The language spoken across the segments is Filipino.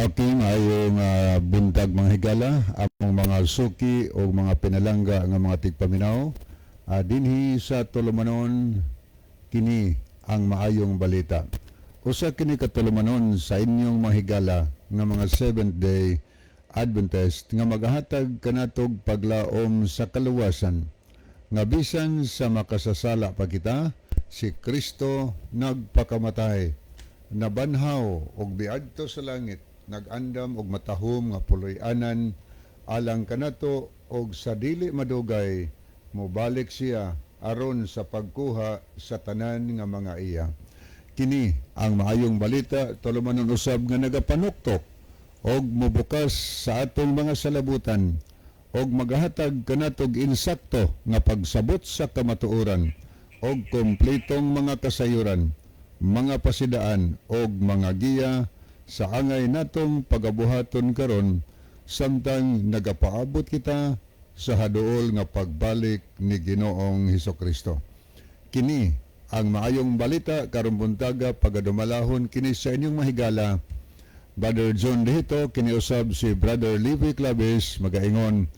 Okay, maayong buntag mga higala, among mga suki o mga pinalangga nga mga tigpaminaw. Dinhi sa tulumanon kini ang maayong balita. Usa kini katulumanon sa inyong mga higala nga mga Seventh-day Adventist nga maghatag kanatog paglaom sa kaluwasan nga bisan sa makasasala pa kita, si Kristo nagpakamatay, nabanhaw og biadto sa langit, nagandam og matahom nga puloy-anan alang kanato og sa dili madugay mobalik siya aron sa pagkuha sa tanan nga mga iya. Kini ang maayong balita tulumanon usab nga nagapanuktok og mobukas sa atong mga salabutan og maghatag kanatog insakto nga pagsabot sa kamatuoran og kompletong mga kasayuran, mga pasidaan og mga giya sa angay natong pagabuhaton karon samtang nagapaabot kita sa haduol nga pagbalik ni Ginoong Hesukristo. Kini ang maayong balita karon buntaga pagadumalahon kini sa inyong mahigala. Brother John Dehito, kiniusab si Brother Levi Claves, magaingon,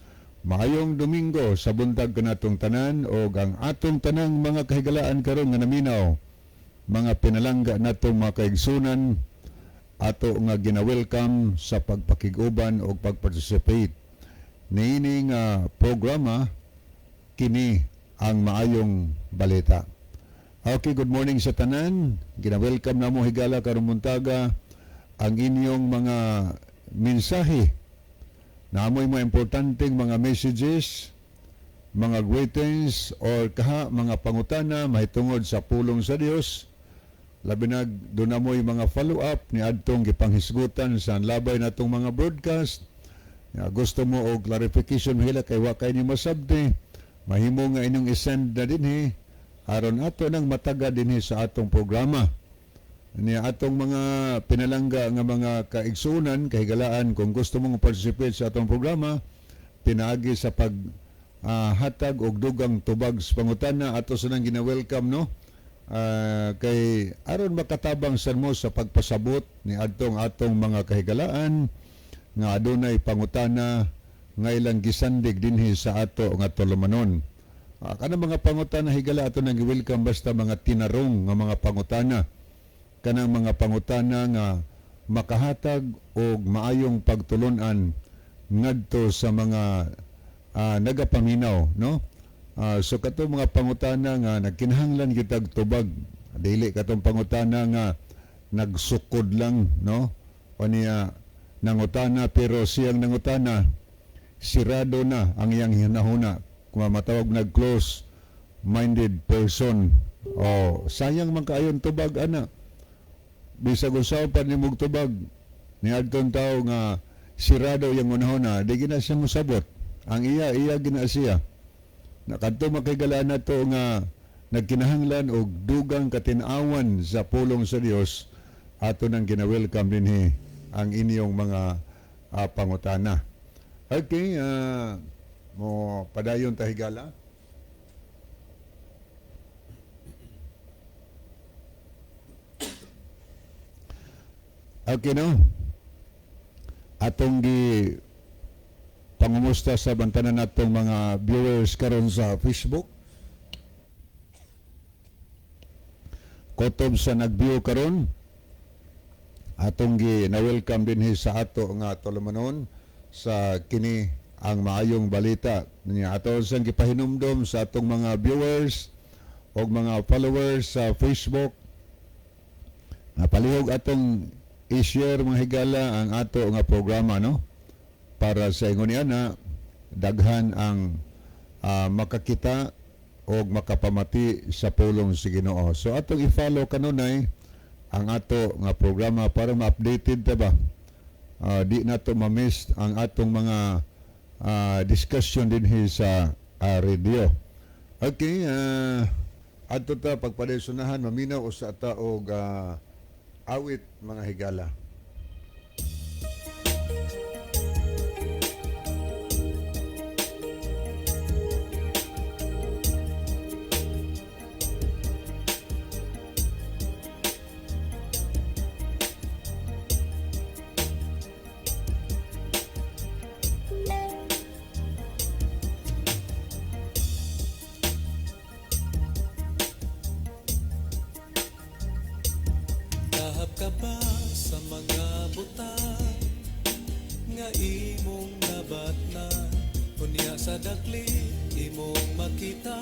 maayong Domingo sa buntag kanatong tanan o ang atong tanang mga kahigalaan karon nga naminaw, mga pinalangga natong mga kaigsunan, ato nga gina-welcome sa pagpakiguban o pag-participate. Niining programa, kini ang maayong balita. Okay, good morning sa tanan. Gina-welcome na mo higala karon buntaga ang inyong mga mensahe na amoy mga importanteng mga messages, mga greetings, or mga pangutana mahitungod sa pulong sa Dios. Labi na doon amoy mga follow-up ni adtong gipanghisgutan sa labay natong mga broadcast. Gusto mo og clarification hila kay wa kay ni masabti, mahimo nga inyong isend na dinhi aron ato nang mataga dinhi sa atong programa. Ni atong mga pinalangga nga mga kaigsunan, kahigalaan, kung gusto mong participate sa atong programa, pinaagi sa pag hatag og dugang tubag sa pangutana ato sa nang gina-welcome, no? Kay aron makatabang sa mo sa pagpasabot ni atong mga kahigalaan nga adunay pangutana nga ilang gisandig dinhi sa ato nga tulumanon. Kanang mga pangutana higala ato nang gi-welcome basta mga tinarong nga mga pangutana, kanang mga pangutana nga makahatag og maayong pagtulunan ngadto sa mga nagapaminaw, no? So kato mga pangutana nga nagkinahanglan kitag tubag, dili katong pangutana nga nagsukod lang, no? O niya nangutana pero siyang nangutana sirado na ang iyang hinahuna, kung matawag nag-close minded person. O sayang man kaayon tubag ana. Bisag usapan ni mong tubag ni adtong tao nga sirado yung unahuna, di gina siya musabot. Ang iya gina siya. Nakadto makigalaan na to nga nagkinahanglan og dugang katinawan sa pulong sa Dios, ato nang gina-welcome dinhi ang inyong mga pangutana. Okay, mo padayon ta higala. Okay, no? Atong gi pangumusta sa bantanan natong mga viewers karon sa Facebook. Kotob sa nag-view karon, atong gi na-welcome dinhi sa ato nga tulumanon sa kini ang maayong balita. Ato sang gipahinumdom sa atong mga viewers o mga followers sa Facebook. Napalihog atong i-share mga higala ang ato nga programa, no? Para sa ingon niya na daghan ang makakita o makapamati sa pulong si Ginoo. So atong i-follow kanunay ang ato nga programa para ma-updated ta ba? Di nato ma-miss ang atong mga discussion dinhi sa radio. Okay, ato ta pagpadaysunahan maminaw usa ta og awit mga higala. problema sa mga butang nga imong nabatnan, unya sa daklit imong makita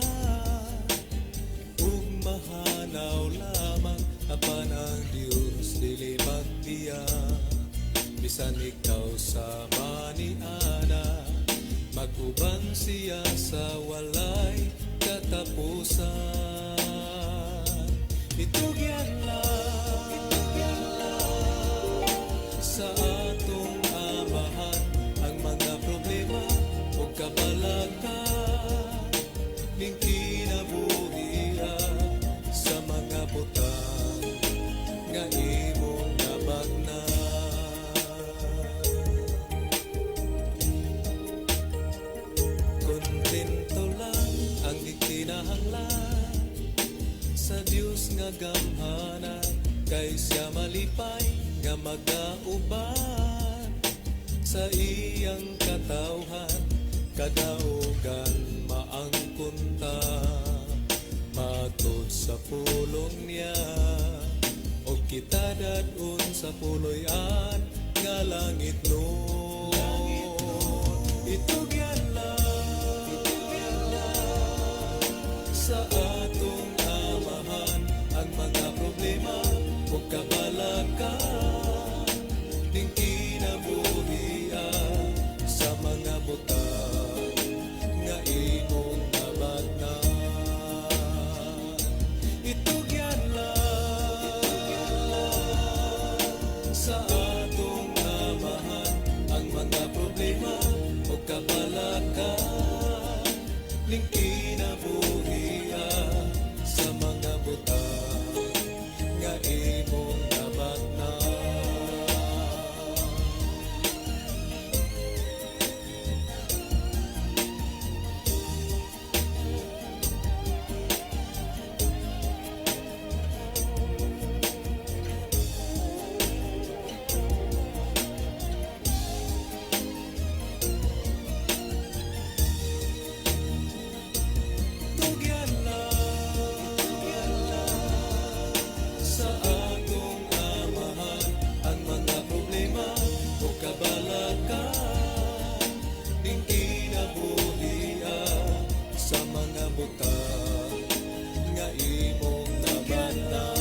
ug mahanaw lamang apan ang Dios dili magbiya. Bisan ikaw sa maniana, mag-uban siya sa walay katapusan. Itugyan lang sa atong amahan ang mga problema o kabalakan ning kinabuhian sa mga butang nga imong nabagnan. Kontento lang ang ikinahanglan sa Dios nga gamhanan, kay siya malipay nga magauban sa iyang katawhan. Kadaugan maangkunta matod sa pulong niya, o kita dadun sa puloy-an nga langit nun. Itugyan lang sa atong amahan ang mga problema o kabalakan ning kinabuhian sa mga butang nga imong nabagnan. Itugyan lang sa atong amahan ang mga problema o kabalakan ning kinabuhian sa mga butang nga imong nabagnan. Tugyan lang sa atong amahan ang mga problema o kabalakan ning kinabuhian sa mga butang nga imong nabagnan.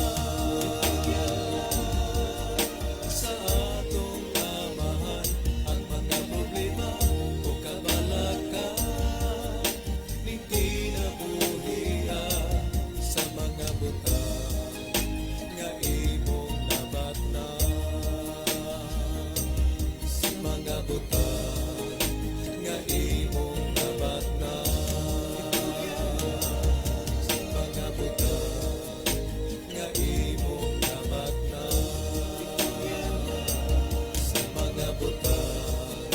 Sa atong amahan ang mga problema o kabalakan ning kinabuhian sa mga butang nga imong nabatnan. Sa mga butang nga imong nabatnan. Sa mga butang nga imong nabatnan. Sa mga butang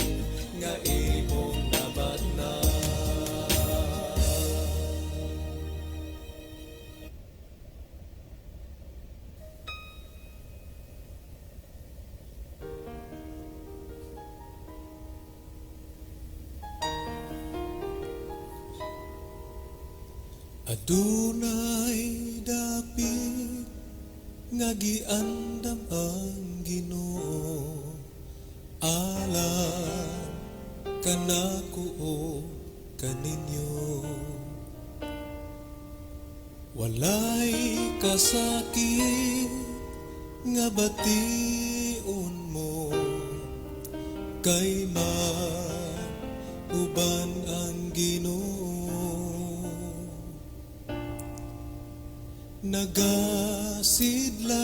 nga imong nabatnan. Adunay dapit nga giandam ang Ginoo, alam kanako o kaninyo. Walay kasakit nga bation mo, kay uban ang Ginoo. Nagasidla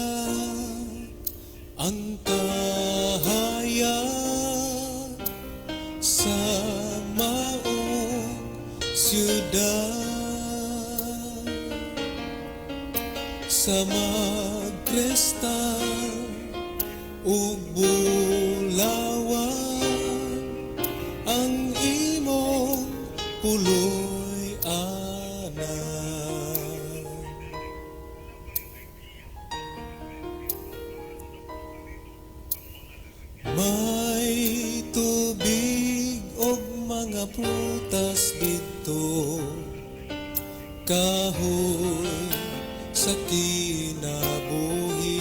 ang kahayag sa maong siyudad, sa magkrestan ug bulawan ang imong puloy-anan. May tubig og mga prutas dito, kahoy sa kinabuhi.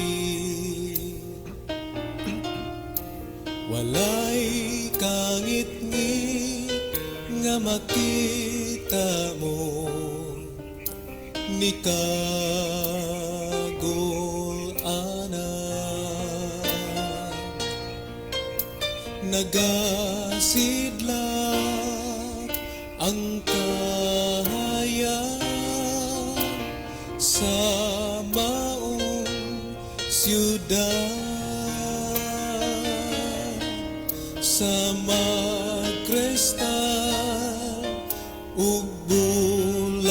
walay kangit-ngit nga makita mo ni kagul-anan. Nagasidlak ang kahayag sa maong siyudad, sa magkristal ug bulawan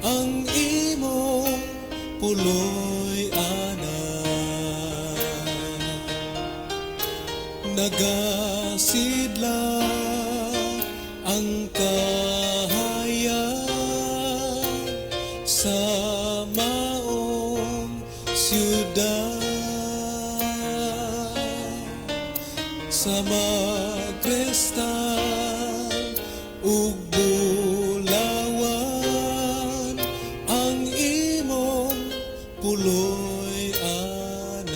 ang imong puloy anan. Nagasidlak ang kahayag sa maong siyudad, sa magkristal ug bulawan ang imong puloy anan.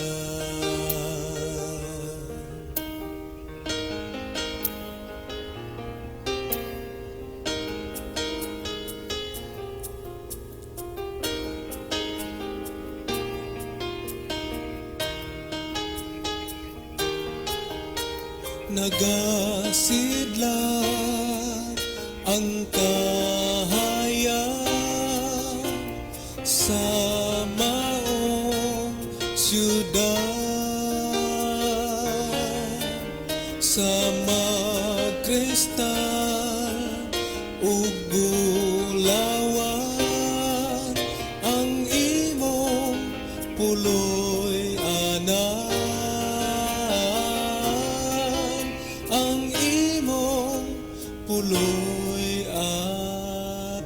Nagasidlak ang kahayag sa maong siyudad, sa magkristal ug bulawan ang imong puloy anan. Ang imong puloy anan.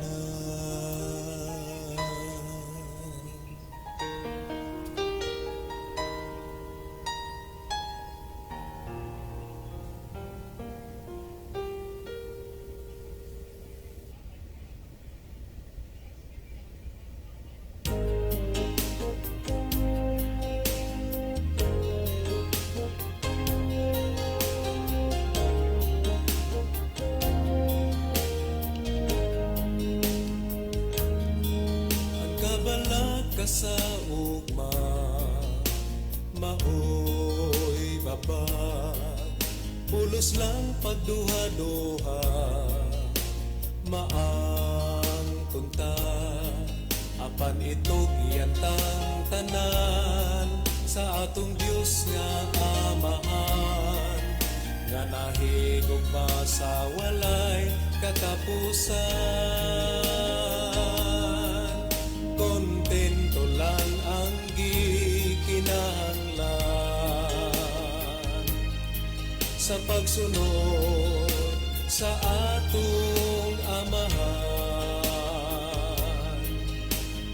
Sa ugma maoy babag, pulos lang pagduha-duha maang kunta, apan itog iyantang tanan sa atong Dios nga Amahan, nga nahigugma sa walay katapusan. Kontento lang ang gikinahanglan sa pagsunod sa atong Amahan.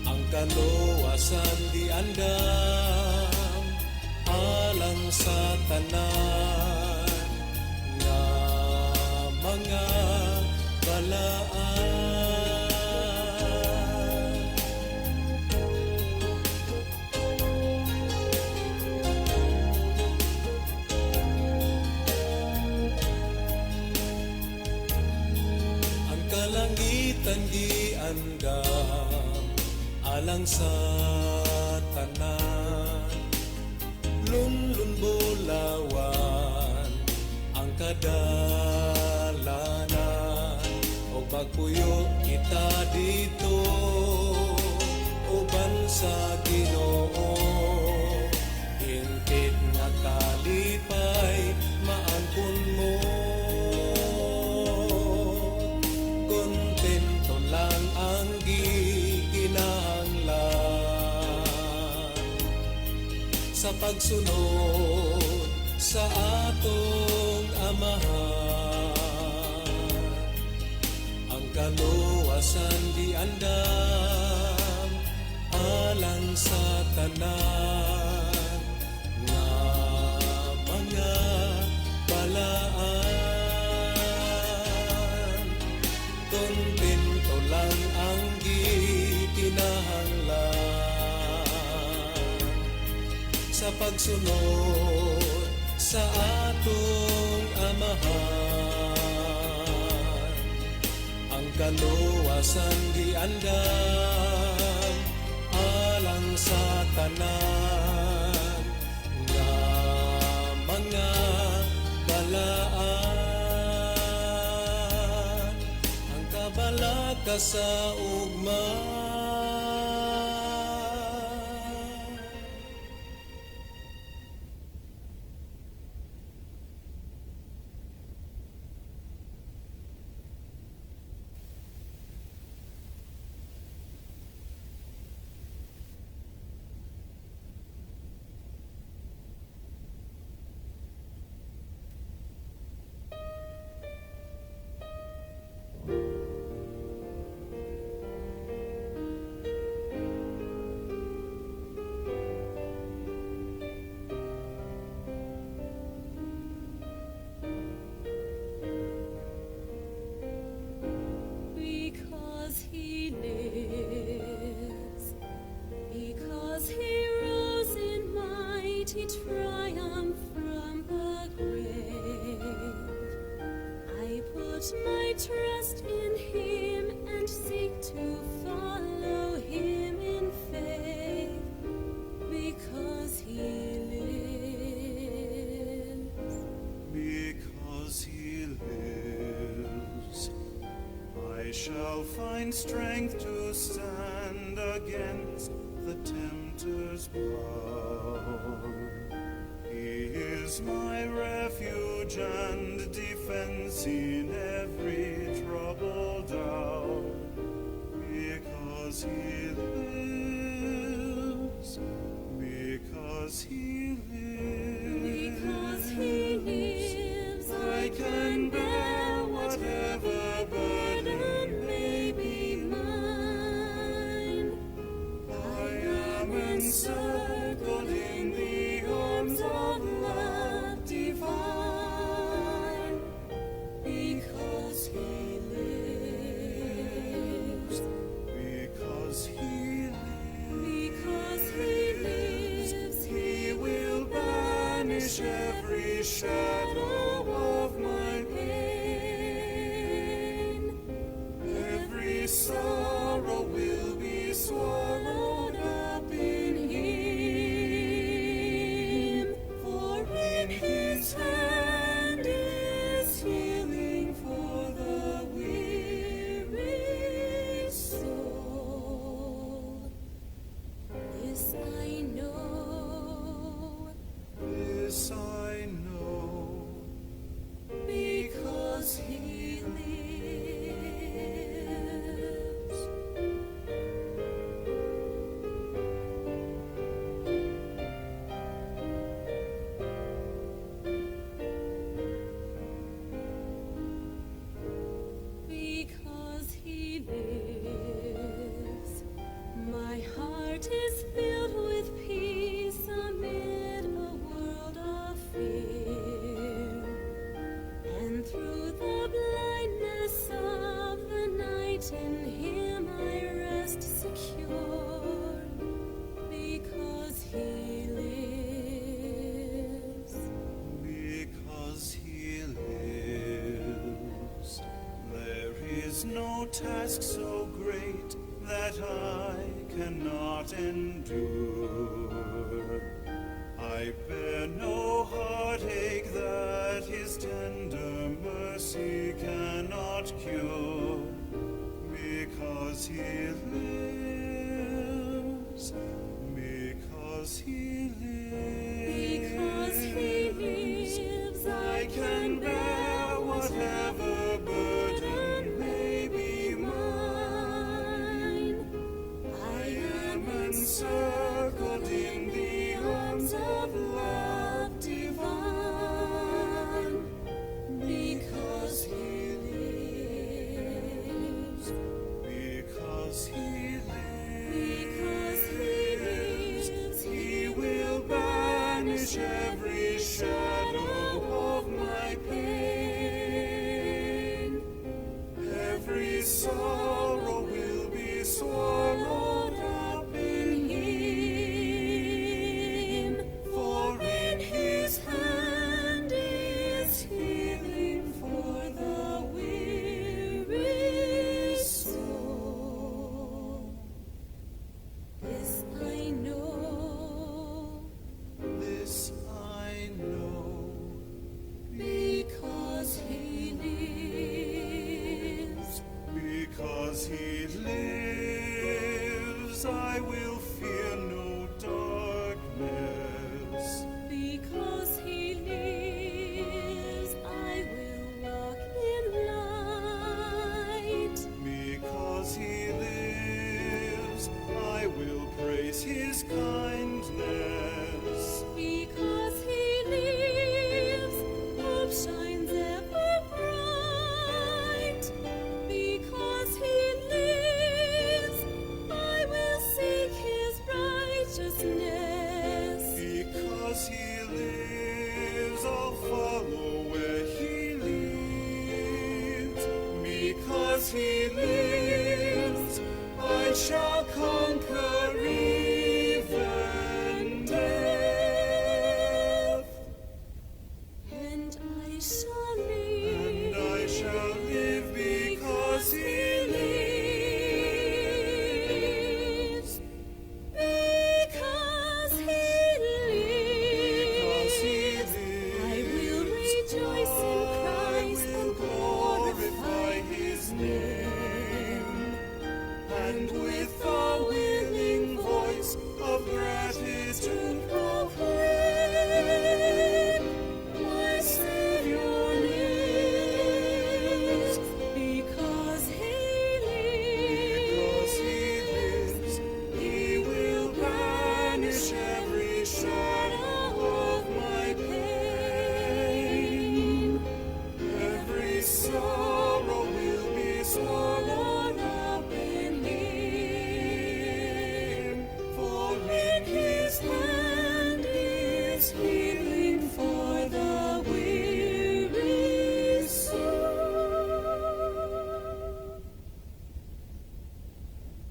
Ang kaluwasan di andam alang sa tanan nga mga balaan. Kalangitan giandam alang sa tanan, lunlun bulawan ang kadalanan, o pagpuyo kita dito uban sa Ginoo. Hintid nga kalipay maangkon mo, lang ang gikinahanglan sa pagsunod sa atong Amahan. Ang kaluwasan di andam alang sa tanan nga mga balaan. Kontento lang ang gikinahanglan sa pagsunod sa atong amahan. Ang kaluwasan di andam alang sa tanan nga mga balaan. Ang kabalaka sa ugma. Because he lives, because he rose in mighty triumph from the grave, I put my trust in him and seek to follow him in faith, because he lives. Because he lives, I shall find strength to stand against the tempter's power. He is my refuge and defense in every troubled hour. Because he lives, because he lives, Because he lives, I can bear whatever burden may be mine. I am encircled in the arms of love divine. Because he lives, Because he because he lives, He will banish every shadow of my pain. every sorrow will be swallowed up in him. For in his hand is healing for the weary soul. This I know, This I know, because he lives. Because he lives, my heart is filled with peace amid a world of fear. And through the blindness of the night, in him I rest secure. Because he lives. because he lives. There is no task so great that I cannot endure. I bear no heartache that his tender mercy cannot cure. Because he lives, because he lives, Because he lives, I can bear whatever burden may be mine. I am Encircled in the arms of love divine. because he lives. Because he Because he lives, He will banish every shadow of my pain. Every sorrow will be swallowed up in him. For in his hand because he lives, I shall conquer even death. And I shall And I shall live because he lives. Because he Because he lives, lives. I will rejoice in Christ and glorify his name. And with a willing voice of gratitude proclaim my Savior lives. Because he because he lives, lives, he will banish every shadow of my pain. Every sorrow will be swallowed up in him. For in his hand is healing for the weary soul.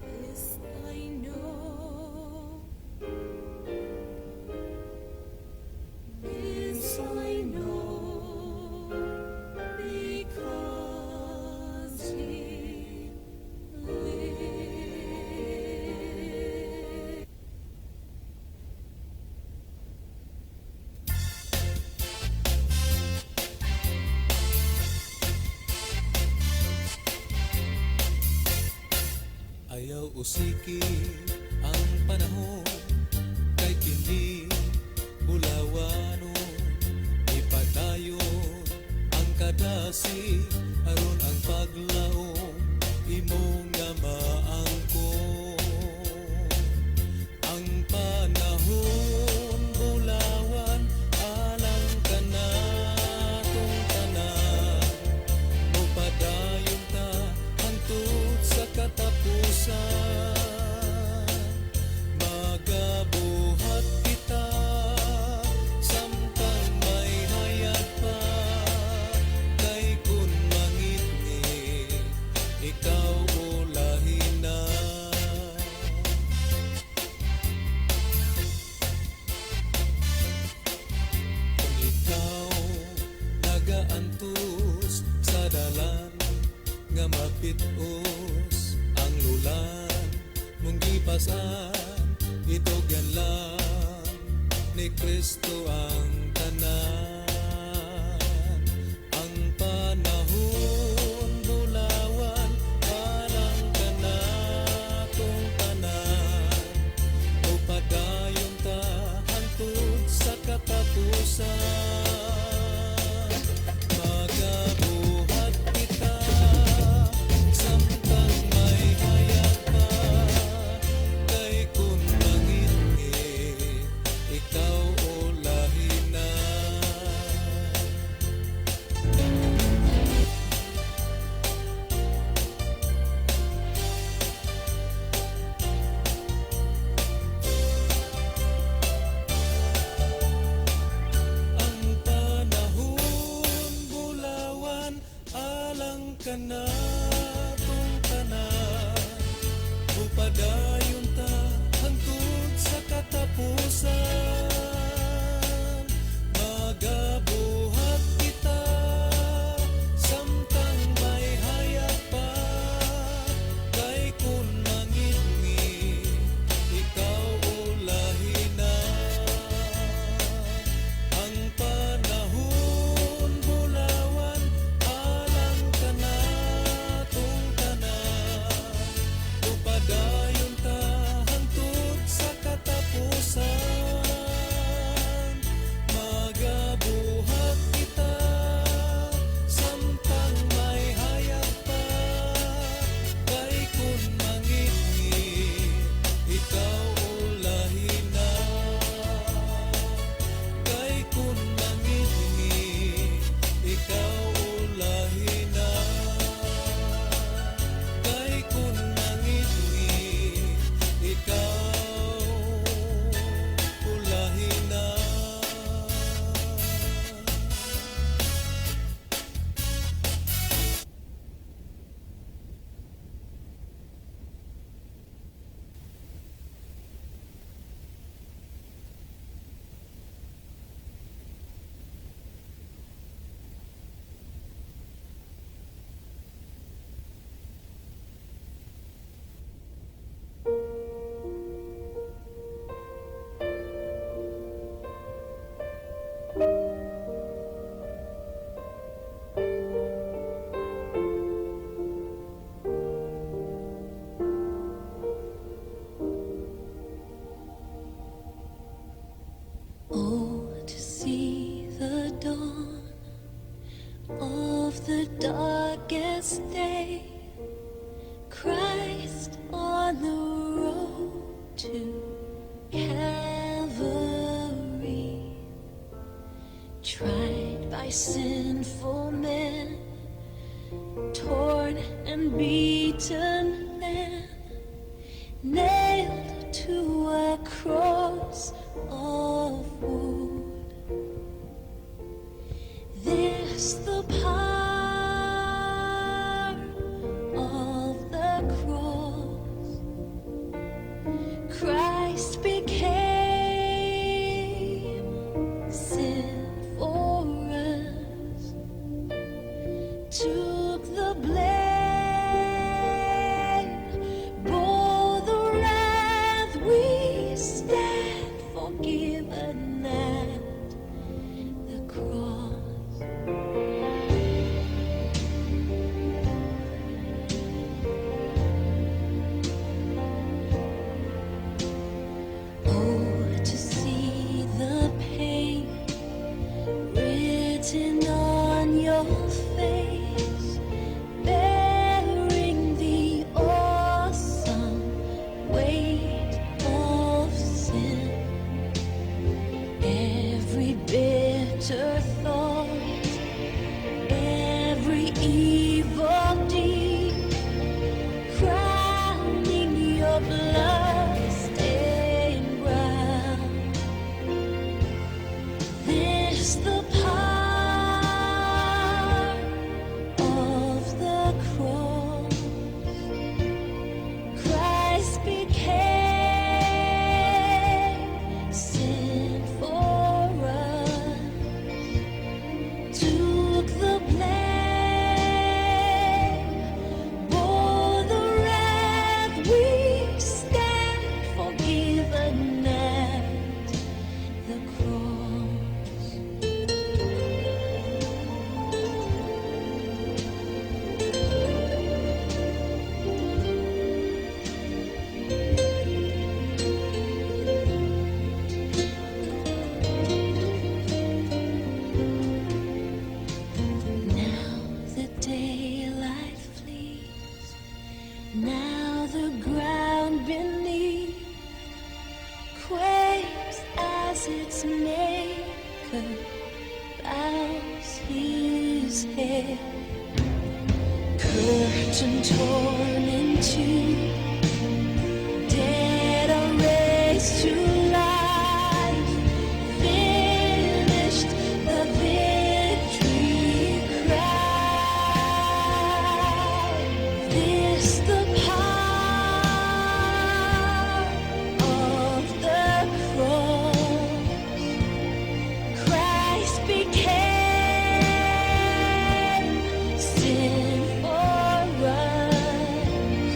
This I know. This I know. Because he lives. Ayaw usiki ang panahon kay kini bulawanon ipadayon ang kadasi aron ang paglaom imong nga maangkon ang panahon bulawan alang kanatong tanan mopadayon ta hangtod sa katapusan magabuhat kita samtang may hayag pa kay kun mangitni ikaw ulahin na kung ikaw nagaantos sa dalan nga mapitos ang lulan mong gipasan ito lang ni Kristo ang tanan ang panahon bulawan alang kanatong tanan upadayon ta hangtod sa katapusan magabuhat kita samtang may hayag pa kay kun mangitni ikaw ulahin na the darkest day, Christ on the road to Calvary, tried by sinful men, torn and beaten then, nailed to a cross of wood. This the power of the cross. Christ became sin for us, took the blame, bore the wrath we stand forgiven at the cross. Oh, to see the pain written on your face, bearing the awesome weight of sin. Every bitter thought, every evil deed, crowning your blood-stained brow. This the power of the cross. Christ became sin for us, took the blame, bore the wrath we stand forgiven at the cross. Now the daylight flees, now the ground beneath quakes as its maker bows his head. Curtain torn in two, dead are raised to life, finished the victory cry. This the power of the cross. Christ became sin for us,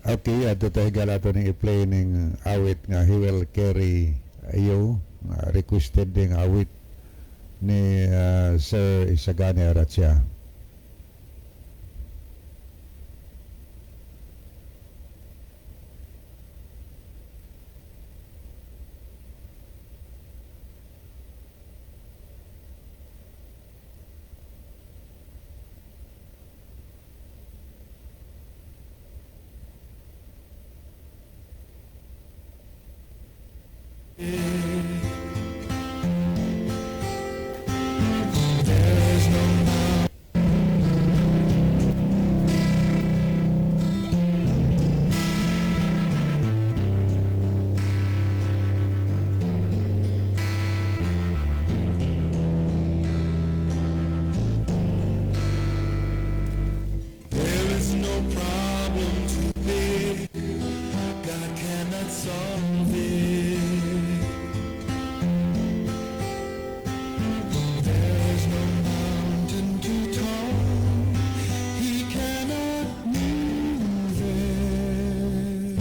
Okay, ato tayo galato ning i-play ning awit nga He Will Carry You, requested ding awit ni Sir Isagani Aratia. There is no problem too big God cannot solve it. There's no mountain too tall He cannot move it.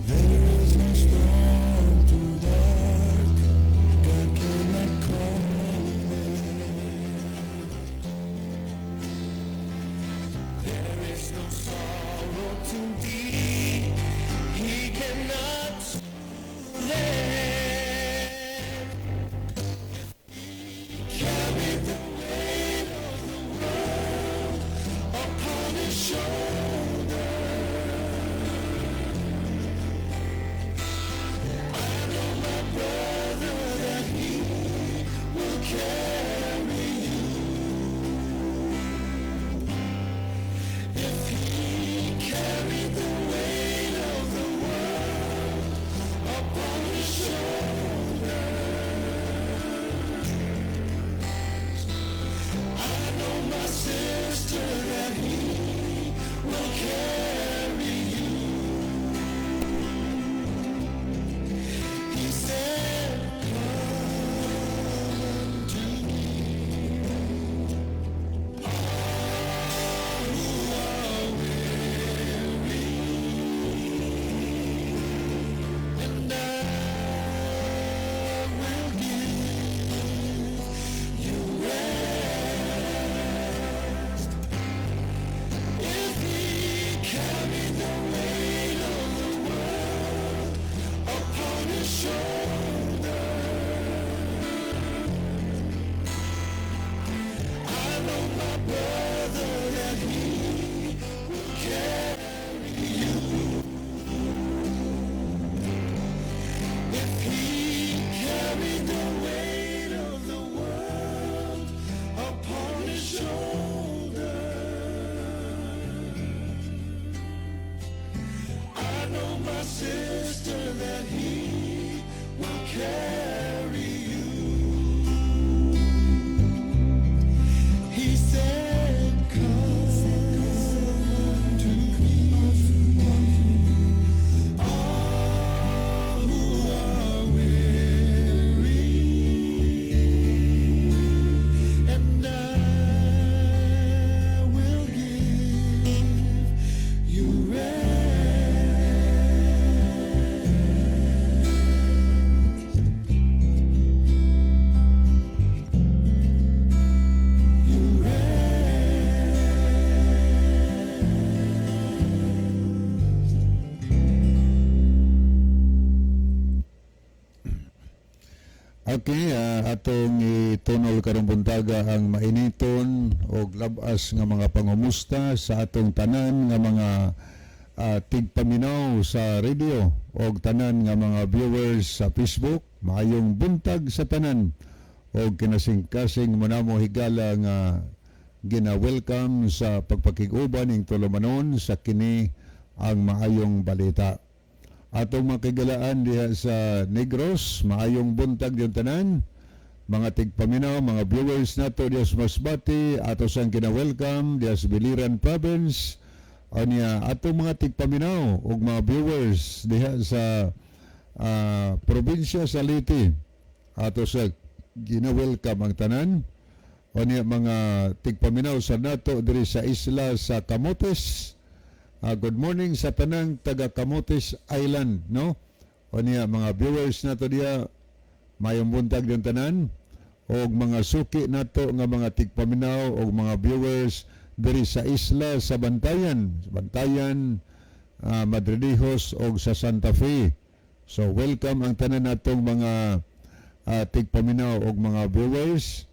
There is no storm too dark God cannot calm it. There is no sorrow too deep He cannot soothe it. Carry the weight of the world upon His shoulder. I know my brother that He will carry you. If He carried the weight of the world upon His shoulder, I know my sister that He will carry you. He said, "Come unto me, all who are weary, and I will give you rest." If He carried the weight of the world upon His shoulder, I know my brother that He will carry you. If He carried the weight of the world upon His shoulder, I know my sister that He will carry you. He said, "Come to me, all who are weary, and I will give you rest." Okay, atong itunol karong buntaga ang mainiton o labas nga mga pangumusta sa atong tanan nga mga tigpaminaw sa radio o tanan nga mga viewers sa Facebook. Maayong buntag sa tanan o kinasing-kasing mo higala nga gina-welcome sa pagpakiguban ning tulumanon sa kini ang maayong balita. Atong makigalaan diha sa Negros, maayong buntag yung tanan, mga tigpaminaw, mga viewers nato diha sa Masbate, ato sang kina-welcome diha sa Biliran Province, o niya atong mga tigpaminaw ug mga viewers diha sa probinsya sa Leyte, ato sa gina-welcome ang tanan, o niya mga tigpaminaw sa nato diri sa isla sa Camotes, Good morning sa tanang taga Camotes Island, no? O niya mga viewers nato diya mayong buntag din tanan og mga suki nato nga mga tigpaminaw og mga viewers diri sa isla sa Bantayan, Madridijos og sa Santa Fe. So welcome ang tanan natong mga tigpaminaw og mga viewers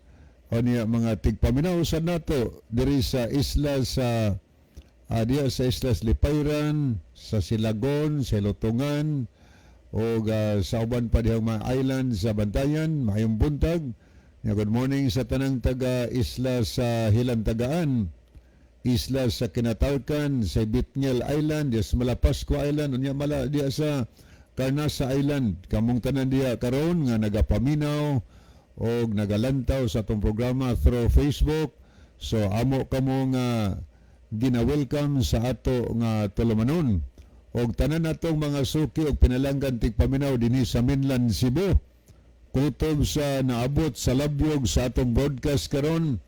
o niya mga tigpaminaw sa nato diri sa isla sa diya sa Islas Lipayran, sa Silagon, sa Lutungan, o sa uban pa diyang mga island sa Bantayan, mayong buntag. Good morning sa tanang taga Isla sa Hilantagaan, Isla sa Kinatarkan, sa Bitngel Island, diya sa Malapascua Island, unya mala diya sa Carnasa Island. Kamong tanan diya karon nga nagapaminaw o nagalantaw sa atong programa through Facebook. So amo kamo nga gina-welcome sa ato nga tulumanon og tanan natong mga suki og pinalanggan tigpaminaw dinhi sa mainland Cebu. Kutob sa naabot sa labyog sa atong broadcast karon,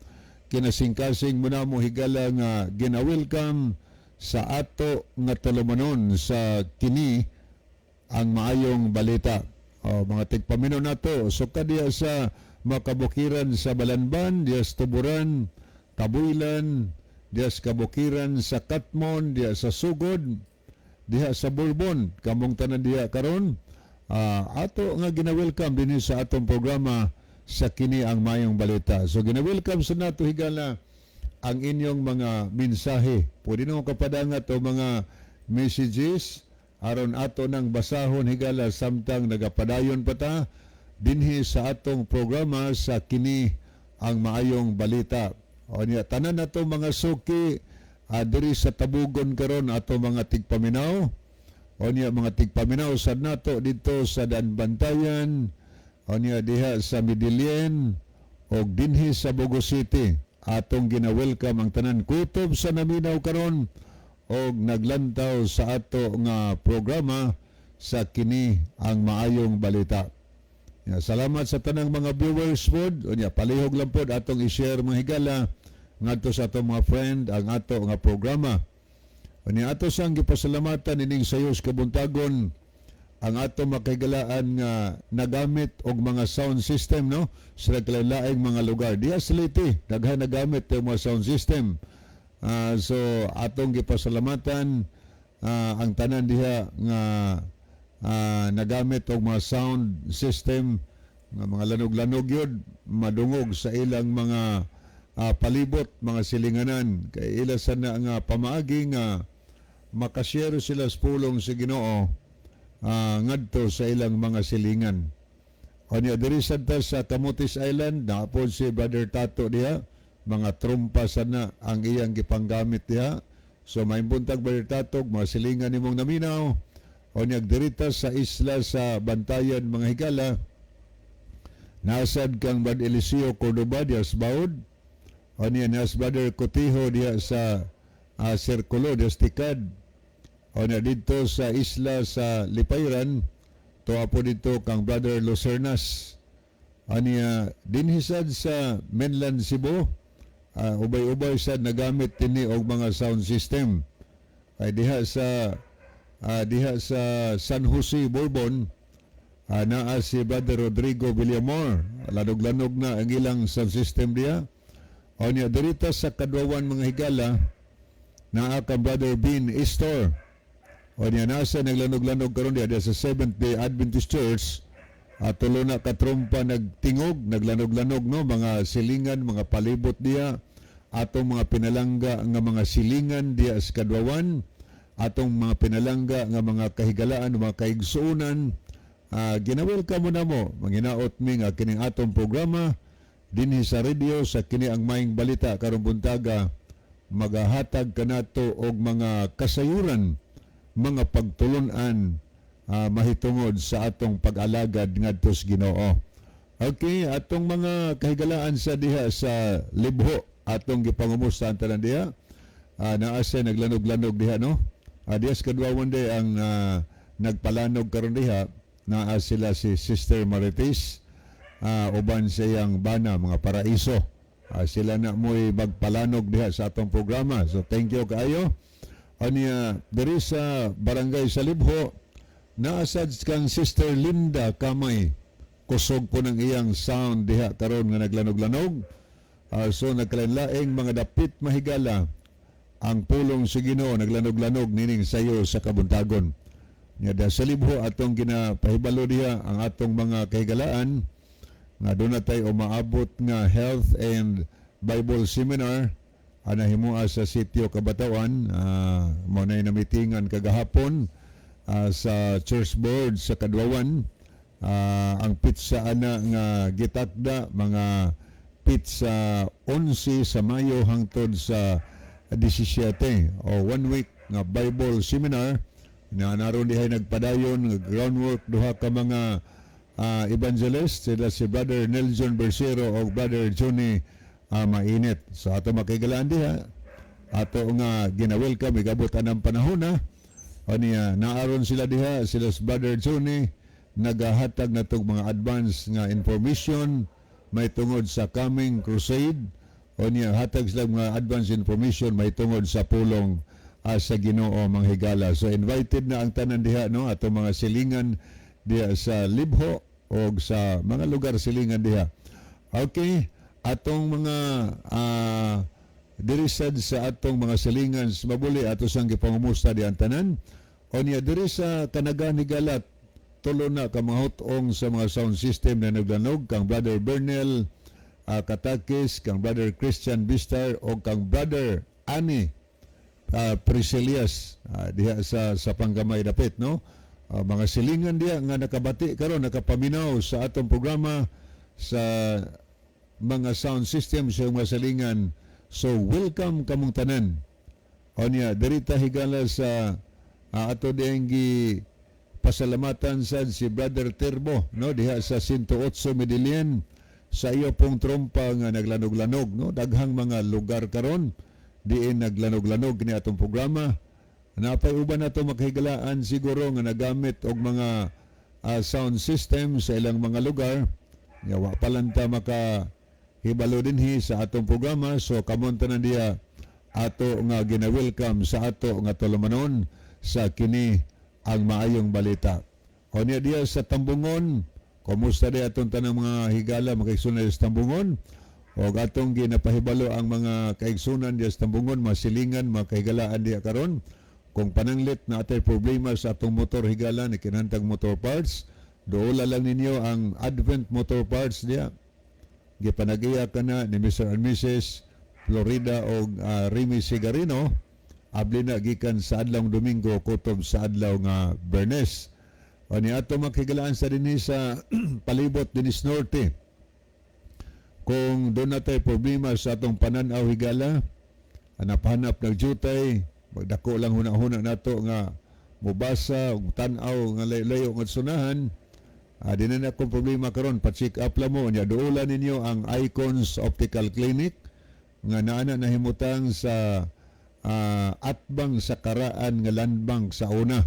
kinasingkasing muna mo higala nga gina-welcome sa ato nga tulumanon sa kini ang maayong balita. Mga tigpaminaw nato suka diya sa makabukiran sa Balanban, diya sa Tuburan, Kabuilan, diya sa kabukiran sa Katmon, diya sa Sugod, diya sa Bourbon, kamong tanan diya karon. Ato nga gina-welcome din sa atong programa sa kini ang mayong balita. So gina-welcome sa nato higala ang inyong mga mensahe. Pwede nyo kapadangat o mga messages aron ato nang basahon higala samtang nagapadayon pa ta dinhi sa atong programa sa kini ang maayong balita. O niya, tanan na to mga suki diri sa Tabugon karon ato mga tigpaminaw. O niya, mga tigpaminaw sad nato dito sa Bantayan, o niya diha sa Midilien o dinhi sa Bogo City. Atong gina-welcome ang tanan kutob sa naminaw karon o naglantaw sa ato nga programa sa kini ang maayong balita. Ya, salamat sa tanang mga viewers pod. O niya, palihog lang pod atong i-share mga higala ngadto sa atong mga friend ang ato nga programa. Ani ato sang gipasalamatan ining sayos kabuntagon ang ato makahigalaan nga nagamit og mga sound system, no, sa laing mga lugar. Diya sa Leyte daghan nagamit ang mga sound system. So atong gipasalamatan ang tanan diha nga nagamit og mga sound system nga mga lanog-lanog yun madungog sa ilang mga palibot, mga silinganan. Kay ila sana nga pamaagi nga makashare sila sa pulong sa Ginoo ngadto sa ilang mga silingan. O niya diri sadta sa Camotes Island naapod si Brother Tato diha, mga trumpa sana ang iyang gipanggamit diha. So may buntag Brother Tato, mga silingan nimong naminaw. O niya dirita sa isla sa Bantayan mga higala, nasad kang Brad Eliseo Cordoba diha sa Baod. O niya nas Brother Cotijo diya sa Sirkulo diya sa Tikad. O niya dito sa isla sa Lipayran, tuwa po dito kang Brother Lucernas. O niya dinhisad sa mainland Cebu, ubay-ubay sad nagamit tini og mga sound system. Ay diha sa San Jose, Bourbon, naa si Brother Rodrigo Villamor. Lanog-lanog na ang ilang sound system diya. O niya, dirita sa Kadwawan mga higala, naa kang Brother Bean Estor. O niya, nasa naglanog-lanog karon diya sa Seventh-day Adventist Church. Tulo na katrumpa nagtingog, naglanog-lanog, no, mga silingan, mga palibot diya. Atong mga pinalangga nga mga silingan diya sa Kadwawan. Atong mga pinalangga nga mga kahigalaan, mga kaigsuunan. Ginawelcome mo na mo, manginaot mi nga kining atong programa dinhi sa radio sa kini ang maayong balita karong buntaga, magahatag kanato og mga kasayuran, mga pagtulon-an mahitungod sa atong pag-alagad ngadto sa Ginoo. Okay, atong mga kahigalaan sa diha sa Libho atong gipangumusta tanan diha. Naa sa naglanog-lanog diha, no. Diha sa Kadwawan day ang nagpalanog karon diha, naa sila si Sister Marites, uban sa iyang bana, mga paraiso. Sila na mo'y magpalanog diha sa atong programa. So thank you kaayo. Anya diri sa barangay sa Libho, naasad kang Sister Linda Kamay. Kusog po ng iyang sound diha karon nga naglanog-lanog. So nagkalain-laing mga dapit mahigala ang pulong sa Ginoo naglanog-lanog nining sayo sa kabuntagon. Nya da sa Libho atong ginapahibalo diha ang atong mga kahigalaan nga doon na tayo umaabot nga health and Bible seminar ana himua sa sitio Kabatawan. Mao nay namitingan kagahapon sa church board sa Kadwawan. Ang pizza ana nga gitakda mga pizza 11 sa Mayo hangtod sa 17 o 1 week nga Bible seminar na naroon dihay nagpadayon nga groundwork duha ka mga evangelist, sila si Brother Nelson Bersero o Brother Johnny Mainit. So ato makigalaan diha, ato nga gina-welcome igabutan ang panahon na o niya naaron sila diha, sila si Brother Johnny nagahatag na tong mga advance nga information may tungod sa coming crusade o niya hatag sila mga advance information may tungod sa pulong sa Ginoo manghigala. So invited na ang tanan diha, no, atong mga silingan diha sa Libho o sa mga lugar silingan diha. Okay, atong mga dirisad sa atong mga silingan sa mabuli ato sang gipangumusta di ang tanan. O niya diri sa Kanagan Higala tulo na ka mga hutong sa mga sound system na naglanog kang Brother Bernel Katakis, kang Brother Christian Bistar o kang Brother Ani Priscilias diha sa Panggamay dapit, no? Mga silingan diha nga nakabati karon nakapaminaw sa atong programa sa mga sound system sa mga silingan. So welcome kamong tanan. O niya diri ta higala sa ato diyang pasalamatan sad si Brother Terbo, no, diha sa 108 Medellin sa iyo pong trompa nga naglanog-lanog, no, daghang mga lugar karon diin naglanog-lanog ni atong programa. Napay uban nato makahigalaan siguro nga nagamit og mga sound system sa ilang mga lugar nga wa pa lang ta makahibalo dinhi sa atong programa. So kamon tanan diya ato nga gina-welcome sa ato nga tulumanon sa kini ang maayong balita. O niya diya sa Tambungon, kumusta diya atong tanang mga higala makaigsunan sa Tambungon? O atong ginapahibalo ang mga kaigsunan diya sa Tambungon, masilingan, makahigalaan diya karon. Kung pananglit na atay problema sa atong motor higala ni kinahanglang motor parts, doola lang ninyo ang Advent Motor Parts diya. Gipanagiya ka na ni Mr. and Mrs. Florida o Remy Sigarino. Abli na gikan sa adlaw Domingo kutob sa adlaw nga Bernes. O ni ato makigalaan sa dinhi sa palibot dinis Norte. Kung doon natay problema sa atong pananaw higala, hanap-hanap nagjutay, magdako lang huna-huna nato nga mubasa ug tan-aw nga layo nga sunahan, di na akong problema karon, pa-check up lang mo nya duulan ninyo ang Icons Optical Clinic nga naana nahimutang sa atbang sa karaan nga land bank sa una.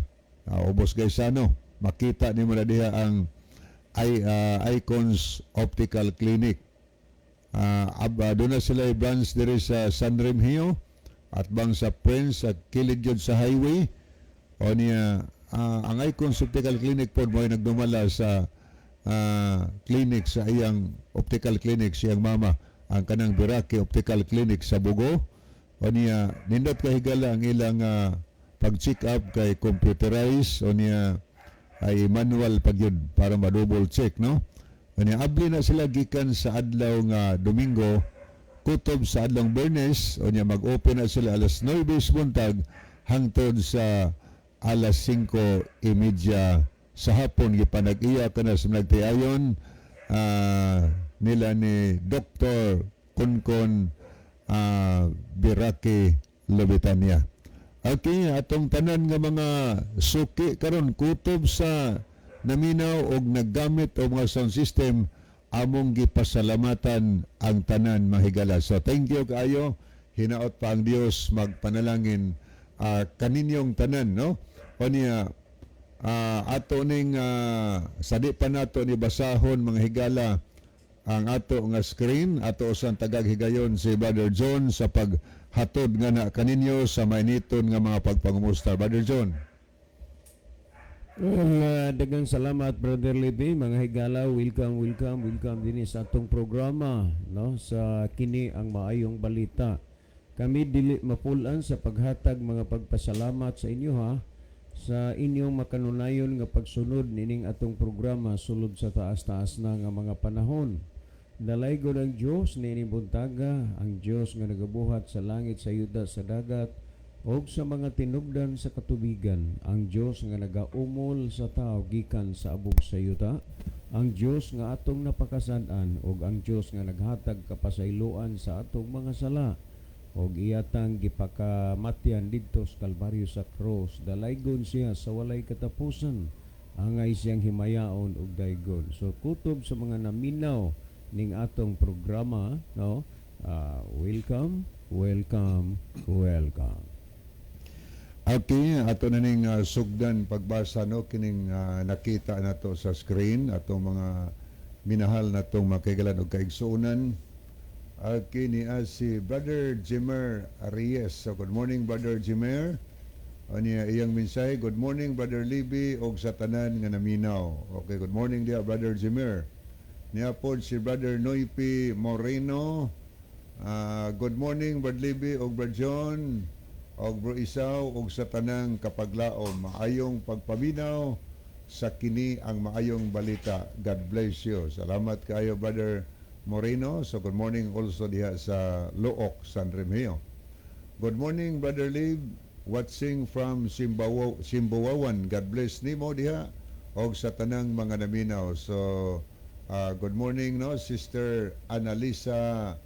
Ubos Gaisano, makita nimo na diha ang Icons Optical Clinic. Doon na sila branch diri sa San Remigio at bang sa Prince at kilid yun sa highway. O niya ang Icons Optical Clinic po mo ay nagdumala sa clinic sa iyang optical clinic siyang mama, ang kanang Biraki Optical Clinic sa Bugo. O niya nindot kahigala ang ilang pag-check up kay computerized o niya ay manual pag yun para ma-double check, no? O niya abli na sila gikan sa adlaw nga Domingo kutob sa adlaw Bernes. O niya mag-open na sila alas 9 buntag hangtod sa alas 5:30 sa hapon. Gipanag-iya ka na sa nagtiayon nila ni Dr. Kunkon Biraki Lobitania. Okay, atong tanan nga mga suki karon kutob sa naminaw og naggamit og mga sound system, among gipasalamatan ang tanan mahigala. So thank you kaayo, hinaot pa ang Dios magpanalangin kaninyong tanan, no? O niya ato ning sa di pa nato ni basahon mga higala ang ato nga screen, ato usang tagaghigayon si Brother John sa paghatod nga na kaninyo sa mainiton nga mga pagpangumusta. Brother John. Well, dagang salamat Brother Libby, mga higala, welcome din sa atong programa, no, sa kini ang maayong balita. Kami dili mapulan sa paghatag mga pagpasalamat sa inyo ha, sa inyong makanunayon nga pagsunod nining atong programa sulod sa taas-taas na nga mga panahon. Dalaygon ang Dios nining buntaga, ang Dios nga nagabuhat sa langit, sa yuta, sa dagat, og sa mga tinubdan sa katubigan, ang Dios nga nagaumol sa tao gikan sa abog sa yuta, ang Dios nga atong napakasan-an, og ang Dios nga naghatag kapasayloan sa atong mga sala, og iyatang gipakamatyan didto sa Kalbaryo sa cross. Dalaygon siya sa walay katapusan, angay siyang himayaon og daygon. So kutob sa mga naminaw ning atong programa, no, welcome. Okay, ato na ning sugdan pagbasa no kining nakita nato sa screen atong mga minahal natong makaigalan og kaigsuonan. Okay, ni si Brother Jimer Arias. So good morning Brother Jimer. Niya iyang mensahe, good morning Brother Libby og sa tanan nga naminaw. Okay, good morning dia Brother Jimer. Niya pod si Brother Noipi Moreno. Good morning Brother Libby og Brother John. Og bro Isaw og sa tanang kapaglaom, maayong pagpaminaw sa kini ang maayong balita. God bless you. Salamat kayo Brother Moreno. So good morning also diha sa Look, San Remigio. Good morning Brother Lib, watching from Simbawawan. God bless nimo diha og sa tanang mga naminaw. So good morning no Sister Analisa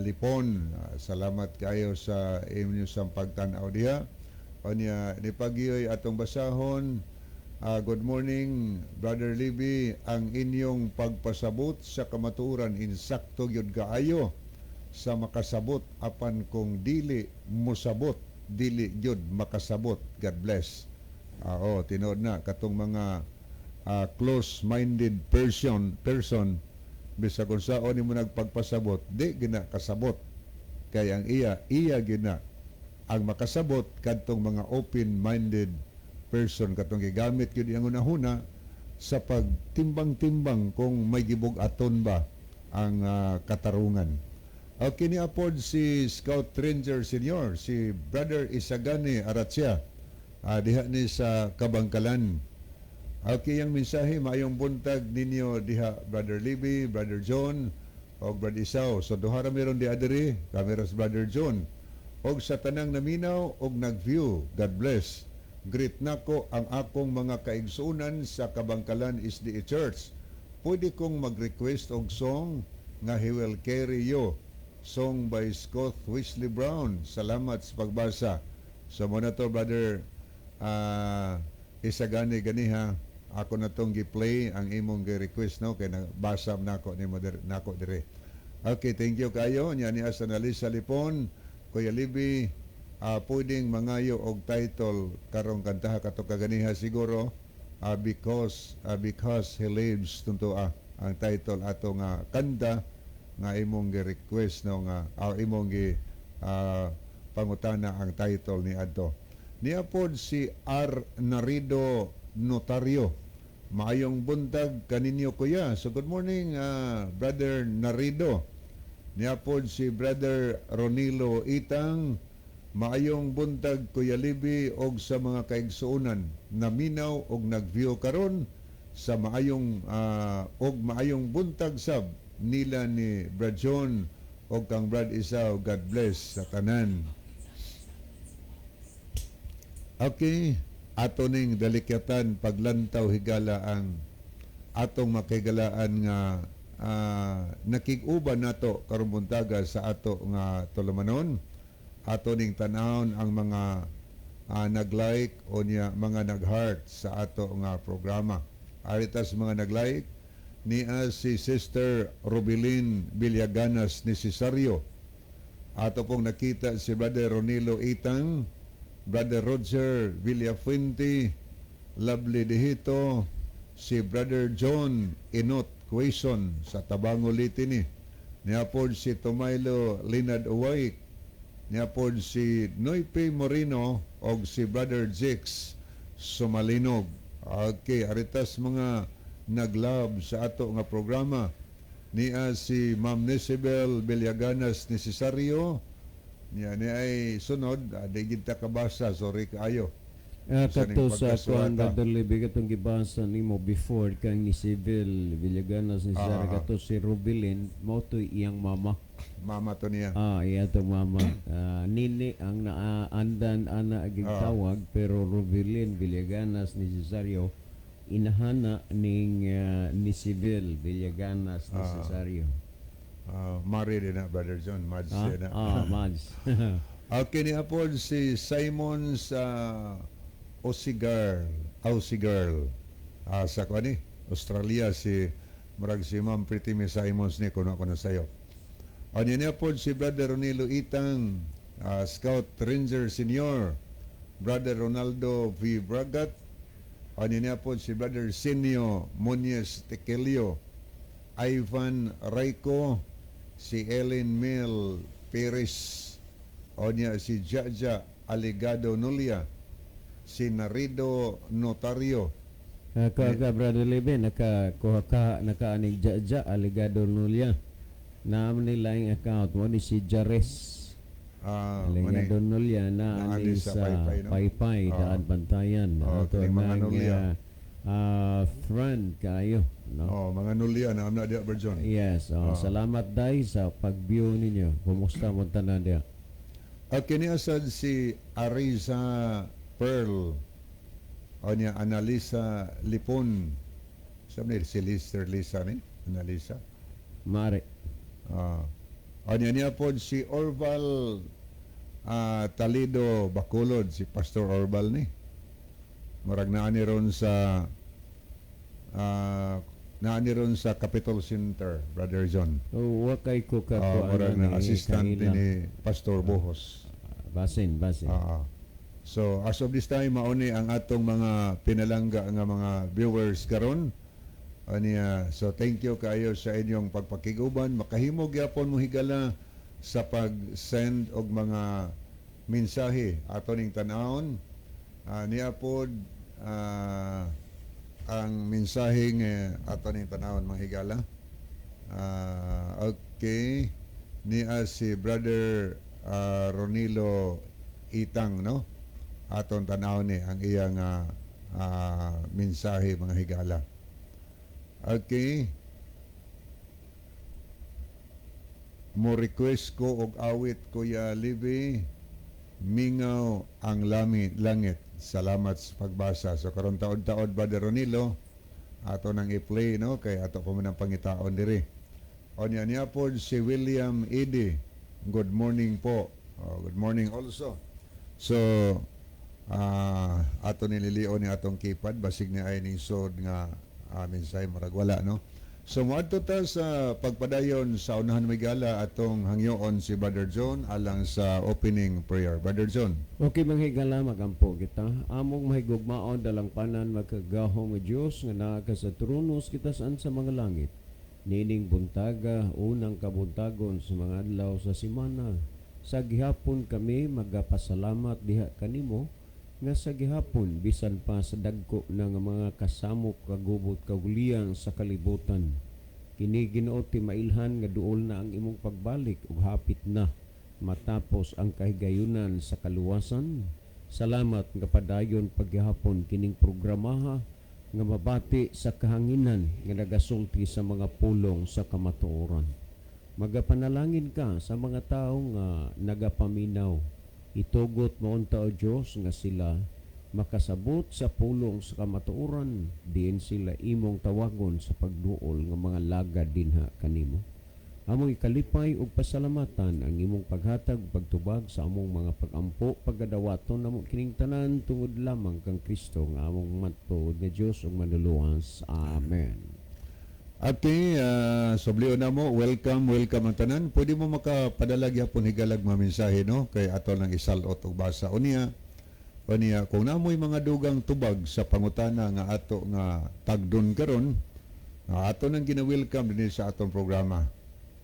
Lipon, salamat kayo sa inyo sa pagtanaw diha. O niya nipagiyoy atong basahon. Good morning Brother Libby, ang inyong pagpasabot sa kamatuoran insakto gyud kaayo sa makasabot apan kung dili mosabot dili gyud makasabot. God bless. Tinuod na katong mga close-minded person bisa kung saan mo nagpagpasabot, di gina kasabot. Kaya ang iya gina ang makasabot kadtong mga open-minded person, katong gigamit yun ang unahuna sa pagtimbang-timbang kung may gibug-aton ba ang katarungan. Okay, ni apod si Scout Ranger Senior, si Brother Isagani Aratsya, diha ni sa Kabangkalan. Okay, ang mensahe, maayong buntag ninyo diha Brother Libby, Brother John, o Brother Isaw. So duhara meron di adiri, kameras Brother John. Og sa tanang naminaw, og nag-view, God bless. Greet nako ang akong mga kaigsuunan sa Kabangkalan SDA Church. Pwede kong mag-request og song nga He Will Carry You, song by Scott Wesley Brown. Salamat sa pagbasa. So muna to Brother Isagani ganiha. Ako na tong gi-play ang imong gi-request no kay nabasa nako nimo nako dire. Okay, thank you kayo. Nya ni Analisa Lipon, Kuya Libby, pwedeng mangayo og title karong kantaha kato kaganiha siguro because he lives tunto ang title ato nga kanta nga imong gi-request no nga imong gi pangutana ang title ni adto. Niya pod si R. Narido Notaryo. Maayong buntag kaninyo kuya. So good morning Brother Narido. Niapod si Brother Ronilo Itang. Maayong buntag Kuya Libby og sa mga kaigsuonan. Naminaw og nag-view karon sa maayong maayong buntag sab nila ni Brad John og kang Brad Isaw. God bless sa tanan. Okay, ato ning dalikatan paglantaw higala ang atong makaigalaan nga nakig-uban nato karon buntaga sa ato nga tulumanon. Ato ning tanawon ang mga nag-like o niya mga nag-heart sa ato nga programa. Aritas mga nag-like niya si Sister Rubilin Villaganas ni Cesario. Ato pong nakita si Brother Ronilo Itang, Brother Roger Villafuente, Lovely Dehito, si Brother John Inot Quezon sa Tabango Liti ni. Niapod si Tomailo Linad Uway. Niapod si Noype Moreno o si Brother Jix Sumalinog. Okay, aritas mga naglab sa ato nga programa. Niya si Ma'am Nisibel Villaganas Necesario. Niya ay sunod, di kita kabasa, sorry kaayo. Sa Kato ning sa kuan pagkasulata. Brother Libby katong gibasa nimo before kang ni Civil Villaganas ni Sara kato si Rubilin mo to iyang mama. Mama to niya. Iya to mama. Nini ang naandan ana aging tawag pero Rubilin Villaganas ni Cesario inahana ning ni Civil Villaganas ni Cesario. Married na, Brother John. Mads na. Mads. Okay, niapod si Simon sa Osigar. Sa kuan ni Australia si murag si Ma'am Pretty Miss Simons ni kuno ko na sayo. Ano niya po si Brother Ronilo Itang, Scout Ranger Senior, Brother Ronaldo V. Bragat, ano niya po si Brother Senio Muñez Tequilio, Ivan Raico, si Ellen Mel Perez, o niya si Jaja Aligado Nulia, si Narido Notario, Ka Brother Libby nakaanig Jaja Aligado Nulia. Naam nila yung account mo ni si Jares. Aligado Nulia na ani sa Paypay daan Bantayan. Ito mga nang Nulia. friend kayo. No? mga Nulia na amna dia Berjon. Yes. Salamat day sa pag-view ninyo. Kumusta mo tanan dia? Kini asad si Ariza Pearl o niya Analisa Lipon. Sabi si Lister Lisa ni Analisa. Mare. O niya po si Orval Talido Bacolod, si Pastor Orval ni. Marag naani ron sa Capitol Center, Brother John. Wakay ko ka Marag na assistant ni Pastor Bohos. Basin. So as of this time mauni ang atong mga pinalangga nga mga viewers karon. So thank you kayo sa inyong pagpakiguban. Makahimo gyapon mo higala sa pag-send og mga mensahe ato ning tan-awon. Niya pod ang mensaheng ato ning tan-awon mga higala. Okay. Niya si Brother Ronilo Itang, no? Aton tan-awon ni ang iyang mensahe mga higala. Okay. Mo request ko og awit Kuya Libby, Mingaw ang langit. Salamat sa pagbasa. So karon taod-taod Brother Ronilo ato nang i-play, no, kay ato pa man ang pangitaon diri. Onya niya po si William Edi. Good morning po. Good morning also. So ato nililion ni atong keypad basig ni ay ning sod nga mensahe marag wala, no. So moadto ta sa pagpadayon sa unahan migala atong hangyoon si Brother John alang sa opening prayer. Brother John. Okay, manghigala magampo kita. Among mahigugmaon dalang panan magkagahom nga Dios nga naa ka sa tronos kita saan sa mga langit. Nining buntaga unang kabuntagon sa mga adlaw sa semana. Sa gihapon kami magapasalamat diha kanimo nga sa gihapon bisan pa sa dagko ng mga kasamok kagubot kaguliang sa kalibutan. Kini Ginoo ti mailhan nga duol na ang imong pagbalik ug hapit na matapos ang kahigayunan sa kaluwasan. Salamat nga padayon paggihapon kining programaha nga mabati sa kahanginan nga nagasulti sa mga pulong sa kamatuoran. Magapanalangin ka sa mga tawo nga nagapaminaw. Itugot mo unta o Diyos nga sila makasabot sa pulong sa kamatuoran, diin sila imong tawagon sa pagduol nga mga lagad dinha kanimo. Among ikalipay ug pasalamatan ang imong paghatag ug pagtubag sa among mga pagampo pagadawaton namo kining tanan tungod lamang kang Kristo nga among matuod nga Dios ug manluluwas. Amen. Okay, soblio na mo, welcome ang tanan. Pwede mo makapadala gyapon higalag mga mensahe, no? Kay ato lang isalot og basa. Unya, kung namoy mga dugang tubag sa pangutana nga ato nga tagdon karon, Ato nang gina-welcome din sa atong programa.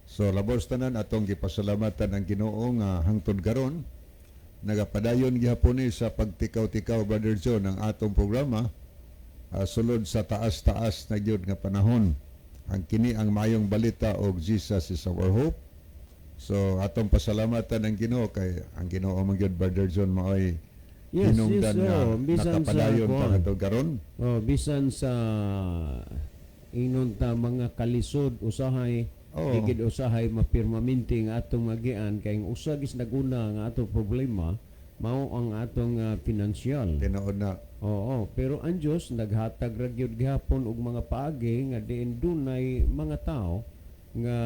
So labos tanan atong gipasalamatan ang Ginoo nga hangtod karon nagapadayon gihapon ni sa pagtikaw-tikaw, Brother John, ang atong programa sulod sa taas-taas na gyud nga panahon. Ang kini ang mayong balita og Jesus is our hope. So atong pasalamatan ang Ginoo kay ang Ginoo man gyud, Brother John, maoy hinungdan nga bisan nakapadayon sa pa hangtod karon. bisan sa inon ta mga kalisod usahay Oo. higid usahay mapirmaminti nga atong magian kay ang usa gis naguna nga atong problema mao ang atong pinansyal. Tinuod na. Oo, pero ang Dios naghatag ra gyud gihapon og mga paagi nga diin dunay mga tao nga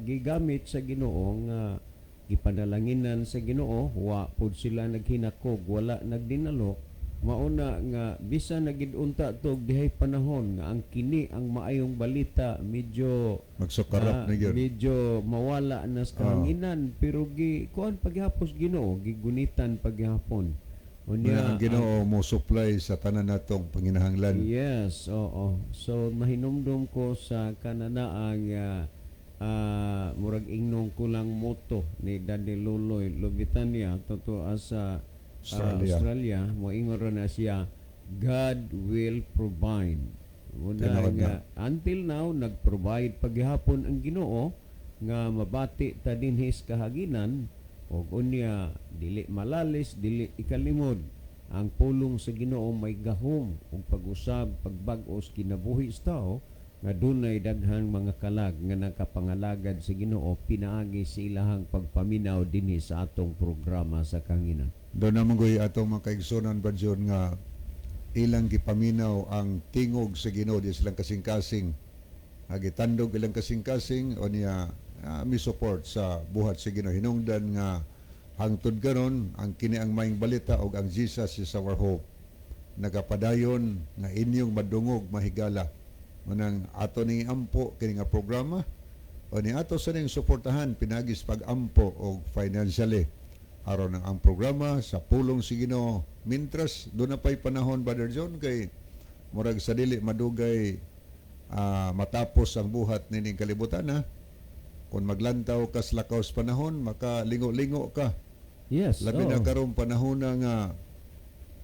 gigamit sa Ginoo nga gipanalanginan sa Ginoo, wa pud sila naghinakog, wala nagdinalo. Mauna nga bisan nagidunta tog dihay panahon nga ang kini ang maayong balita medyo Magsukarap na gyud. medyo mawala na sa kahanginan pero kuan paghapos Ginoo gigunitan paghapon. Unya ang Ginoo mo supply sa tanan natong panginahanglan. Yes, oo. So mahinumdum ko sa kananaang murag ingnon ko lang moto ni Daddy Luloy Lobitania totoo sa Australia, moingon ra na siya, God will provide. Muna Tinawag nga, until now, nag-provide paghihapon ang Ginoo nga mabati ta dinhis kahaginan o unya dili malalis, dili ikalimod. Ang pulong sa Ginoo may gahom ug pag-usab, pagbag-os kinabuhi sa tao nga dunay daghang mga kalag nga nakapangalagad sa Ginoo pinaagi sa ilahang pagpaminaw dinhi sa atong programa sa kanginan. Doon naman ko'y atong mga kaigsunan ba dyan nga ilang gipaminaw ang tingog sa Ginoo di silang kasing-kasing. Agitandog ilang kasing-kasing o niya mi support sa buhat sa Ginoo. Hinungdan nga hangtod karon ang kini ang maing balita o ang Jesus is our hope. Nagapadayon nga inyong madungog mahigala. Manang ato ning ampo kini nga programa o ni ato sa ning suportahan pinagis pag-ampo o financially aron ang programa sa pulong si Ginoo. Mintras doon na pa'y panahon, Brother John, kay murag sa dili madugay matapos ang buhat nining kalibutan na. Kung maglantaw ka sa lakaw sa panahon, makalingo-lingo ka. Yes. Labi na karong panahon na nga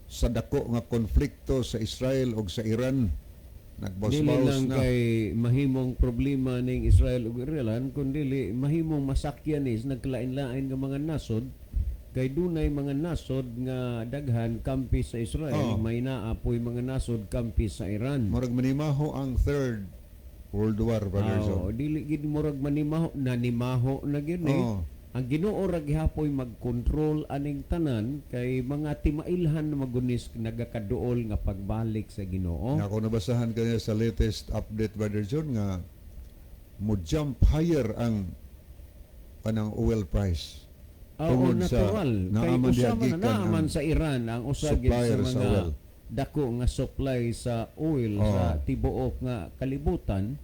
sa dako nga konflikto sa Israel o sa Iran. Dili Nagbosbaos lang na. kay mahimong problema ning Israel ug Iran kundi mahimong masakyan is nagkalain-lain nga mga nasod kay dunay mga nasod nga daghan kampi sa Israel, may naapoy mga nasod kampi sa Iran. Murag manimaho ang Third World War, Brother John. Dili gid murag manimaho na gyud ni. Oo. Ang Ginoo ra gihapoy mag-control aning tanan kay mga timailhan na magunis nagakaduol nga pagbalik sa Ginoo. Ako nabasahan kanya sa latest update, Brother John, nga mo jump higher ang kanang oil price. Oo, Tungod sa natural. Kay naaman usama diha gikan naaman ang sa Iran ang usagid sa supplier sa mga oil. dako nga supply sa oil sa tibuok nga kalibutan.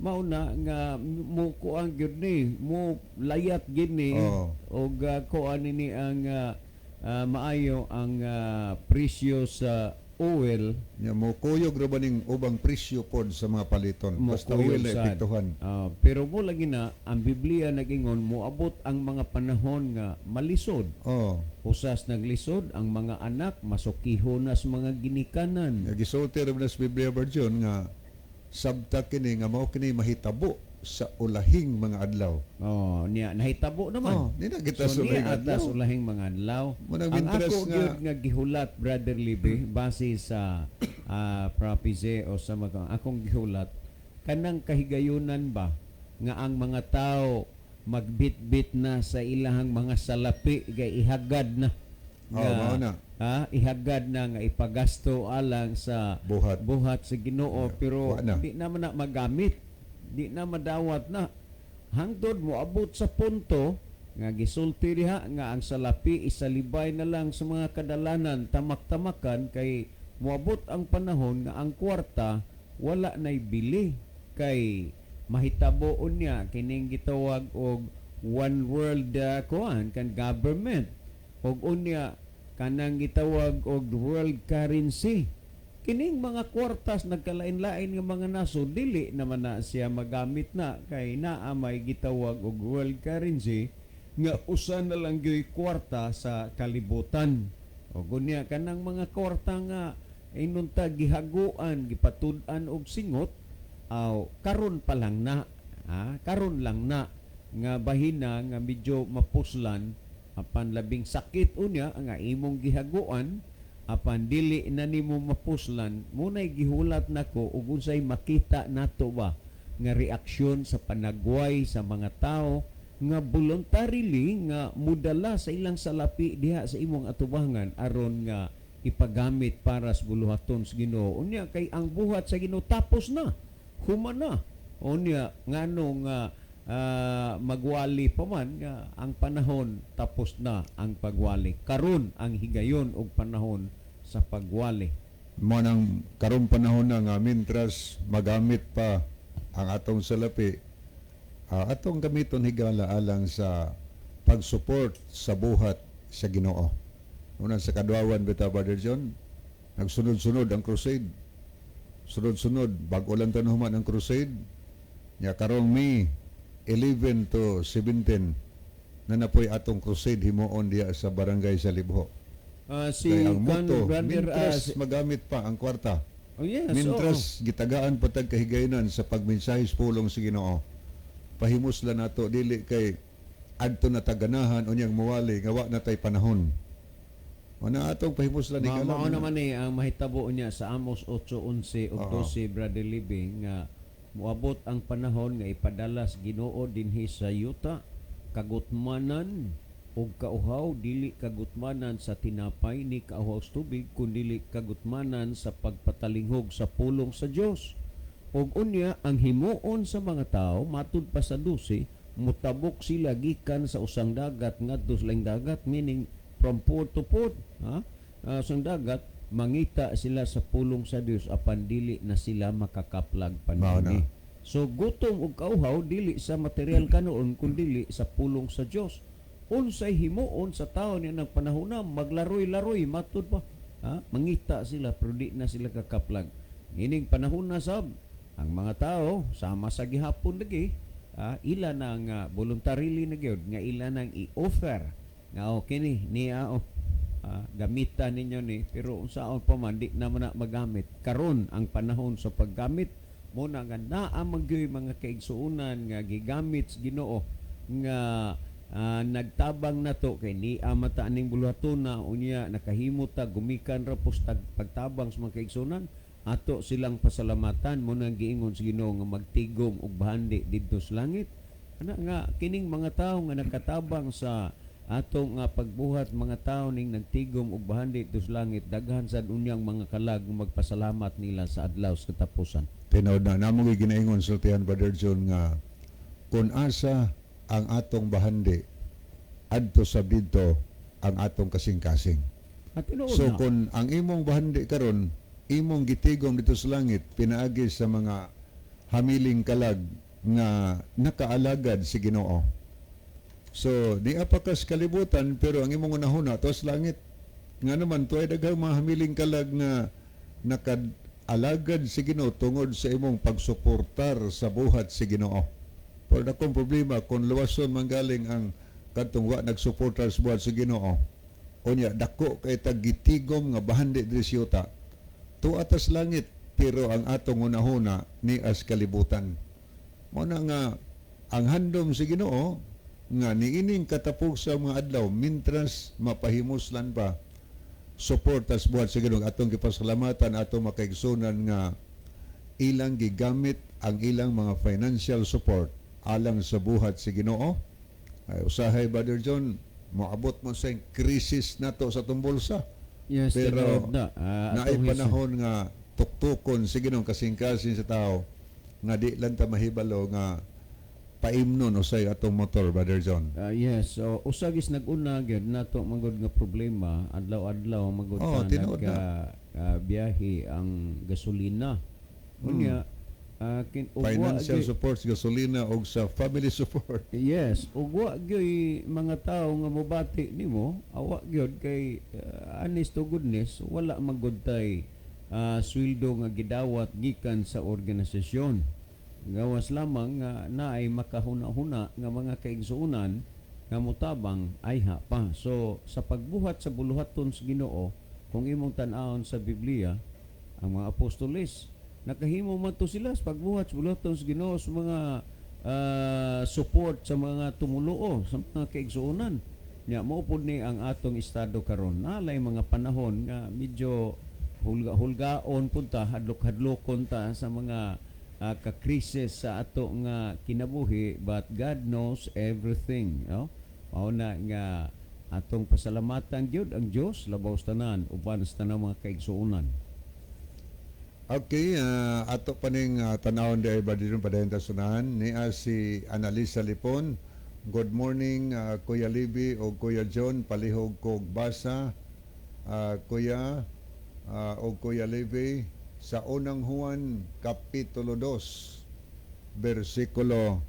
Mauna nga mo kuan gyud ni, mo layat gid ni og kuan ni ang maayo ang presyo sa oil. Nya mo kuyog ra ba ning ubang presyo pod sa mga paliton. Basta Mokuyog oil ay sad. epektuhan. Pero mo lagi na ang Biblia nagingon moabot ang mga panahon nga malisod. Oh, Usas naglisod ang mga anak masukihon na sa mga ginikanan. gisulti ra sa Biblia, Brother John, nga sabta kini nga mao kini mahitabo sa ulahing mga adlaw. Niya nahitabo naman. Di na kita So ulahing niya atas adlaw. ulahing mga adlaw. Munang Ang interest ako nga- gyud nga gihulat, Brother Libby, base sa prophecy o sa mga akong gihulat, kanang kahigayunan ba nga ang mga tao magbit-bit na sa ilahang mga salapi kay ihagad na Mao na. ihagad na nga ipagasto alang sa Buhat. sa Ginoo pero wa na. di naman na magamit, di na madawat na hangtod mo abot sa punto nga gisulti diha nga ang salapi isalibay na lang sa mga kadalanan tamak-tamakan kay moabot ang panahon nga ang kwarta wala nay bili kay mahitabo unya kining gitawag og one world kuan kan government og unya kanang gitawag og world currency kining mga kwartas nagkalain-lain nga mga nasod dili naman na siya magamit na kay naa may gitawag og world currency nga usa na lang gyoy kwarta sa kalibutan. O gunya kanang mga kwarta nga inunta gihaguan, gipatud-an og singot, aw karon pa lang na, karon lang na nga bahina nga medyo mapuslan apan labing sakit unya nga imong gihaguan apan dili na nimo mapuslan munay gihulat nako ug unsay makita nato ba nga reaksyon sa panagway sa mga tao nga voluntarily nga mudala sa ilang salapi diha sa imong atubangan aron nga ipagamit para sa buluhaton sa Ginoo. Unya kay ang buhat sa Ginoo tapos na, human na. Unya ngano nga magwali pa man nga ang panahon tapos na ang pagwali. Karon ang higayon og panahon sa pagwali. Mo nang karong panahon na nga mintras magamit pa ang atong salapi, atong gamiton higala alang sa pag-support sa buhat sa Ginoo. Una sa kadwawan bita Brother John, nagsunod-sunod ang crusade. Sunod-sunod, bago lang tanuman ang crusade. Nya karong May 11 to 17 na napoy atong crusade himuon diya sa barangay sa Libho. Si Kaya ang kan motto, brother mintras magamit pa ang kwarta. oh yes, Mintras gitagaan patag kahigaynan sa pagmensahis pulong sa Ginoo. Pahimuslan nato dili kay adto na taganahan unyang muwali nga wa na tay panahon. Ana atong pahimuslan mao naman ni ang mahitabo niya sa Amos 8:11 ug 12 Brother Libby nga moabot ang panahon nga ipadalas Ginoo dinhi sa yuta kagutmanan ug kauhaw dili kagutmanan sa tinapay ni kauhaw sa tubig kundi kagutmanan sa pagpatalinghog sa pulong sa Dios. Ug unya ang himuon sa mga tao matud pa sa 12 mutabok sila gikan sa usang dagat ngadto sa laing dagat meaning from port to port usang dagat mangita sila sa pulong sa Dios apan dili na sila makakaplag panini. So gutom ug kauhaw dili sa material kanoon kundi sa pulong sa Dios. Unsay himuon sa tao niya ng panahon na maglaroy-laroy matud pa. Mangita sila pero di na sila kakaplag. Ining panahon na sab ang mga tao sama sa gihapon lagi ila nang voluntarily na gyud nga ila nang i-offer nga kini niya gamitan ninyo ni pero unsaon pa man di naman na magamit karon ang panahon sa paggamit mo na nga naa magyoy mga kaigsuonan nga gigamit sa Ginoo nga nagtabang nato kay ni amata aning buluhaton na unya nakahimot ta gumikan ra pustag pagtabang sa mga kaigsuonan ato silang pasalamatan mo nang giingon sa Ginoo nga magtigom og bahandi didto sa langit ana nga kining mga tawo nga nakatabang sa atong pagbuhat mga tao ning nagtigom og bahandi didto sa langit daghan sad unyang mga kalag magpasalamat nila sa adlaw sa katapusan. Tinawd na namo ginaingon sultihan Brother John nga kun asa ang atong bahandi adto sa didto ang atong kasing-kasing. At tinuod So na. kung ang imong bahandi karon imong gitigom dito sa langit pinaagi sa mga hamiling kalag nga nakaalagad si Ginoo. So di apakas kalibutan pero ang imong unahuna to sa langit nga naman tuay daghang mga hamiling kalag nga nakaalagad si Ginoo tungod sa imong pagsuportar sa buhat si Ginoo. Pero dakong problema kung luwason manggaling ang kadtong wa nagsuportar sa buhat si Ginoo. Unya dako kay taggitigom nga bahandi diri sa yuta. Tu atas langit pero ang atong unahuna ni as kalibutan. Mao na nga ang handom sa Ginoo nga niining katapog sa mga adlaw mintras mapahimuslan pa support as buhat sa Ginoo atong gipasalamatan atong makaigsunan nga ilang gigamit ang ilang mga financial support alang sa buhat sa Ginoo. Ay usahay Brother John moabot mo sa krisis nato sa atong bulsa. Yes, Pero tinuod na. naay Atong panahon nga tuktukon sa Ginoo kasing-kasing sa tao nga di lang ta mahibalo nga paimnon usay atong motor Brother John. Yes, so usagis nag-una gyud nato manggod nga problema adlaw-adlaw manggod tinuod biyahe ang gasolina. Unya Financial support, gasolina og sa family support. yes, ug wa gyud mga tao nga mobati nimo, awa gyud kay honest to goodness wala magud tay sweldo nga gidawat gikan sa organisasyon. Gawas lamang nga naay makahuna-huna nga mga kaigsuonan nga mutabang ay pa. So sa pagbuhat sa buluhaton sa Ginoo, kung imong tan-awon sa Biblia, ang mga apostoles nakahimo man to sila sa pagbuhat sa buluhaton sa Ginoo sa mga support sa mga tumuluo sa mga kaigsuonan. Nya mao pud ni ang atong estado karon. Nalay mga panahon nga medyo hulga-hulgaon punta, hadlok-hadlokon ta sa mga ka-krisis sa ato nga kinabuhi, but God knows everything, no? Mao na nga atong pasalamatan gyud ang Dios labaw sa tanan uban sa tanang mga kaigsuonan. Okay, ato pa ning tanawon di ay ba dito padayon tasunahan ni si Annalisa Lipon. Good morning, Kuya Libby o Kuya John, palihog kog basa, Kuya o Kuya Libby, sa unang Juan Kapitulo 2 versikulo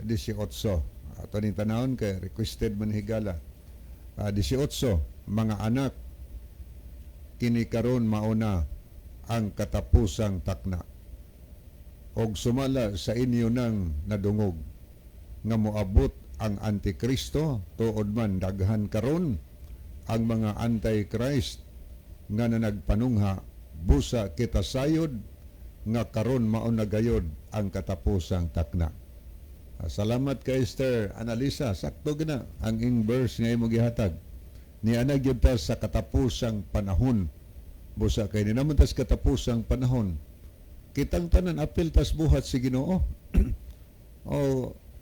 18. Ato ning tanawon kay requested man higala. 18, mga anak, kini karon mauna ang katapusang takna. Og sumala sa inyo nang nadungog nga moabot ang Antikristo, tuod man daghan karon ang mga Antichrist nga nagpanungha, busa kita sayod nga karon mao na gayod ang katapusang takna. Salamat kay Esther Annalisa, sakto gina ang verse nga imong gihatag. Ni ana gyud ta sa katapusang panahon. Busa kay ni naman tas katapusang panahon. Kitang tanan apil tas buhat si Ginoo. O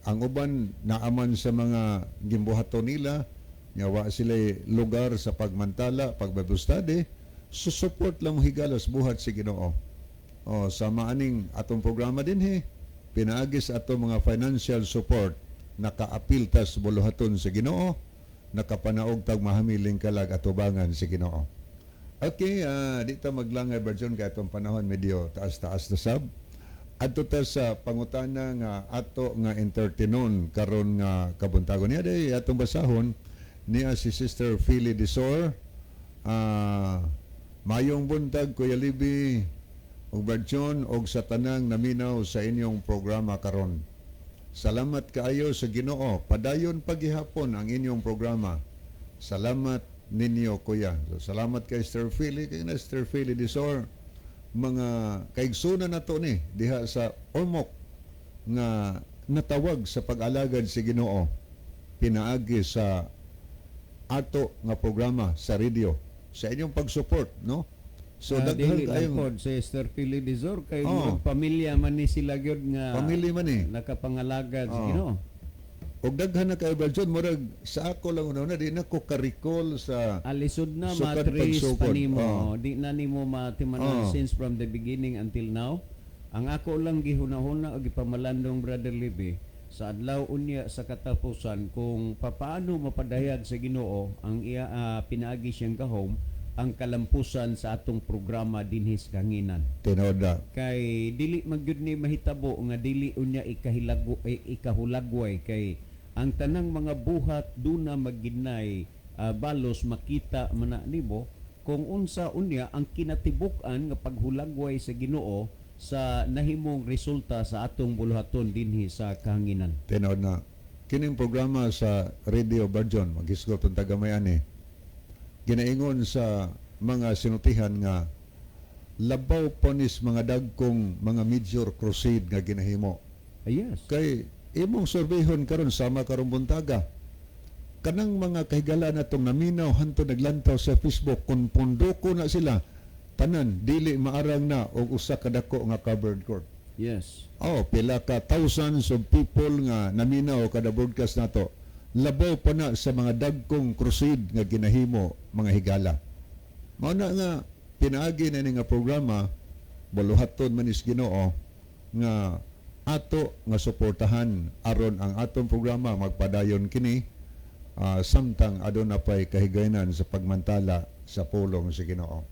ang uban naaman sa mga gimbuhaton nila, nga wa sila lugar sa pagmantala, pagbabustade, susuport lang higalas buhat si Ginoo. O sa maaning atong programa din pinaagis ato mga financial support, nakaapil tas buluhaton sa Ginoo, nakapanaog tag mahamiling kalag atubangan si Ginoo. Okay, dito maglangay version kay atong panahon medyo taas-taas na sab. Adto ta sa pangutana nga ato nga entertainon karon nga kabuntagon niya day atong basahon niya si Sister Philly Disor. Mayong buntag Kuya Libby ug Berjon og sa tanang naminaw sa inyong programa karon. Salamat kaayo sa Ginoo. Padayon paghihapon ang inyong programa. Salamat ninyo Kuya. So, salamat kay Sister Philly, kay Sister Philly Disor. Mga kaigsunan nato ni diha sa Ormoc nga natawag sa pag-alagad si Ginoo pinaagi sa ato nga programa sa radio sa inyong pag-support, no? So dili daghan lang kayong pod si Sister Philly Dizor kay Oh. pamilya man ni sila gyud nga pamilya man nakapangalagad sa Oh. Ginoo. og daghan na kay Berjon murag sa ako lang una di na ko ka-recall sa Alisod na Sukad matrace pagsukod. pa nimo. Oh. Di na nimo matimanan Oh. since from the beginning until now. Ang ako lang gihuna-huna og gipamalandong Brother Libby sa adlaw unya sa katapusan kung papaano mapadayag sa Ginoo ang iya pinaagi siyang gahom ang kalampusan sa atong programa dinhi sa Kanginan. tinoda. Kay dili magyud ni mahitabo nga dili unya ikahulagway kay ang tanang mga buhat duna magginay balos makita man nimo kung unsa unya ang kinatibuk-an nga paghulagway sa Ginoo sa nahimong resulta sa atong buluhaton dinhi sa kahanginan. Tinood na. Kining programa sa Radio Berjon, mag-isgot ang tagamay ani. Ginaingon sa mga sinutihan nga labaw ponis mga dagkong mga major crusade nga ginahimo. Yes. Kay imong surbehon karon sama karong buntaga. Kanang mga kahigala natong naminaw hanto naglantaw sa Facebook kung pundoko na sila tanan dili maarang na og usa ka dako nga covered court. Yes. Oh, pila ka thousands of people nga naminaw kada broadcast nato. Labaw pa na sa mga dagkong crusade nga ginahimo mga higala. Mao na nga pinaagi na ni nga programa buluhaton man is Ginoo nga ato nga suportahan aron ang atong programa magpadayon kini samtang aduna pay kahigaynan sa pagmantala sa pulong sa Ginoo.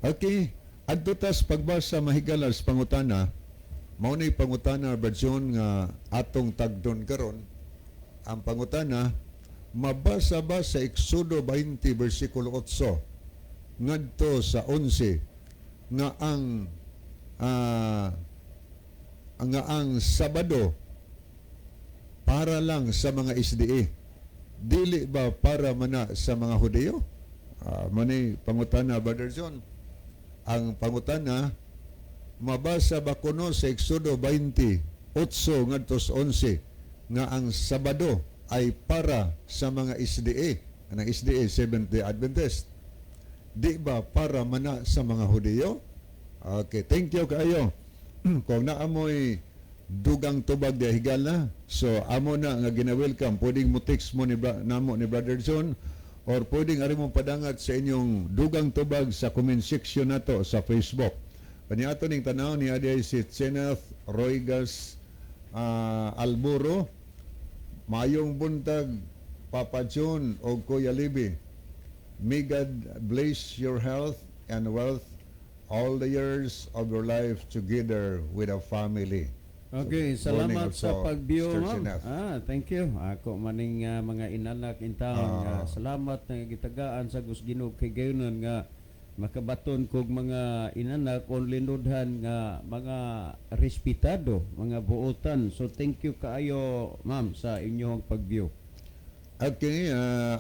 Okay, adto tas pagbasa mahigalas pangutana. Mao ni pangutana version nga atong tagdon karon. Ang pangutana mabasa ba sa Exodo 20 bersikulo 8 ngadto sa 11 nga ang Sabado para lang sa mga SDA, dili ba para mana sa mga Hudiyo? Manay pangutana, Brother John. Ang pangutana, mabasa ba kuno sa Exodo 20, 8 ngadto sa 11 nga ang Sabado ay para sa mga SDA, ang SDA Seventh-day Adventist. Di ba para mana sa mga Hudiyo? Okay, thank you kayo. Kung naamoy dugang tubag di higala, so amo na nga gina-welcome. Pwedeng mo text mo namo ni Brother John, or pwedeng ari mong padangat sa inyong dugang tubag sa comment section nato sa Facebook. Kaniato ning tanaw ni Aday si Kenneth Roygas Alburo. Mayong buntag, Papa John o Kuya Libby. May God bless your health and wealth all the years of your life together with a family. Okay, So, morning salamat sa also, pagbiyo, Sister ma'am. Sinaf. Thank you. Ako maning mga inanak in town. Salamat na gitagaan sa Ginoo kay gayunon nga makabaton kog mga inanak on linudhan nga mga respetado, mga buotan. So thank you kaayo, ma'am, sa inyong pagbiyo. Okay,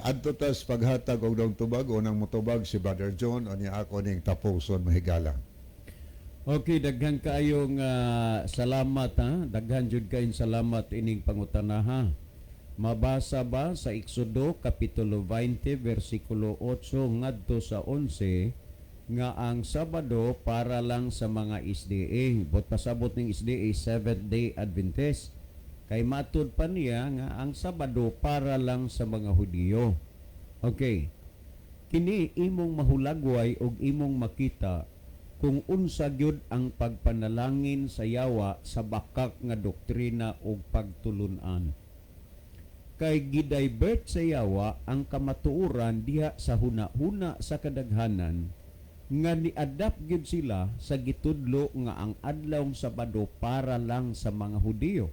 adto tas paghatag og dong tubag, unang motubag si Brother John o niya ako ning tapuson mahigala. Okay, daghan kaayong salamat ha. Daghan jud kayong salamat ining pangutana ha. Mabasa ba sa Exodo kapitulo 20 versikulo 8 ngadto sa 11 nga ang Sabado para lang sa mga SDA. Bot pasabot ning SDA Seventh-day Adventist. Kay matud pa niya nga ang Sabado para lang sa mga Hudiyo. Okay. Kini imong mahulagway og imong makita kung unsa gyud ang pagpanalangin sa yawa sa bakak nga doktrina ug pagtulunan. Kay gidivert sa yawa ang kamatuoran diha sa huna-huna sa kadaghanan nga ni-adapt gyud sila sa gitudlo nga ang adlawng Sabado para lang sa mga Hudiyo.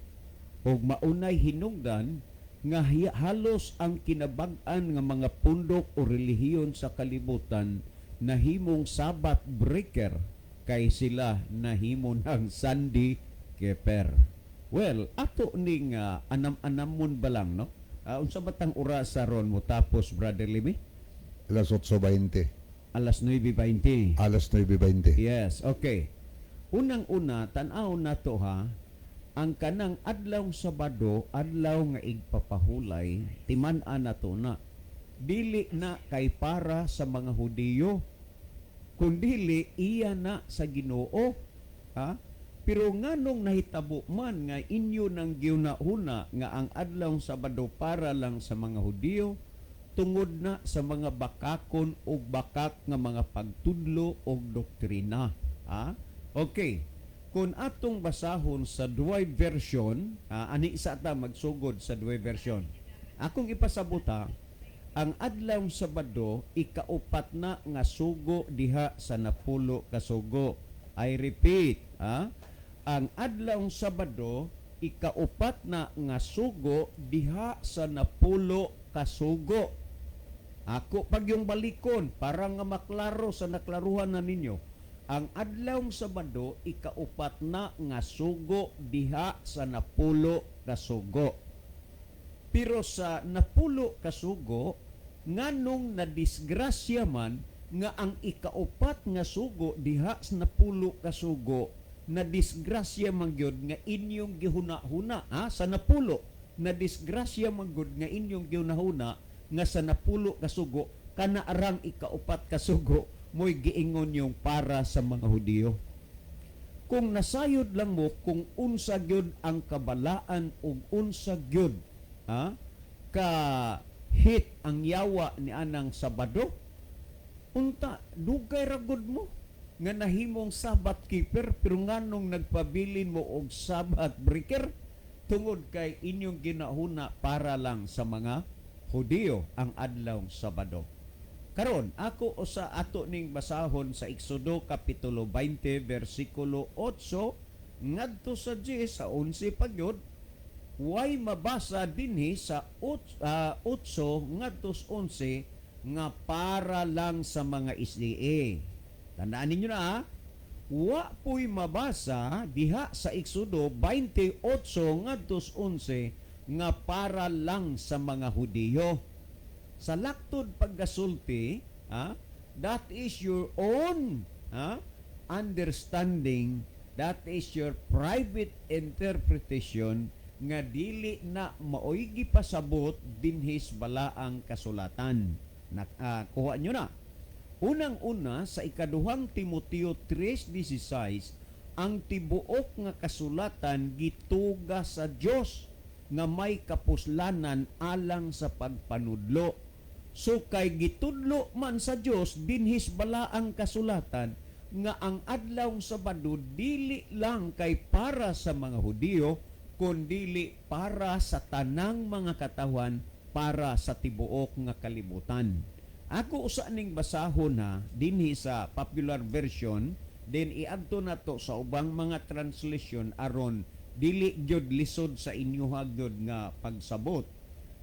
Og maunay hinungdan nga halos ang kinabag-an nga mga pundok o relihiyon sa kalibutan nahimong Sabbath breaker kay sila nahimo ng Sunday keeper. Well, ato ning anam-anamon ba lang, no? Unsa batang oras sa ron mo tapos, Brother Libby? Alas 8:20. Alas 9:20. Alas 9:20. Yes, okay. Unang-una, tan-aw na to ha, ang kanang adlaw Sabado, adlaw nga igpapahulay, timan-an na to na. Dili na kay para sa mga Hudiyo, kundili iya na sa Ginoo. Ha? Pero nganong nahitabo man nga inyo nang giuna-una nga ang adlaw Sabado para lang sa mga Hudiyo, tungod na sa mga bakakon o bakak nga mga pagtudlo o doktrina. Ha? Okay. Kung atong basahon sa duay version, ani sa ata magsugod sa duay version. Akong ipasabuta, ang adlaw Sabado ikaupat na nga sugo diha sa napulo ka sugo. I repeat, ang adlaw Sabado ikaupat na nga sugo diha sa napulo ka sugo. Ako pag yung balikon para nga maklaro sa naklaruhan na ninyo. Ang adlaw Sabado ikaupat na nga sugo diha sa napulo ka sugo. Pero sa napulo ka sugo nganong nadisgrasya man nga ang ikaupat nga sugo diha sa napulo ka sugo nadisgrasya man gyud nga inyong gihuna-huna sa napulo nadisgrasya man gyud nga inyong gihuna-huna nga sa napulo ka sugo kana arang ikaupat ka sugo mo'y giingon yung para sa mga Hudiyo. Kung nasayod lang mo kung unsa gyud ang kabalaan ug unsa gyud ka hit ang yawa ni anang Sabado, unta dugay ragod mo nga nahimong Sabbath keeper pero nganong nagpabilin mo og Sabbath breaker tungod kay inyong ginahuna para lang sa mga Hudiyo ang adlaw Sabado. Karon ako usa ato ning basahon sa Exodo kapitulo 20 versikulo 8 ngadto sa 10 sa 11 pagyod way mabasa dinhi sa 8 ngadto sa 11 nga para lang sa mga SDA. Tandaan ninyo na wa po'y mabasa diha sa Eksodo 28 ngadto 11 nga para lang sa mga Hudiyo. Sa laktod paggasulti, that is your own understanding, that is your private interpretation nga dili na maoy gipasabot dinhis balaang kasulatan. Kuha nyo na. Unang-una sa ikaduhang Timoteo 3:16, ang tibuok nga kasulatan gituga sa Dios nga may kapuslanan alang sa pagpanudlo. So kay gitudlo man sa Dios dinhis balaang kasulatan nga ang adlaw Sabado dili lang kay para sa mga Hudiyo kundi para sa tanang mga katawan, para sa tibuok nga kalibutan. Ako usa ning basahon dinhi sa popular version, then iadto nato sa ubang mga translation aron dili gyud lisod sa inyo gyud nga pagsabot.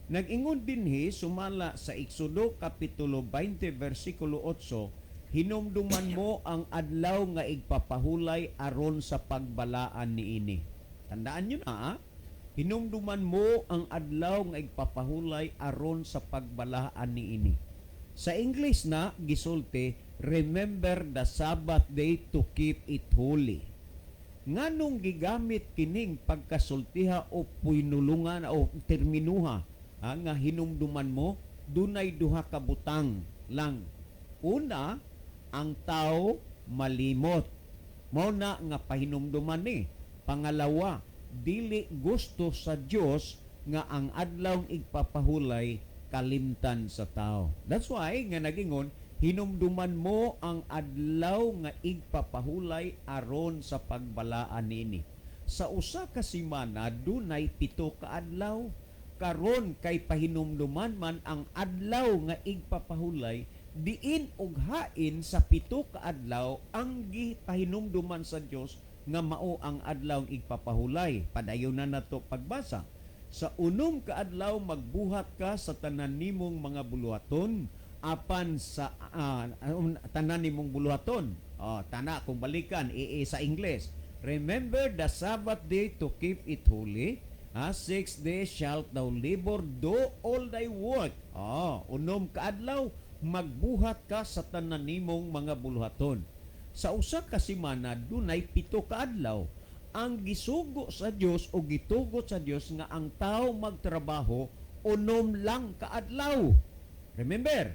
Nag-ingon dinhi sumala sa Eksodo kapitulo 20 versikulo 8, hinumduman mo ang adlaw nga igpapahulay aron sa pagbalaan niini. Tandaan nyo na, hinumduman mo ang adlaw nga igpapahulay aron sa pagbalaan niini. Sa English na gisulti, remember the Sabbath day to keep it holy. Nganong gigamit kining pagkasultiha o pinulungan o terminuha nga hinumduman mo, dunay duha ka butang lang. Una, ang tao malimot. Mao na nga pahinumduman ni. Pangalawa, dili gusto sa Dios nga ang adlawng igpapahulay kalimtan sa tao. That's why nga nagingon, hinumduman mo ang adlaw nga igpapahulay aron sa pagbalaan niini. Sa usa ka semana dunay 7 ka adlaw. Karon kay pahinumduman man ang adlaw nga igpapahulay, diin og hain sa 7 ka adlaw ang gipahinumduman sa Dios nga mao ang adlaw igpapahulay. Padayon na nato pagbasa. Sa unom ka adlaw magbuhat ka sa tanan nimong mga buluhaton, apan sa tanan nimong buluhaton. Tana kung balikan sa English. Remember the Sabbath day to keep it holy. 6 days shalt thou labor, do all thy work. Unom ka adlaw magbuhat ka sa tanan nimong mga buluhaton. Sa usa ka semana dunay 7 ka adlaw. Ang gisugo sa Dios o gitugot sa Dios nga ang tao magtrabaho unom lang ka adlaw. Remember,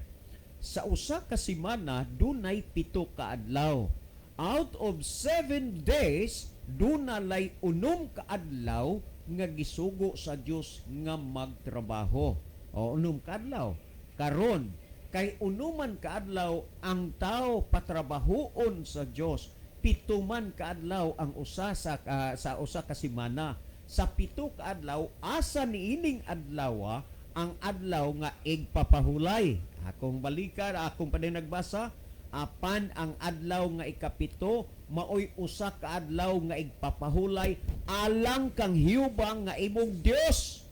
sa usa ka semana dunay 7 ka adlaw. Out of 7 days dunay unom ka adlaw nga gisugo sa Dios nga magtrabaho. Unom ka adlaw. Karon kay unuman ka adlaw ang tao patrabahoon sa Dios. 7 man ka adlaw ang usa sa usa ka semana. Sa 7 ka adlaw asa niining adlaw ang adlaw nga igpapahulay. Akong balikan, akong padayong nagbasa, apan ang adlaw nga ikapito maoy usa ka adlaw nga igpapahulay alang kang hiyubang nga imong Dios.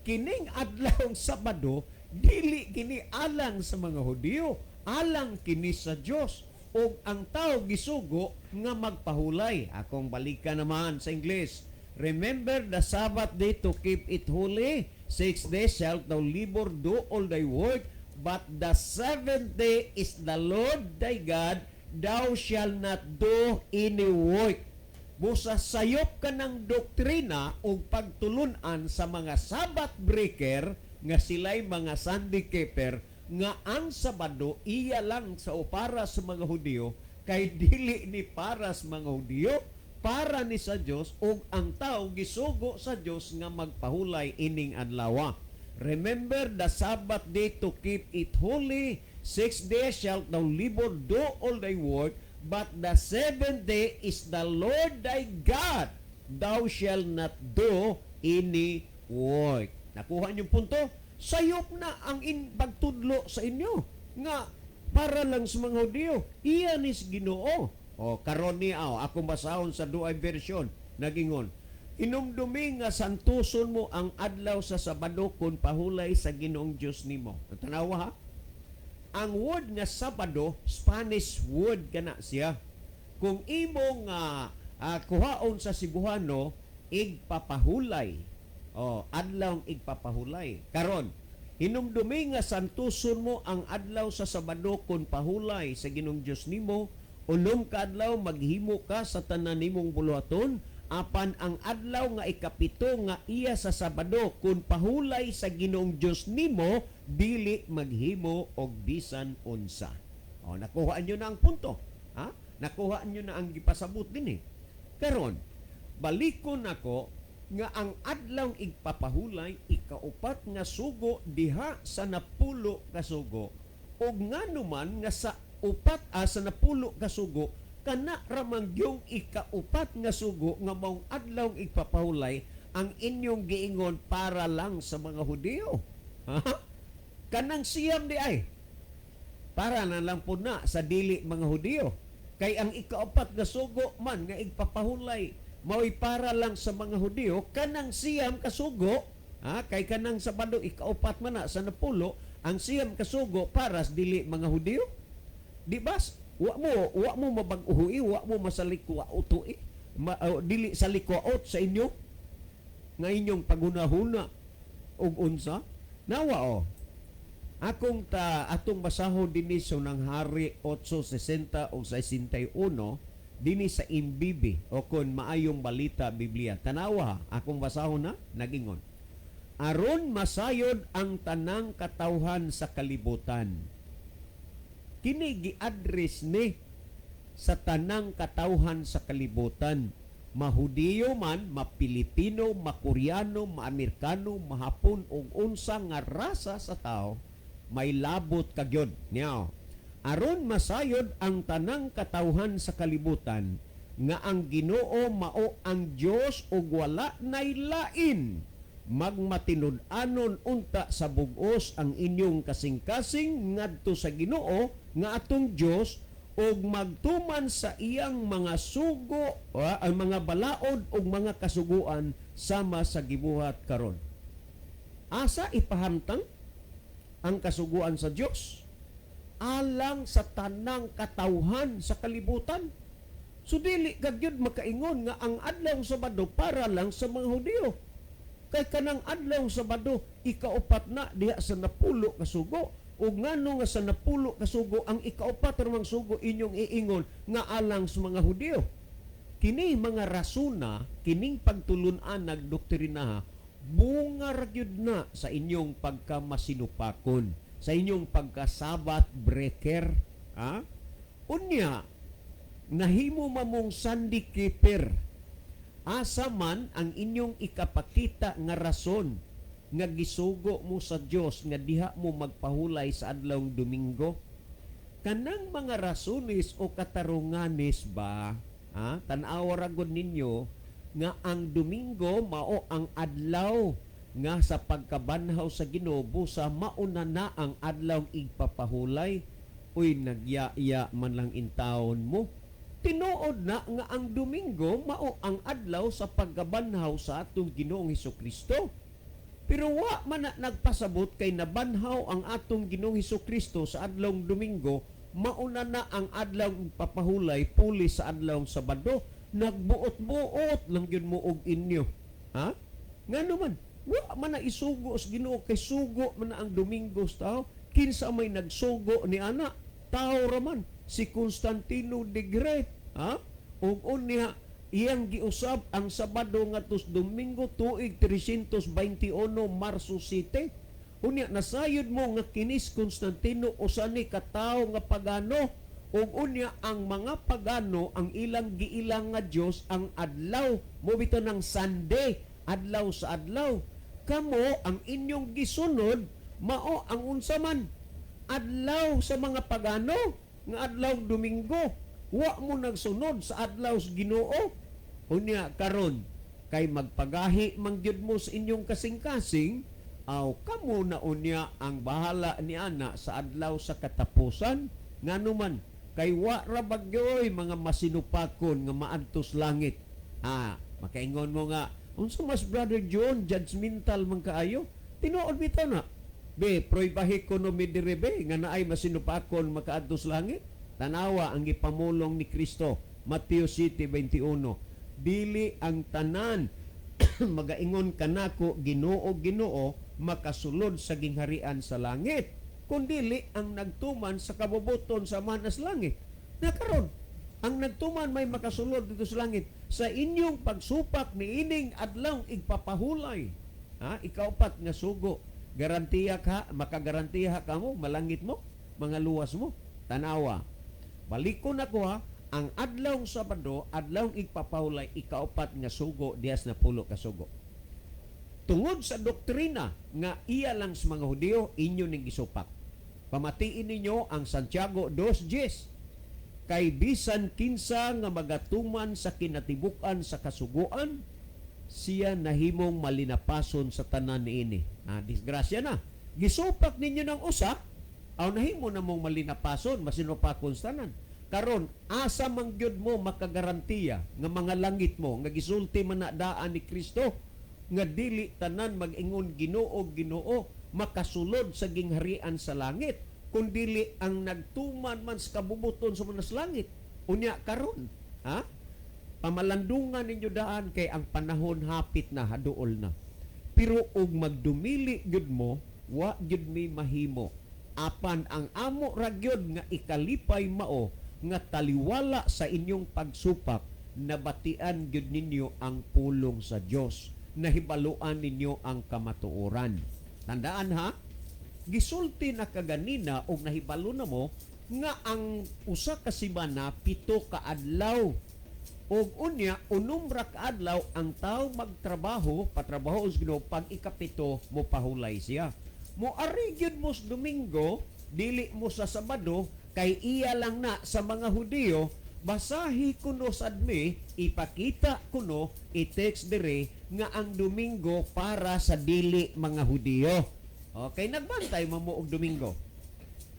Kining adlaw Sabado dili kini alang sa mga Hudiyo, alang kini sa Dios. O ang tao gisugo nga magpahulay. Akong balikan naman sa English. Remember the Sabbath day to keep it holy. 6 days shalt thou labor, do all thy work. But the 7th day is the Lord thy God. Thou shalt not do any work. Busa sayop ka ng doktrina o pagtulunan sa mga Sabbath breaker nga sila'y mga Sunday keeper nga ang Sabado iya lang sa para sa mga Hudiyo kay dili ni para sa mga Hudiyo, para ni sa Dios ug ang tao gisugo sa Dios nga magpahulay ining adlaw. Remember the Sabbath day to keep it holy. 6 days shalt thou labor, do all thy work, but the 7th day is the Lord thy God. Thou shalt not do any work. Nakuha niyo punto? Sayop na ang pagtudlo sa inyo nga para lang sa mga Hudiyo. Iyan is Ginoo. Karon ni ako basahon sa duay version nagingon. Hinumdumi nga santuson mo ang adlaw sa Sabado kun pahulay sa Ginoong Dios nimo. Tanawa ha? Ang word nga Sabado, Spanish word kana siya. kung imo nga kuhaon sa Cebuano, igpapahulay. Adlaw igpapahulay. Karon, hinumdumi nga santuson mo ang adlaw sa Sabado kon pahulay sa Ginoong Dios nimo, ulong ka adlaw maghimo ka sa tanan nimong buluhaton, apan ang adlaw nga ikapito nga iya sa Sabado kun pahulay sa Ginoong Dios nimo, dili maghimo og bisan unsa. Nakuha nyo na ang punto. Ha? Nakuha nyo na ang gipasabot din eh. Karon, balikon ako nga ang adlaw igpapahulay ikaupat nga sugo diha sa napulo ka sugo, ug nganuman nga sa upat sa napulo ka sugo kana ramang yung ikaupat nga sugo nga maong adlaw igpapahulay ang inyong giingon para lang sa mga Hudyo. Ha? Kanang siyam di ay para na lang po na sa dili mga Hudyo. Kay ang ikaupat nga sugo man nga igpapahulay mao'y para lang sa mga Hudyo, kanang siyam kasugo, kay kanang Sabado ikaupat man na sa napulo, ang siyam kasugo para sa dili mga Hudyo. Di ba? Wa mo mabag-uhui, wa mo masalikwa utui, dili salikwaot sa inyo nga inyong paghunahuna og unsa. Nawa atong basahon dinhi sa nang Hari 8:60 o 61 dinhi sa Imbibi o kon maayong balita Biblia. Tanawa, akong basahon na nagingon. Aron masayod ang tanang katawhan sa kalibutan. Kini gi-address ni sa tanang katawhan sa kalibutan. Mahudiyo man, mapilipino, makoreano, maamerikano, mahapon ug unsa nga rasa sa tao, may labot kagyod. Niyaw. Aron masayod ang tanang katawhan sa kalibutan nga ang Ginoo mao ang Dios ug wala nay lain, magmatinud-anon unta sa bug-os ang inyong kasing-kasing ngadto sa Ginoo nga atong Dios ug magtuman sa iyang mga sugo ang mga balaod ug mga kasuguan sama sa gibuhat karon. Asa ipahamtang ang kasuguan sa Dios alang sa tanang katawhan sa kalibutan. So dili gagyud makaingon nga ang adlaw Sabado para lang sa mga Hudyo. Kay kanang adlaw Sabado ikaupat na diha sa napulo ka sugo. Ug ngano nga sa napulo ka sugo ang ikaupat ramang sugo inyong iingon nga alang sa mga Hudyo. Kini mga rasuna, kining pagtulun-an nagdoktrina bunga ra gyud na sa inyong pagkamasinupakon, sa inyong pagkasabat breaker. Unya, nahimo mamong sandikeeper. Asa man ang inyong ikapakita nga rason nga gisugo mo sa Dios nga diha mo magpahulay sa adlawng Domingo? Kanang mga rasones o katarunganes ba, tan-awa ra gud ninyo nga ang Domingo mao ang adlaw nga sa pagkabanhaw sa Ginoo busa mauna na ang adlaw igpapahulay. Uy, nagyaya man lang intawon mo. Tinuod na nga ang Domingo mao ang adlaw sa pagkabanhaw sa atong Ginoong Hesukristo. Pero wa man na nagpasabot kay nabanhaw ang atong Ginoong Hesukristo sa adlawng Domingo, mauna na ang adlaw igpapahulay puli sa adlawng Sabado. Nagbuot-buot lang yun mo og inyo. Nga naman, wa man na isugo sa Ginoo kay sugo man na ang Domingo sa tao. Kinsa may nagsugo ni ana? Tao raman, si Constantino the Great. Ug unya iyang giusab ang Sabado ngadto Domingo tuig 321 Marso 7. Unya nasayod mo nga kinis Constantino usa ni ka tawo nga pagano. Ug unya ang mga pagano ang ilang giilang nga Dios ang adlaw mo bitaw ng Sunday, adlaw sa adlaw. Kamo ang inyong gisunod mao ang unsa man adlaw sa mga pagano nga adlaw Domingo. Wa mo nagsunod sa adlaw sa Ginoo. Unya karon kay magpagahi man gyud mo sa inyong kasing-kasing, aw kamo na unya ang bahala ni ana sa adlaw sa katapusan. Nganuman kay wa ra bagyoy mga masinupakon nga maadtos langit. Makaingon mo nga, unsa mas Brother John, judgmental man kaayo? Tinuod bitaw na. Proibahi ko no midire nga naay masinupakon makaadtos langit. Tanawa ang gipamulong ni Kristo Mateo 7:21. Dili ang tanan magaingon kanako Ginoo Ginoo makasulod sa gingharian sa langit, kundili ang nagtuman sa kabubuton sa manas langit. Na karon ang nagtuman may makasulod dito sa langit sa inyong pagsupak ni ining adlaw igpapahulay. Ikaw pat nga sugo, garantiya ka, makagarantiya ka mo, malangit mo, mga luwas mo. Tanawa. Balikon ako ang adlaw Sabado, adlaw igpapahulay, ikaw pat nga sugo, diyas na pulo ka sugo. Tungod sa doktrina nga iya lang sa mga Hudiyo, inyo ning gisupak. Pamatiin ninyo ang Santiago 2:10. Kay bisan kinsa nga magatuman sa kinatibukan sa kasuguan, siya nahimong malinapason sa tanan niini. Disgrasya na. Gisupak ninyo ng usa, aw nahimo na mong malinapason, masinupakon sa tanan. Karon, asa man gyud mo makagarantiya nga mga langit mo nga gisulti man na daan ni Kristo nga dili tanan mag-ingon Ginoo Ginoo makasulod sa gingharian sa langit, kundili ang nagtuman man sa kabubuton sa manas langit. Unya karon, pamalandungan ninyo daan kay ang panahon hapit na, haduol na. Pero og magdumili gyud mo, wa gyud mi mahimo. Apan ang amo ra gyud nga ikalipay mao nga taliwala sa inyong pagsupak, nabatian gyud ninyo ang pulong sa Dios, nahibaluan ninyo ang kamatuoran. Tandaan gisulti na kaganina o nahibalo na mo nga ang usa ka semana 7 ka adlaw og unya unom ra ka adlaw ang tawo magtrabaho patrabaho sa Ginoo, pag ikapito mo pahulay siya. Mo ari gyud mo sa Domingo, dili mo sa Sabado, kay iya lang na sa mga Hudiyo. Basahi kuno sadmi, ipakita kuno, i-text dire nga ang Domingo para sa dili mga Hudiyo. Okay, nagbantay mo og Domingo.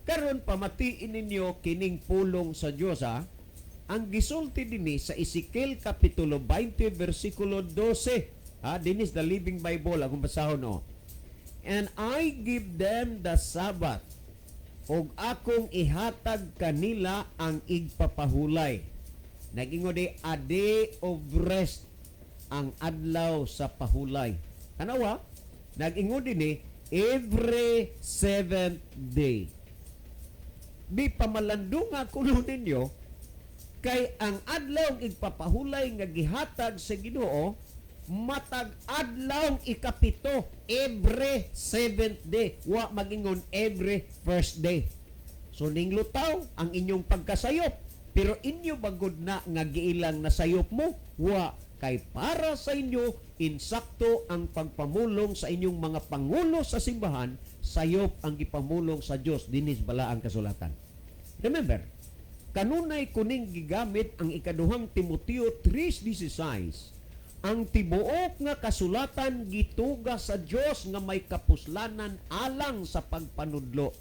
Karon pamatiin ninyo kining pulong sa Dios ang gisulti dinhi sa Ezekiel kapitulo 20 bersikulo 12. This is the Living Bible akong basahon And I give them the Sabbath, og akong ihatag kanila ang igpapahulay. Nagingon di a day of rest, ang adlaw sa pahulay. Tanawa, nagingon din every 7th day. Di pamalandunga kuno ninyo kay ang adlaw igpapahulay nga gihatag sa Ginoo matag adlaw ikapito, every 7th day. Wa magingon every first day. So ning lutaw ang inyong pagkasayop, pero inyo bagod na nga giilang nasayop mo, wa kay para sa inyo insakto ang pagpamulong sa inyong mga pangulo sa simbahan, sayop ang gipamulong sa Dios dinis bala ang kasulatan. Remember, kanunay kuning gigamit ang ikaduhang Timoteo 3:16. Ang tibuok nga kasulatan gituga sa Dios nga may kapuslanan alang sa pagpanudlo.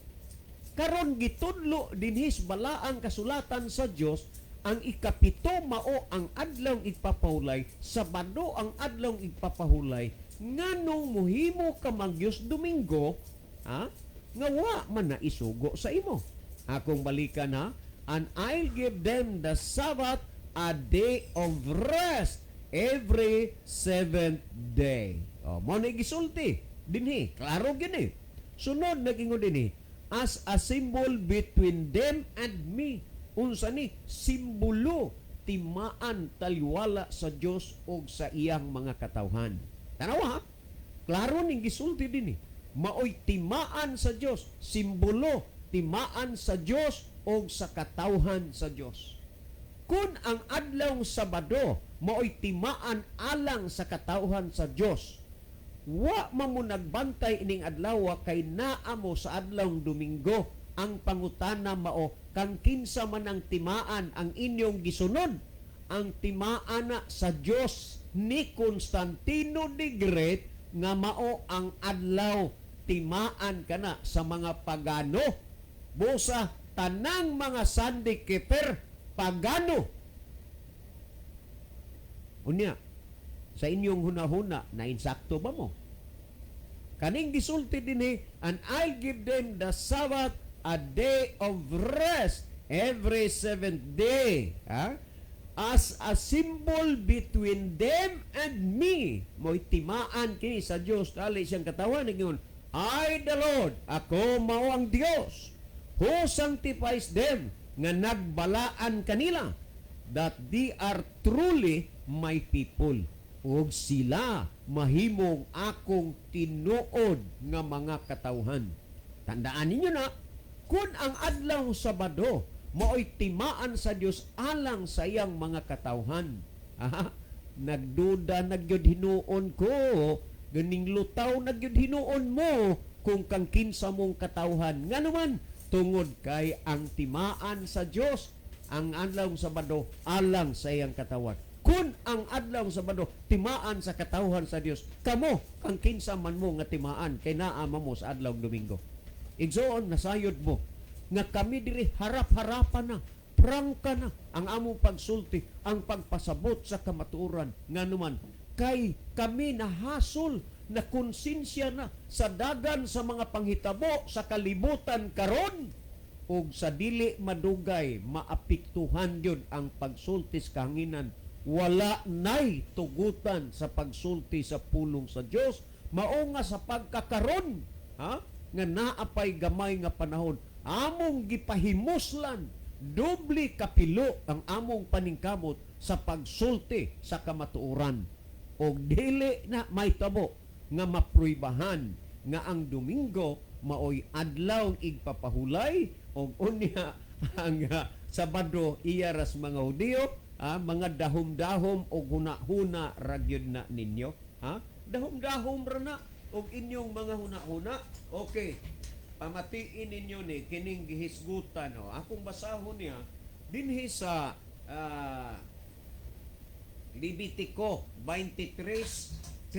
Karon gitudlo dinhis bala ang kasulatan sa Dios, ang ikapito mao ang adlaw igpapahulay, Sabado ang adlaw igpapahulay, nganong muhimo ka magyos Domingo, nga wa man na isugo sa imo. Akong balikan and I'll give them the Sabbath, a day of rest, every 7th day. Mo na gisulti dinhi, klaro gini. Sunod nagingon dinhi, as a symbol between them and me. Unsa ni simbolo timaan taliwala sa Dios og sa iyang mga katawhan. Tanawa klaro ning gisulti dinhi. Maoy timaan sa Dios, simbolo timaan sa Dios og sa katawhan sa Dios. Kung ang adlaw Sabado maoy timaan alang sa katawhan sa Dios, wa man mo nagbantay ining adlaw kay naa mo sa adlaw Domingo. Ang pangutana mao kang kinsa man ang timaan ang inyong gisunod. Ang timaan sa Dios ni Constantino the Great nga mao ang adlaw timaan kana sa mga pagano. Busa tanang mga Sunday keeper pagano. Unya, sa inyong hunahuna, na insakto ba mo? Kaning gisulti dinhi, and I'll give them the Sabbath, a day of rest, every 7th day. as a symbol between them and me. Mo'y timaan kini sa Dios dali siyang katawan ningon, I the Lord, ako mao ang Dios, who sanctifies them, nga nagbalaan kanila, that they are truly my people. Ug sila mahimong akong tinuod nga mga katawhan. Tandaan ninyo na, kung ang adlaw Sabado, mao'y timaan sa Dios alang sa iyang mga katawhan. Nagduda nagyud hinuon ko, ganing lutaw nagyud hinuon mo, kung kang kinsa mong katawhan. Nga naman, tungod kay ang timaan sa Dios, ang adlaw Sabado alang sa iyang katawan. Kung ang adlaw Sabado timaan sa katawhan sa Dios, kamo kang kinsa man mo nga timaan kay naa mo sa adlaw Domingo. Igsoon nasayod mo nga kami diri harap-harapan na, prangka na ang among pagsulti, ang pagpasabot sa kamatuoran. Nga naman, kay kami nahasol na konsensya na sa dagan sa mga panghitabo sa kalibutan karon, ug sa dili madugay maapektuhan yun ang pagsulti sa kahanginan. Wala nay tugutan sa pagsulti sa pulong sa Dios, mao nga sa pagkakaron nga naapay gamay nga panahon, among gipahimuslan doble kapilo ang among paningkamot sa pagsulti sa kamatuoran. O dili na may tabo nga mapruibahan nga ang Domingo maoy adlaw igpapahulay o unya ang Sabado iyaras mga Hudiyo, mga dahom-dahom o huna-huna ragyod na ninyo. Dahom-dahom ra na o inyong mga huna-huna. Okay, pamatiin ninyo ni kining gihisgutan. Akong basahon niya dinhi sa Levitico 23:3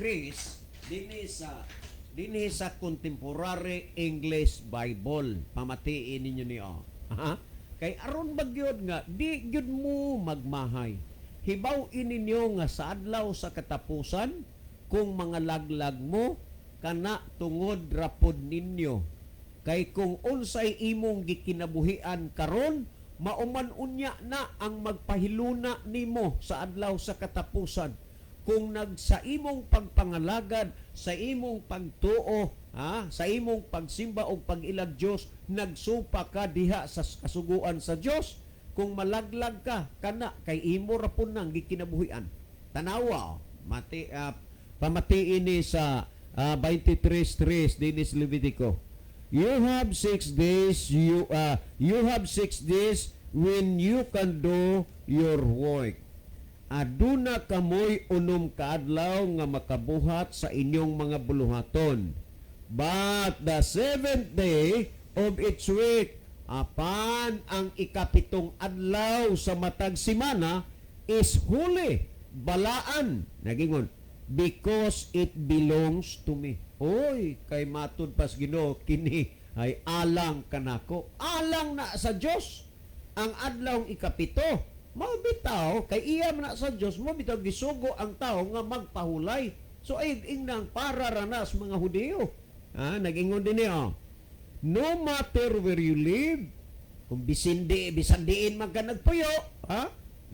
dinhi sa Contemporary English Bible. Pamatiin ninyo niyo. Kay aron bagyod nga di gyud mo magmahay. Hibaw-in ninyo nga sa adlaw sa katapusan kung mga laglag mo kana tungod rapod ninyo. Kay kung unsay imong gikinabuhian karon, mauman unya na ang magpahiluna nimo sa adlaw sa katapusan. Kung sa imong pagpangalagad, sa imong pagtuo, sa imong pagsimba o pag-ilag Dios, nagsupa ka diha sa kasuguan sa Dios, kung malaglag ka kana kay imo ra pud nang gikinabuhian. Tanawa, pamatiin ni sa 23:3 dinis Levitico. You have 6 days when you can do your work. Aduna kamoy unom kaadlaw nga makabuhat sa inyong mga buluhaton. But the 7th day of each week, apan ang ikapitong adlaw sa matag simana is holy, balaan. Nagingon, because it belongs to me. Oy, kay matud pas Ginoo kini ay alang kanako. Alang na sa Dios ang adlaw ikapito. Mabitaw kay iya man na sa Dios, mabitaw gisugo ang tao nga magpahulay. So ay ingnang para ranas mga Hudiyo. Nagingon din niya, no matter where you live, kung bisandiin man ka nagpuyo,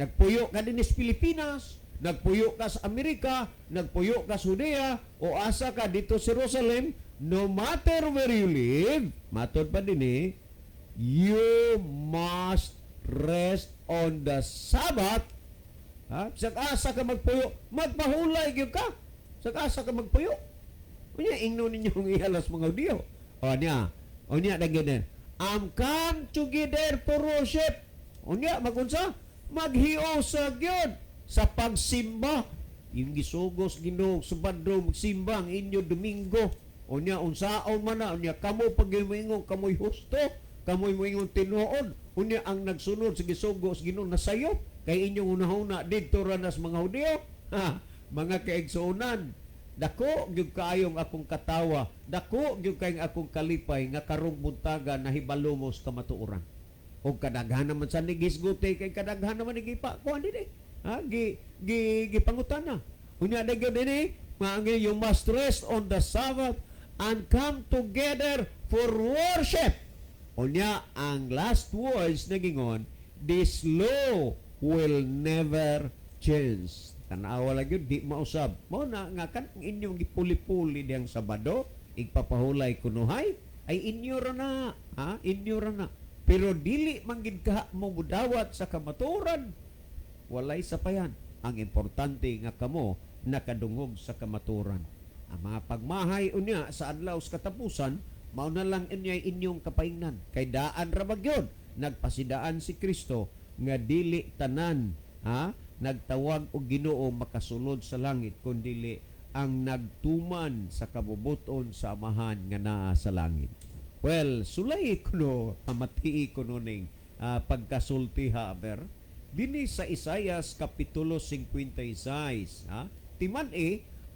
nagpuyo ka din sa Pilipinas, nagpuyo ka sa Amerika, nagpuyo ka sa Judea, o asa ka dito sa Jerusalem, no matter where you live, matod pa din you must rest on the Sabbath. Asa ka magpuyo, magpahulay gyud ka. Asa ka magpuyo. Unya ingno ninyong ihalas mga Hudiyo. Unya dagyan. Come together for worship. Unya magunsa? Maghiusa gyud sa pagsimba. Yung gisugos Ginoo Sabado magsimba ang inyo Domingo. Unya unsaon man na, unya kamo pagmoingon kamoy husto, kamoy moingon tinuod. Unya ang nagsunod sa gisugos Ginoo nasayo kay inyong unahuna didto ra nas mga Hudiyo. Mga kaigsuonan, dako gyud kaayong akong katawa, dako gyud kayong akong kalipay nga karong buntaga nahibalumos kamatuoran. O kadaghan naman sa nigisgute kay kadaghan naman gipa kuan dinhi. Gipangutana. Unya dagyo dinhi, you must rest on the Sabbath and come together for worship. Unya ang last words nagingon, this law will never change. Tanawa lang yun, di mausab. Mo na nga kan inyong gipuli-puli diyang Sabado, igpapahulay kunuhay, ay inyo ra na. Ha? Inyo ra na. Pero dili manggid ka mo mudawat sa kamaturan. Walay sapayan. Ang importante nga kamo nakadungog sa kamaturan. Ang mga pagmahay unya sa adlaw sa katapusan, mao na lang inyay inyong kapaingnan. Kay daan ra bagyon, nagpasidaan si Kristo nga dili tanan nagtawag og Ginoo makasulod sa langit kundi ang nagtuman sa kabubuton sa amahan nga naa sa langit. Well, sulay kuno pamatii kuno ning pagkasulti haber dinhi sa Isaias kapitulo 56 timan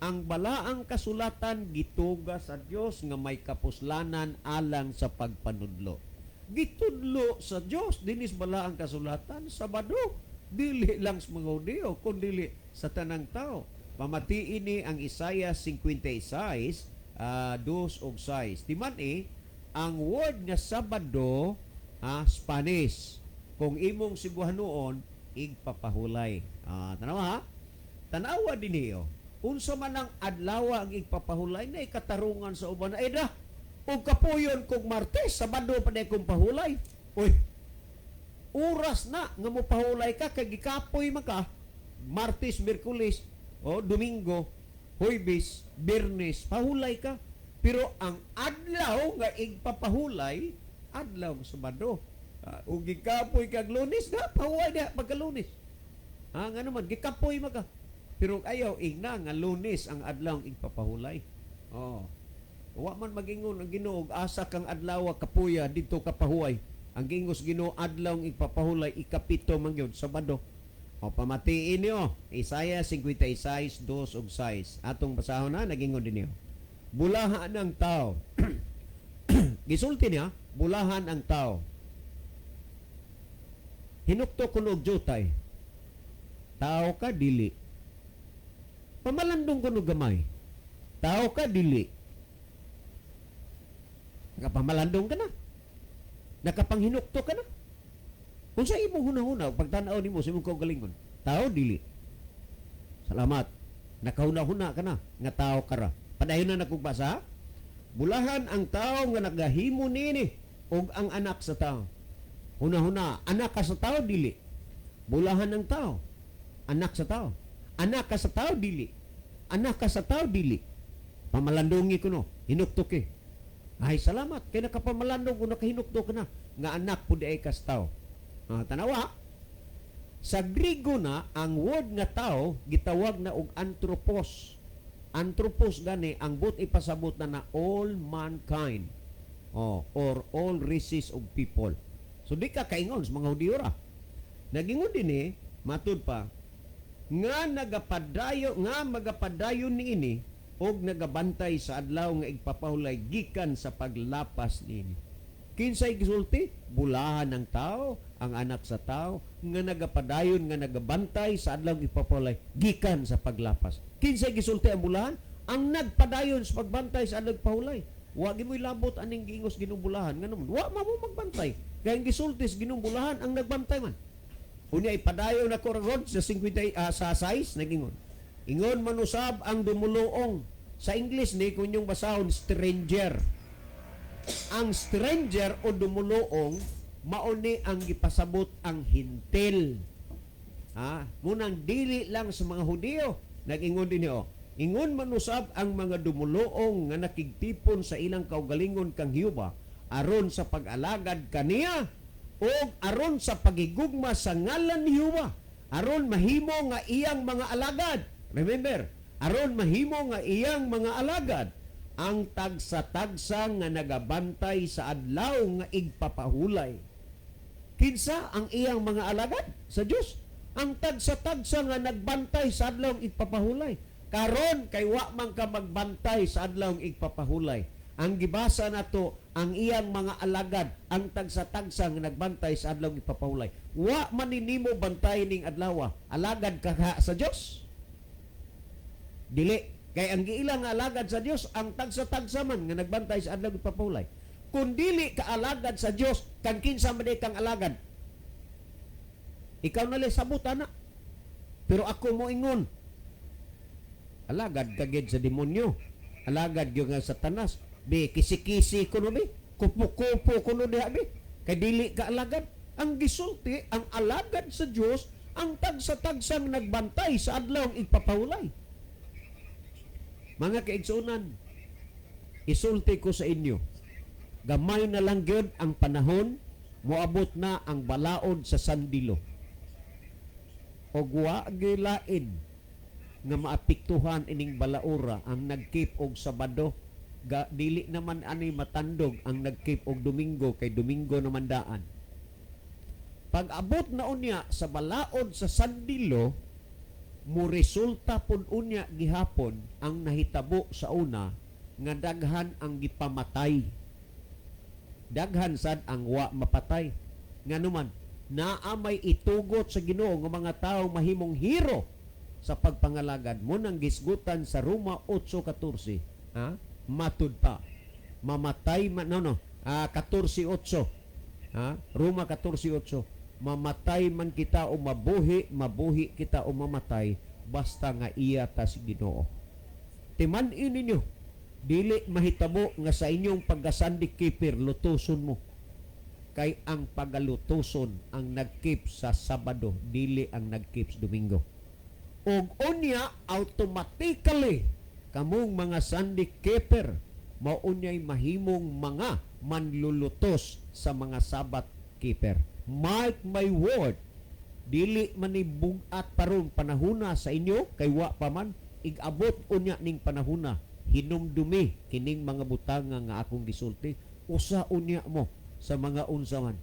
ang balaang kasulatan gituga sa Dios nga may kapuslanan alang sa pagpanudlo. Gitudlo sa Dios dinis balaang kasulatan Sabado. Dili lang sa mga Hudyo, kundi sa tanang tao. Pamatiin ni ang Isaiah 56, 2 ug 6. Timan ang word nga Sabado, Spanish. Kung imong Cebuanoon, igpapahulay. Tanawa ha? Tanawa din niyo. Unsa man ang adlaw ang igpapahulay na ikatarungan sa uban. Ug kapuyon kung Martes, Sabado pa na kong pahulay. Uy, oras na nga mo pahulay ka kay gikapoy man ka Martes, Miyerkules, Domingo, Huwebes, Biyernes pahulay ka. Pero ang adlaw nga igpapahulay adlaw sa Sabado. Ug gikapoy kag Lunes na pahulay na pagka-Lunes. Nga naman gikapoy man ka. Pero ayaw igna nga Lunes ang adlaw igpapahulay. Wa man magingon ang Ginoo asa kang adlaw kapuya didto ka pahuway. Ang gingos Ginoo adlaw igpapahulay ikapito man gyud Sabado. Pamatiin niyo Isaiah 56, 2 ug 6. Atong basahon na nagingon din niyo. Bulahan ang tao. Gisulti niya, bulahan ang tao. Hinukto kuno og jutay. Tao ka dili. Pamalandong kuno gamay. Tao ka dili. Nakapamalandong ka na. Nakapanghinukto ka na. Kung sa imong hunahuna, pagtanaw nimo sa imong kaugalingon, tao dili. Salamat. Nakahuna-huna ka na, nga tao ka ra. Padayon na nakugbasa, bulahan ang tao nga nagahimo nini og ang anak sa tao. Huna-huna, anak ka sa tao dili. Bulahan ang tao, anak sa tao. Anak ka sa tao dili. Anak ka sa tao dili. Pamalandongi ko no, hinukto ke. Ay, salamat. Kaya nakapamalandong kung nakahinukdo ka na. Nga anak po di ay kastaw. Tanawa, sa Grigo na, ang word nga tao, gitawag na og anthropos. Anthropos gani, ang but ipasabot na all mankind. Or all races of people. So, di ka kaingon sa mga Hudyo ra. Nagingon din matud pa, nga magapadayon ni ini, og nagabantay sa adlaw nga igpapahulay gikan sa paglapas niini. Kinsay gisulti? Bulahan ng tao, ang anak sa tao, nga nagapadayon nga nagabantay sa adlaw nga igpapahulay gikan sa paglapas. Kinsay gisulti ang bulahan? Ang nagpadayon sa pagbantay sa adlaw igpahulay. Wa gimoy labot aning giingos ginumbulahan nga naman. Wa mo magbantay. Kaya ang gisulti sa ginumbulahan ang nagbantay man. Unya ipadayon na ko rod sa 50 sa 6 nagingon. Ingon manusab ang dumuluong. Sa English ni kung yung basahon stranger. Ang stranger o dumuluong mauni ang gipasabot ang hintil. Munang dili lang sa mga Hudyo. Nag-ingon din niyo. Ingon manusab ang mga dumuluong nga nakigtipon sa ilang kaugalingon kang Hiyuba aron sa pag-alagad kaniya o aron sa pagigugma sa ngalan ni Hiyuba aron mahimo nga iyang mga alagad. Remember, aron mahimo nga iyang mga alagad ang tagsa-tagsa nga nagabantay sa adlaw nga igpapahulay. Kinsa ang iyang mga alagad sa Dios? Ang tagsa-tagsa nga nagbantay sa adlaw nga igpapahulay. Karon kay wa man ka magbantay sa adlaw nga igpapahulay. Ang gibasa nato ang iyang mga alagad, ang tagsa-tagsa nga nagbantay sa adlaw nga igpapahulay. Wa man nimo bantay ning adlaw, alagad ka sa Dios? Dili. Kay ang giilang alagad sa Dios ang tagsa-tagsa man nga nagbantay sa adlaw ipapahulay. Kung dili ka alagad sa Dios, kan kinsa man kang alagad? Ikaw na lang sabot ana. Pero ako mo ingon. Alagad kagid sa demonyo. Alagad gyud nga Satanas. Be kisi-kisi ko no be. Kupo-kupo ko no diha be. Kay dili ka alagad. Ang gisulti, ang alagad sa Dios, ang tagsa-tagsang nagbantay sa adlaw ipapahulay. Mga kaigsunan, isulti ko sa inyo, gamay na lang gyud ang panahon, moabot na ang balaod sa sandilo. Og wa gilain nga maapektuhan ining balaura ang nagkeep og Sabado. Dili naman ani matandog ang nagkeep og Domingo kay Domingo naman daan. Pag abot na unya sa balaod sa sandilo, mo resulta pud unya gihapon ang nahitabo sa una nga daghan ang gipamatay. Daghan sad ang wa mapatay. Nganuman naa may itugot sa Ginoo nga mga tawo mahimong hero sa pagpangalagad mo nang gisgutan sa Roma 8:14. Ha? Matud pa. Mamatay man 14:8. Ha? Roma 14:8. Mamatay man kita o mabuhi, mabuhi kita o mamatay, basta nga iya ta si Ginoo. Timan-in ninyo, dili mahitabo nga sa inyong paggasandi keeper, lutuson mo. Kay ang pagalutuson ang nagkeep sa Sabado, dili ang nagkeep sa Domingo. Og unya, automatically, kamong mga Sunday keeper, maunyay mahimong mga manlulutos sa mga Sabat keeper. Mark my word, dili man ni bugat paron panahuna sa inyo kay wa pa man igabot unya ning panahuna hinumdumi kining mga butanga nga akong gisulti, usa unya mo sa mga unsa man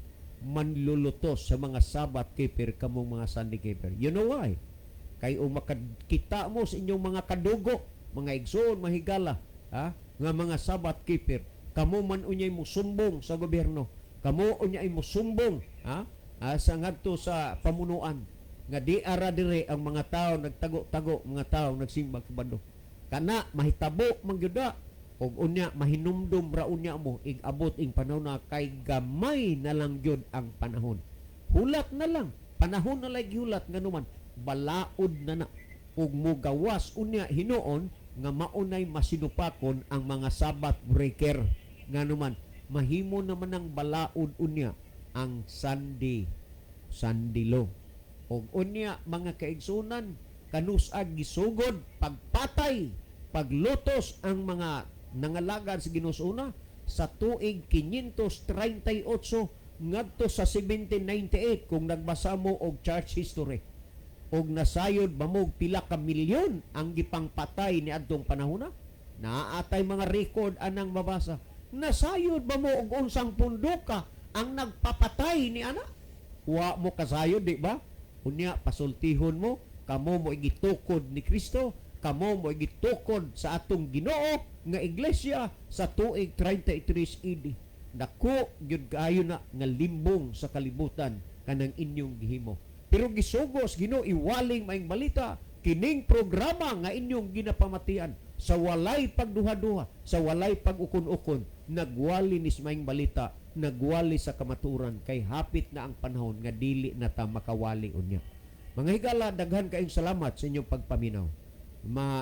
manlulutos sa mga Sabat keeper kamong mga Sunday keeper. You know why? Kay makakita mo sa inyong mga kadugo, mga igsoon, mahigala, ha? Nga mga Sabat keeper, kamo man unyay mo sumbong sa gobyerno. Kamo unyay mo sumbong, ha? Sa ngadto sa pamunuan nga di ara dire ang mga tao nagtago-tago, mga tao nagsimbag sa bando. Kana mahitabo man gyud og unya mahinumdum ra unya mo igabot ing panahon na kay gamay na lang gyud ang panahon. Hulat na lang, panahon na lagi hulat nganuman balaod na na ug mugawas unya hinuon nga maunay masinupakon ang mga Sabbath breaker nganuman mahimo naman ang balaod unya ang sandilo. Og unya mga kaigsunan, kanusag gisugod, pagpatay, paglutos ang mga nangalagad sa Ginoo sa tuig 538 ngadto sa 1798 kung nagbasa mo og church history. Og nasayod ba mo pila ka milyon ang gipangpatay ni adtong panahon na? Naatay mga record anang mabasa. Nasayod ba mo og unsang punduka ang nagpapatay ni ana? Wa mo kasayod, di ba? Unya pasultihon mo, kamo mo igitukod ni Kristo, kamo mo igitukod sa atong Ginoo nga iglesia sa tuig 33 AD. Dako gyud kaayo na nga limbong sa kalibutan kanang inyong gihimo. Pero gisugos Ginoo iwaling maing balita kining programa nga inyong ginapamatian sa walay pagduha-duha, sa walay pag-ukon-ukon, nagwali ni maing balita, nagwali sa kamaturan kay hapit na ang panahon nga dili na ta makawali unya. Mga higala, daghan kaayong salamat sa inyong pagpaminaw.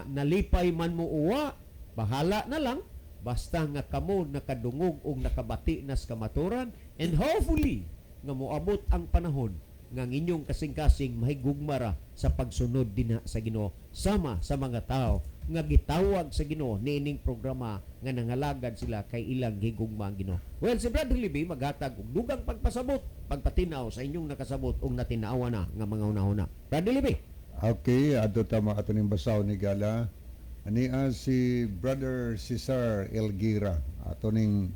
Nalipay man mo uwa, bahala na lang, basta nga kamo nakadungog o nakabati na sa kamaturan, and hopefully nga moabot ang panahon nga inyong kasing-kasing mahigugmara sa pagsunod dinha sa Ginoo sama sa mga tao nga gitawag sa Ginoo niining programa nga nangalagad sila kay ilang higugma ang Ginoo. Well, si Brother Libby maghatag og dugang pagpasabot, pagpatinaw sa inyong nakasabot og natinaawa na nga mga una-una. Brother Libby. Okay, ato tama ato ning basaw ni Gala. Ania si Brother Cesar Elguira, ato ning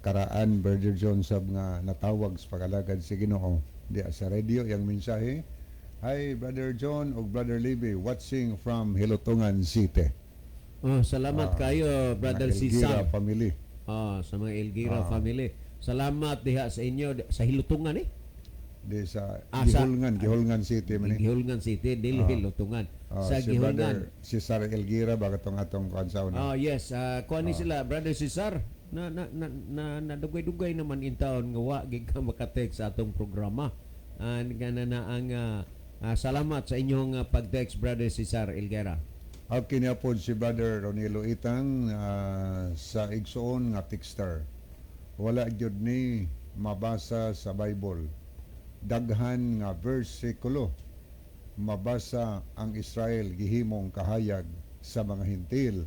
karaan Brother John sab nga natawag sa pagalagad si Ginoo di sa radio yang mensahe. Hi Brother John o Brother Libby watching from Hilutungan City. Salamat kayo Brother Elguira Cesar. family. Sa mga Elguira family. Salamat diha sa inyo sa Hilutungan Di sa sa- Gihulngan City man. Gihulngan City, dili Hilutungan. Sa si Gihulngan. Brother Cesar Elguira baga tong atong kansaw na. Yes, kuha ni sila Brother Cesar na dugay-dugay naman in town nga wa gid ka makatek sa atong programa. na ang salamat sa inyong pag-text, Brother Cesar Ilguera. Kinapod si Brother Ronilo Itang sa igsoon nga texter. Wala gyud ni mabasa sa Bible. Daghan nga bersikulo mabasa ang Israel gihimong kahayag sa mga hintil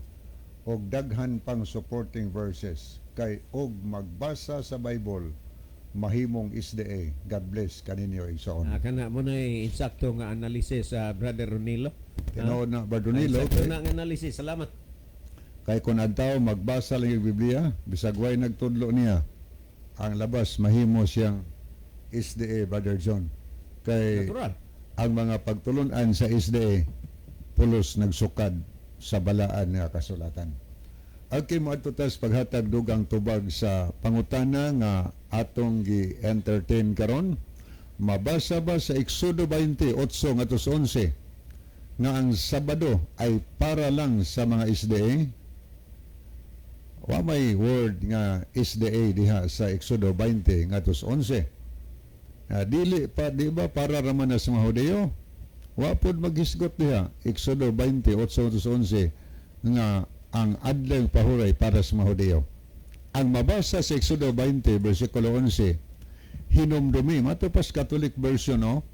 og daghan pang supporting verses kay og magbasa sa Bible mahimong SDA. God bless kaninyo igsoon. Kana mo na insakto nga analysis sa Brother Ronilo. Tinood na Bardonilo Insakto na nga analysis. Salamat. kay kun adtaw magbasa lang yung Biblia bisag way nagtudlo niya ang labas mahimo siyang SDA, Brother John. Kay Natural. ang mga pagtulunan sa SDA pulos nagsukad sa balaan nga kasulatan. Okay, mo atutas paghatag dugang tubag sa pangutana nga atong gi-entertain karon. Mabasa ba sa Exodo 28 ngatos 11 nga ang Sabado ay para lang sa mga SDA? Wa may word nga SDA diha sa Exodo 20 ngatos 11. Dili pa, di ba, para raman na sa mga Hudyo? Wa pod maghisgot diha. Exodo 20, 8-11 nga ang adlang pahuray para sa mga Hudyo. Ang mabasa sa Exodo 20, versikulo 11, hinumdumi, matupas Catholic version, no?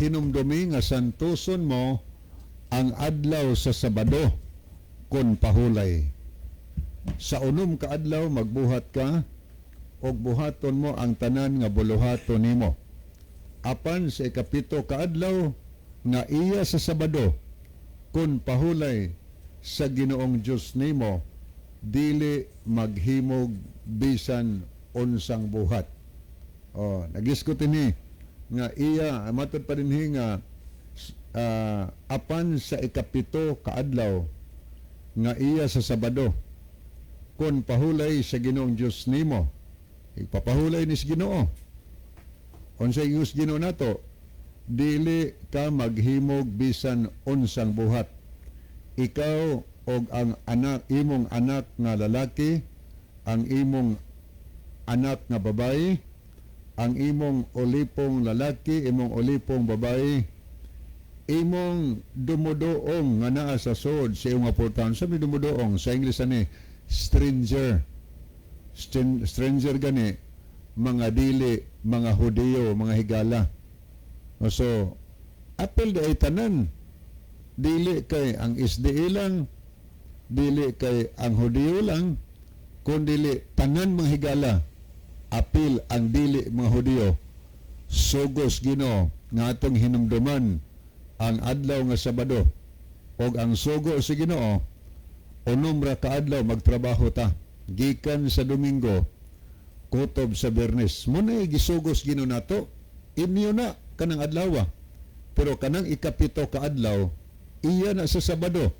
Hinumdumi nga santuson mo ang adlaw sa Sabado kun pahulay. Sa unom ka adlaw magbuhat ka og buhaton mo ang tanan nga buluhaton nimo. Apan sa ikapito kaadlaw nga iya sa Sabado kun pahulay sa Ginoong Dios nimo dili maghimog bisan unsang buhat. Nagisgot ni nga iya matud pa dinhi nga apan sa ikapito kaadlaw nga iya sa Sabado kun pahulay sa Ginoong Dios nimo ipapahulay ni sa Ginoo. Unsay iyos Ginoo nato, dili ka maghimog bisan unsang buhat. Ikaw og ang imong anak nga lalaki, ang imong anak nga babayi, ang imong ulipong lalaki, imong ulipong babayi, imong dumudoong nga naa sa sod sa iyong aportahan. Sabi dumudoong sa English ani stranger. Stranger gani mga dili, mga Hudyo, mga higala. So, apel ay tanan. Dili kay ang SDA lang, dili kay ang Hudyo lang, kundi tanan mga higala. Apil ang dili mga Hudyo. Sugos Ginoo nga atong hinumduman ang adlaw nga Sabado. Og ang sugo sa Ginoo, unom ra ka adlaw magtrabaho ta. Gikan sa Domingo, kutob sa Bernes. Muna gisugos Ginoo nato, inyo na kanang adlaw. Pero kanang ikapito ka adlaw, iya na sa Sabado,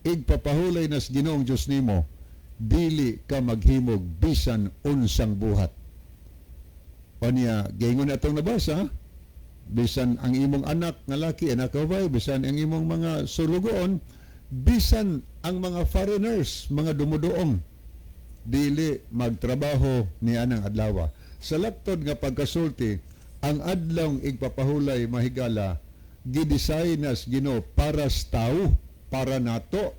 igpapahulay na sa Ginoong Dios nimo, dili ka maghimog bisan unsang buhat. O niya, gaingon atong nabasa, bisan ang imong anak nga laki, anak kabay, bisan ang imong mga sulugoon, bisan ang mga foreigners, mga dumudoong, dili magtrabaho ni anang adlaw. Sa laptod nga pagkasulti, ang adlawng igpapahulay mahigala gidesign as Ginoo para sa tao, para nato.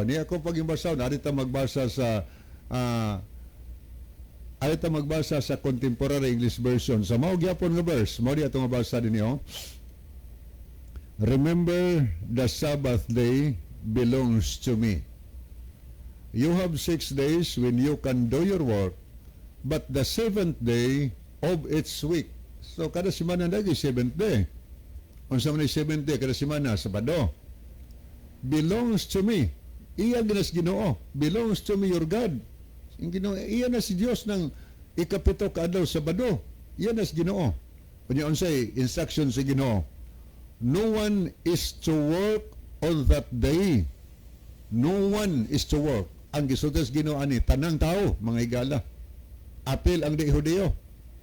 Ni ako pag imbasaw, narita magbasa sa Contemporary English Version. Sa mao gyapon nga verse, mao di ato mabasa dinhi. Remember the Sabbath day belongs to me. You have 6 days when you can do your work, but the 7th day of its week. So, kada semana lagi 7th day. Unsa man 7th day, kada semana, Sabado. Belongs to me. Iya ginas Ginoo. Belongs to me, your God. Iya na si Dios ng ikapito kaadlaw Sabado. Iya na si Ginoo. Kunya unsay instruction sa Ginoo. No one is to work on that day. No one is to work. Ang gisutas Ginoo ani tanang tao, mga higala. Apil ang di Hudyo,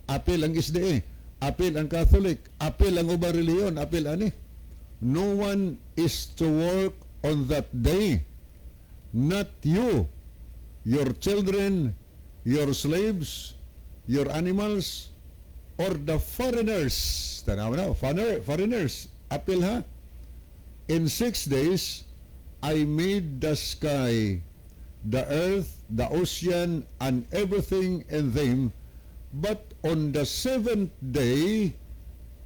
apil ang SDA, apil ang Catholic, apil ang ubang reliyon, apil ani. No one is to work on that day. Not you, your children, your slaves, your animals, or the foreigners, tanaw na, foreigners, apil ha, in 6 days, I made the sky, the earth, the ocean, and everything in them, but on the 7th day,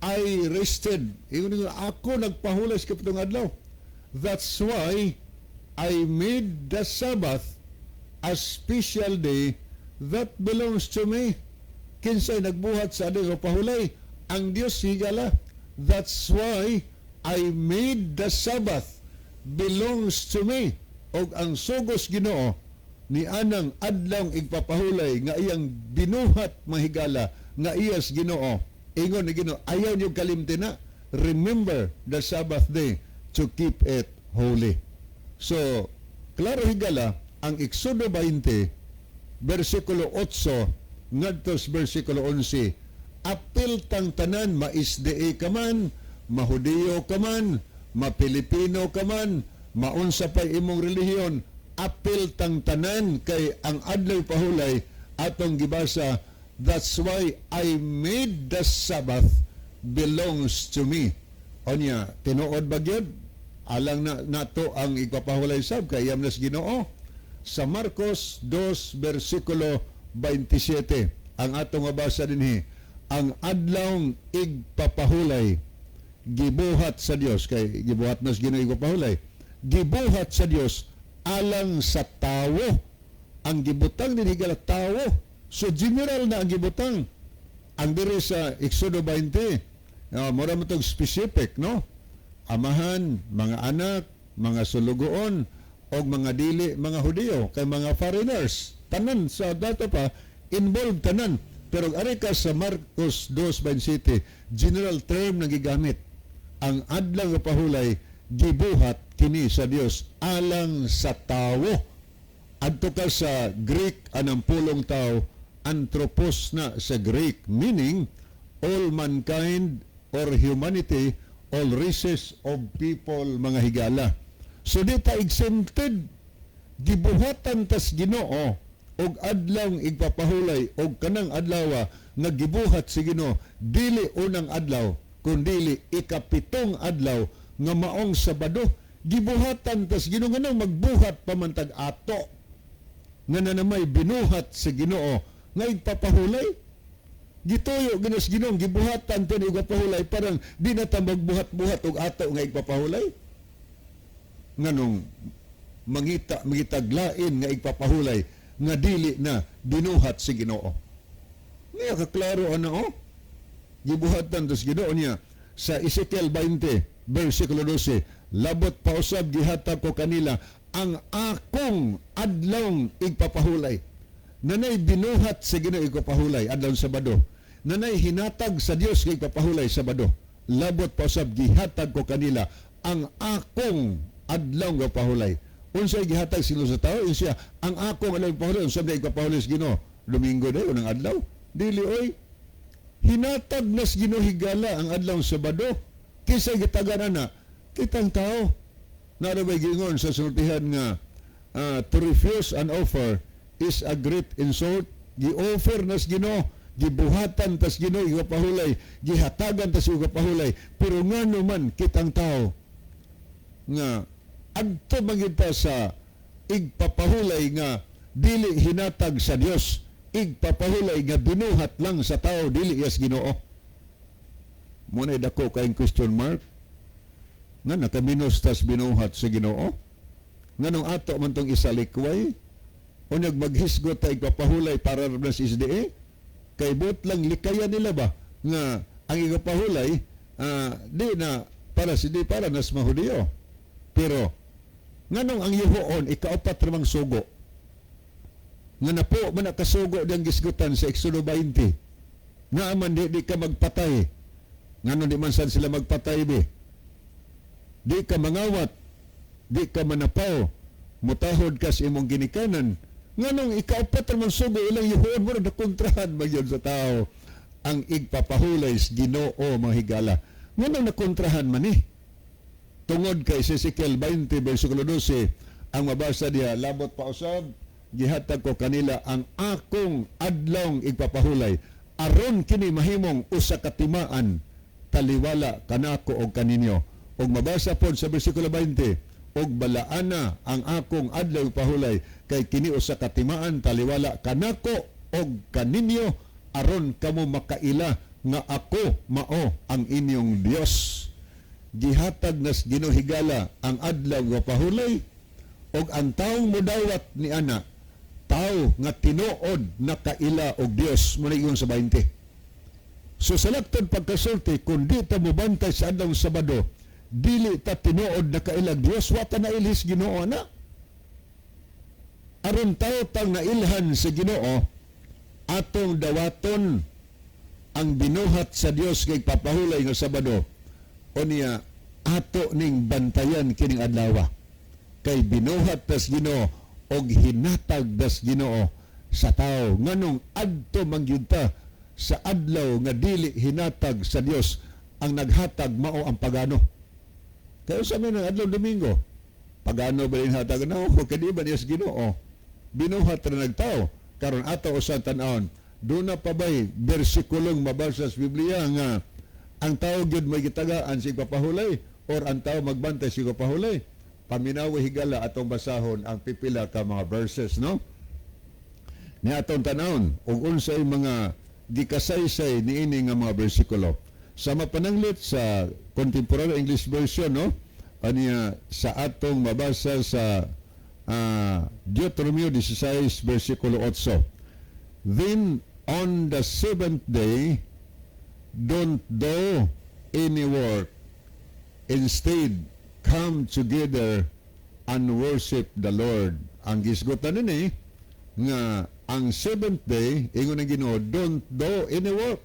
I rested. Ingon nga, ako nagpahulay sa kapitong adlaw. That's why I made the Sabbath a special day that belongs to me. Kinsay nagbuhat sa adlaw nga pahulay? Ang Dios higala. That's why I made the Sabbath belongs to me. Og ang sugos Ginoo ni anang adlaw igpapahulay nga iyang binuhat mahigala nga iyas Ginoo. Ingon ni Ginoo, ayaw niyo kalimtin na. Remember the Sabbath day to keep it holy. So, klaro higala ang Exodo 20 versikulo 8 ngadtos versikulo 11, apil tang tanan, maisdee ka man, mahudiyo ka man, mapilipino ka man, maunsa pay imong relihiyon, apil tang tanan kay ang adlaw pahulay atong gibasa, that's why I made the Sabbath belongs to me. Onya, tinuod ba gyud? Alang na nato ang igpapahulay sab kay iyam nas Ginoo. Sa Marcos 2 versikulo 27 ang atong mabasa dinhi, ang adlawng igpapahulay gibuhat sa Dios, kay gibuhat nas Ginoo igpapahulay, gibuhat sa Dios alang sa tawo. Ang gibutang dinhi gala tawo, so general na ang gibutang. Ang diri sa Exodo 20 mura mo tong specific, no? Amahan, mga anak, mga sulugoon, o mga dili, mga Hudiyo, kay mga foreigners. Tanan sa dato pa, involved tanan. Pero ari ka sa Marcos 2:27, general term na gigamit. Ang adlaw nga pahulay, gibuhat kini sa Dios alang sa tawo. Adto ka sa Greek, anang pulong tao, anthropos na sa Greek, meaning all mankind or humanity, all races of people, mga higala. So di ta exempted. Gibuhatan tas Ginoo og adlaw igpapahulay og kanang adlaw nga gibuhat si Ginoo dili unang adlaw kundi ikapitong adlaw nga maong Sabado. Gibuhatan tas Ginoo nga nang magbuhat pamantag ato nga nanamay binuhat si Ginoo nga igpapahulay. Gituyo ginas Ginoo gibuhatan to ni igpapahulay, parang di na ta magbuhat-buhat og ato nga igpapahulay. Nganong mangitaglain nga igpapahulay nga dili na binuhat si Ginoo. Niya kaklaro ano gibuhatan tas Ginoo niya sa Ezekiel 20 versikulo 12, labot pa usab gihatag ko kanila ang akong adlawng igpapahulay. Nanay binuhat sa Ginoo igpapahulay adlaw Sabado. Nanay hinatag sa Dios nga igpapahulay Sabado. Labot pa usab gihatag ko kanila ang akong adlaw nga pahulay. Unsay gihatag sila sa tao? Siya ang akong adlaw pahulay. Unsay igpapahulay sa Ginoo? Domingo day unang adlaw. Dili oy. Hinatag nas Ginoo higala ang adlaw Sabado. Kisa gitagan ana kitang tao. Narabay gingon sa sultihan nga to refuse an offer is a great insult. Gi-offer nas Ginoo, gibuhatan tas Ginoo igpapahulay, gihatagan tas igpapahulay, pero ngano man kitang tao nga adto magita sa igpapahulay nga dili hinatag sa Dios, igpapahulay nga binuhat lang sa tao dili yas Ginoo. Muna dako kayong question mark nga nakaminos tas binuhat sa Ginoo. Nganong ato man tong isalikway o nagmaghisgot ta igpapahulay para ra sa SDA, kay buot lang likaya nila ba nga ang igpapahulay di na para nas Mahudiyo. Pero nganong ang yuhoon ikaapat ramang sugo nga napo man nakasugo diyang gisgutan sa Exodo 20 nga man di ka magpatay. Nganon di man sad sila magpatay be, di ka mangawat, di ka manapaw, mutahod ka sa imong ginikanan. Nganong ikaapat ramang sugo ilang yuhoon mo na kontrahan magyon sa tao ang igpapahulay sa Ginoo, mga higala. Nganong nakontrahan man ni? Tungod kay Ezekiel 20 versikulo 12 ang mabasa diha, labot pa usab gihatag ko kanila ang akong adlawng igpapahulay aron kini mahimong usa ka timaan taliwala kanako og kaninyo. Og mabasa pod sa bersikulo 20, og balaana ang akong adlaw pahulay kay kini usa ka timaan taliwala kanako og kaninyo aron kamo makaila nga ako mao ang inyong Dios. Gihatag nas Ginoo higala ang adlaw nga pahulay og ang taong mudawat ni ana tao nga tinuod na kaila og Dios mo ingon sa 20. So sa laktod pagkasulti kung di ta mobantay sa adlaw Sabado dili ta tinuod na kaila og Dios wa ta nailis Ginoo na. Aron tao tang nailhan sa Ginoo atong dawaton ang binuhat sa Dios kay papahulay nga Sabado o niya ato ning bantayan kining adlaw kay binuhat tas Ginoo og hinatag das Ginoo sa tao nganong adto mangyud sa adlaw nga dili hinatag sa Dios ang naghatag mao ang pagano. Kaya sa mga adlaw Domingo pagano ba rin hatag na o kadi ba niya sa Ginoo binuhat ra nagtao karon ato usan tan-awon doon na pa ba'y bersikulong mabasa sa Biblia nga ang tao gyud may gitagaan sa papahulay or ang tao magbantay sa papahulay. Paminawa higala atong basahon ang pipila ka mga verses, no? Ni atong tanawon ug unsay mga gikasaysay niini nga mga bersikulo. Sa mapananglit sa Contemporary English Version, no? Aniya sa atong mabasa sa Deuteronomy 16 versikulo 8. Then on the seventh day, don't do any work. Instead, come together and worship the Lord. Ang gisgutan nini nga ang seventh day, ingon ang Ginoo, don't do any work.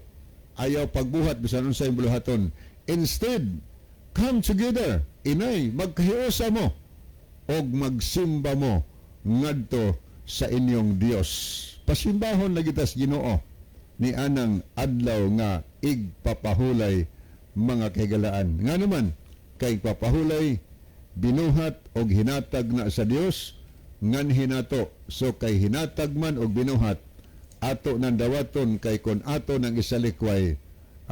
Ayaw pagbuhat bisan unsa imong buluhaton. Instead, come together. Inay, magkahiusa mo og magsimba mo ngadto sa inyong Dios. Pasimbahon na gitas Ginoo ni anang adlaw nga igpapahulay mga kahigalaan. Nga naman, kay papahulay, binuhat og hinatag na sa Dios, ngan hinato. So kay hinatag man og binuhat, ato nang dawaton kay kon ato nang isalikway,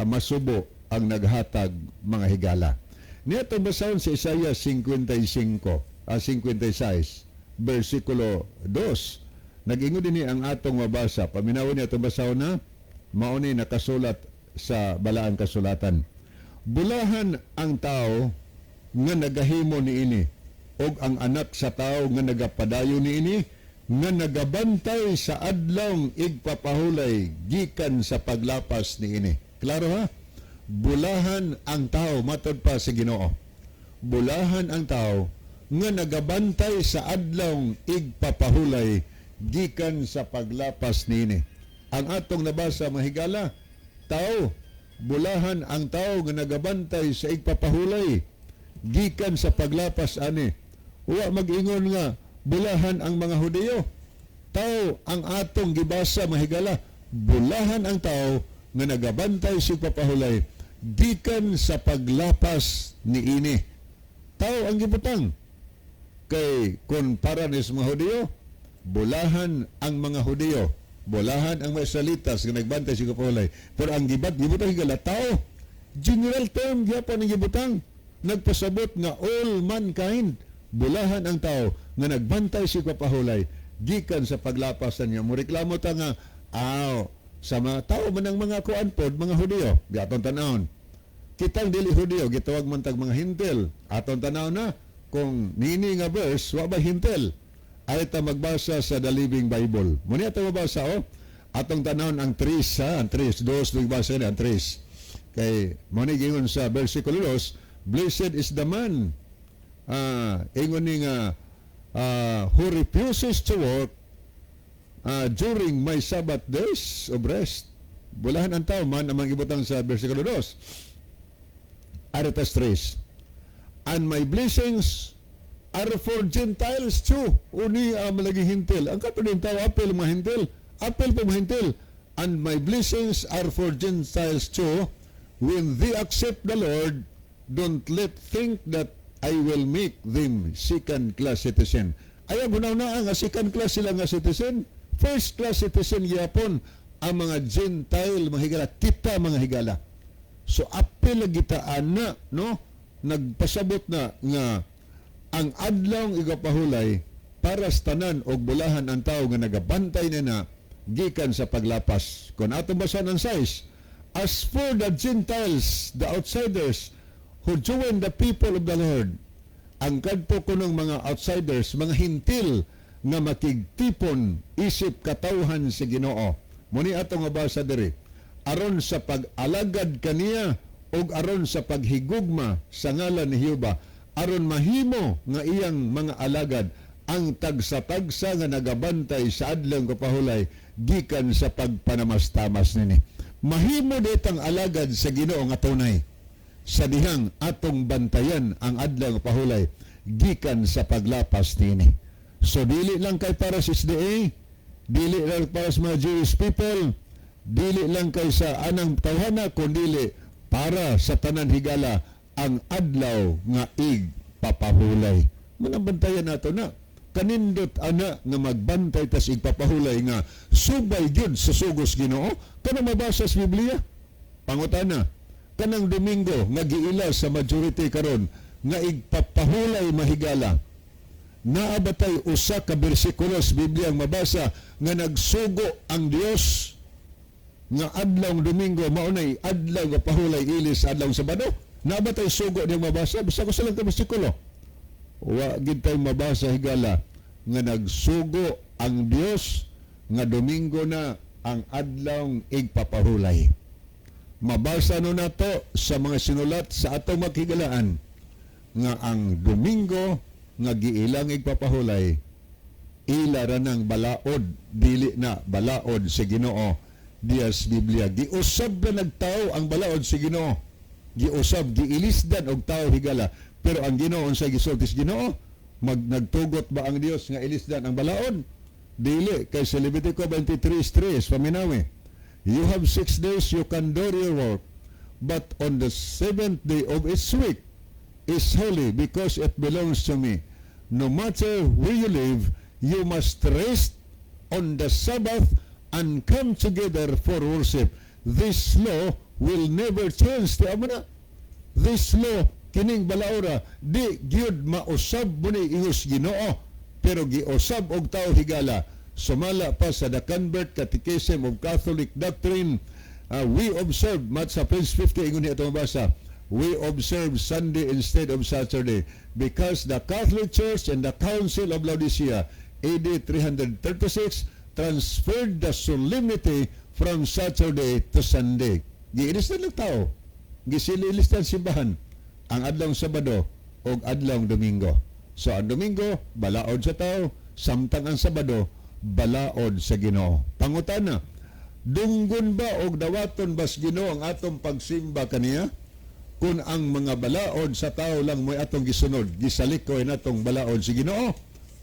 masubo ang naghatag mga higala. Niya basahon sa Isaiah 56, versikulo 2. Nag-ingon din ang atong mabasa. Paminawon niya itong basahon na, mauni nakasulat sa balaang kasulatan. Bulahan ang tao nga nagahimo niini og ang anak sa tao nga nagapadayo niini nga nagabantay sa adlawng igpapahulay gikan sa paglapas niini. Klaro ha? Bulahan ang tao matod pa sa Ginoo. Bulahan ang tao nga nagabantay sa adlawng igpapahulay gikan sa paglapas niini. Ang atong nabasa mahigala, tao, bulahan ang tao nga nagabantay sa igpapahulay gikan sa paglapas ani. Wa mag-ingon nga bulahan ang mga Hudiyo. Tao ang atong gibasa mahigala, bulahan ang tao nga nagabantay sa igpapahulay gikan sa paglapas niini. Tao ang gibutang. Kay kun para ni mga Hudiyo, bulahan ang mga Hudiyo. Bulahan ang mga Israelitas nga nagbantay sa igpapahulay. Pero ang gibutang higala tao, general term gyapon ang gibutang. Nagpasabot nga all mankind, bulahan ang tao nga nagbantay sa igpapahulay gikan sa paglapas niya. Mureklamo ta nga sa mga tao man ang mga kuan pod, mga Hudiyo, aton tanawon. Kitang dili Hudiyo, gitawag man tag mga Hintil. Aton tanaw na kung nini nga verse wa ba Hintil. Ay ta magbasa sa The Living Bible. Muna ito mabasa atong tanawon ang 3 ang 3 nagbasa na ang 3. Kay muna gingon sa versikulo 2, blessed is the man ingon ni nga who refuses to work during my Sabbath days of rest. Bulahan ang tao man amang ibutang sa versikulo 2. Aritas 3. And my blessings are for Gentiles too. Uni malagi hintil. Ang katuloy tao, apel mga hintil. Apel po mga hintil. And my blessings are for Gentiles too. When they accept the Lord, don't let think that I will make them second-class citizen. Ayaw gunaw na ang second-class sila nga citizen. First-class citizen yapon ang mga Gentile mga higala, kita mga higala. So apel lagi ta ana, no? Nagpasabot na nga ang adlaw igapahulay para sa tanan og bulahan ang tao nga nagabantay na gikan sa paglapas. Kung ato basahan ang 6, as for the Gentiles, the outsiders who join the people of the Lord, ang kadto ko ng mga outsiders, mga hintil nga makigtipon isip katawhan sa Ginoo. Muni ato nga basa diri, aron sa pag-alagad kaniya ug aron sa paghigugma sa ngalan ni Jehova, aron mahimo nga iyang mga alagad ang tagsa-tagsa nga nagabantay sa adlaw kapahulay gikan sa pagpanamastamas nini. Mahimo ditang alagad sa Ginoo nga tunay sa dihang atong bantayan ang adlaw kapahulay gikan sa paglapas nini. So dili lang kay para sa SDA, dili lang para sa mga Jewish people, dili lang kay sa anang tawhana, kundi para sa tanan higala ang adlaw nga igpapahulay. Manabantayan nato na kanindot ana nga magbantay tas igpapahulay nga subay gyud sa sugos Ginoo. Kanang mabasa sa Biblia, pangutana, kanang Domingo nga giila sa majority karon nga igpapahulay mahigala, naabatay usa ka bersikulo sa Biblia ang mabasa nga nagsugo ang Dios nga adlaw Domingo maunay adlaw nga pahulay ilis adlaw Sabado. Naabatay sugo niyang mabasa, bisa ko sa lang ka bersikulo. Wa gid tay mabasa higala nga nagsugo ang Dios nga Domingo na ang adlaw igpapahulay. Mabasa no nato sa mga sinulat sa atong maghigalaan nga ang Domingo nga giilang igpapahulay ila ra nang balaod, dili na balaod sa Ginoo dias Biblia. Giusab na nagtao ang balaod sa Ginoo, giusab giilisdan og tao higala, pero ang Ginoo unsay gisulti sa Ginoo? Nagtugot ba ang Dios nga ilisdan ang balaod? Dili. Kay sa Levitico 23:3 paminawi, you have 6 days you can do your work, but on the 7th day of each week is holy because it belongs to me. No matter where you live, you must rest on the Sabbath and come together for worship. This law will never change. Tiyan mo na. This law, kining balaura, di gyud mausab mo ni ihus Ginoo, pero giusab og tao higala. Sumala pa sa The Convert Catechism of Catholic Doctrine, we observe, mat sa page 50, ingon niya ito mabasa, we observe Sunday instead of Saturday because the Catholic Church and the Council of Laodicea, AD 336, transferred the solemnity from Saturday to Sunday. Giilistan ng tao, gisililistan simbahan ang adlaw Sabado o adlaw Domingo. So ang Domingo, balaod sa tao, samtang ang Sabado, balaod sa Ginoo. Pangutana, dunggon ba o dawaton bas Ginoo ang atong pagsimba kaniya? Kung ang mga balaod sa tao lang mo'y atong gisunod, gisalikoy natong balaod si Ginoo,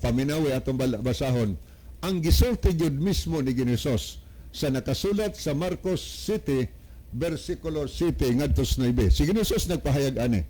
paminawi atong basahon, ang gisulti gyud mismo ni Ginosos sa nakasulat sa Marcos 7, versikulo 7 ngadto 9. Si Ginosos nagpahayag ani,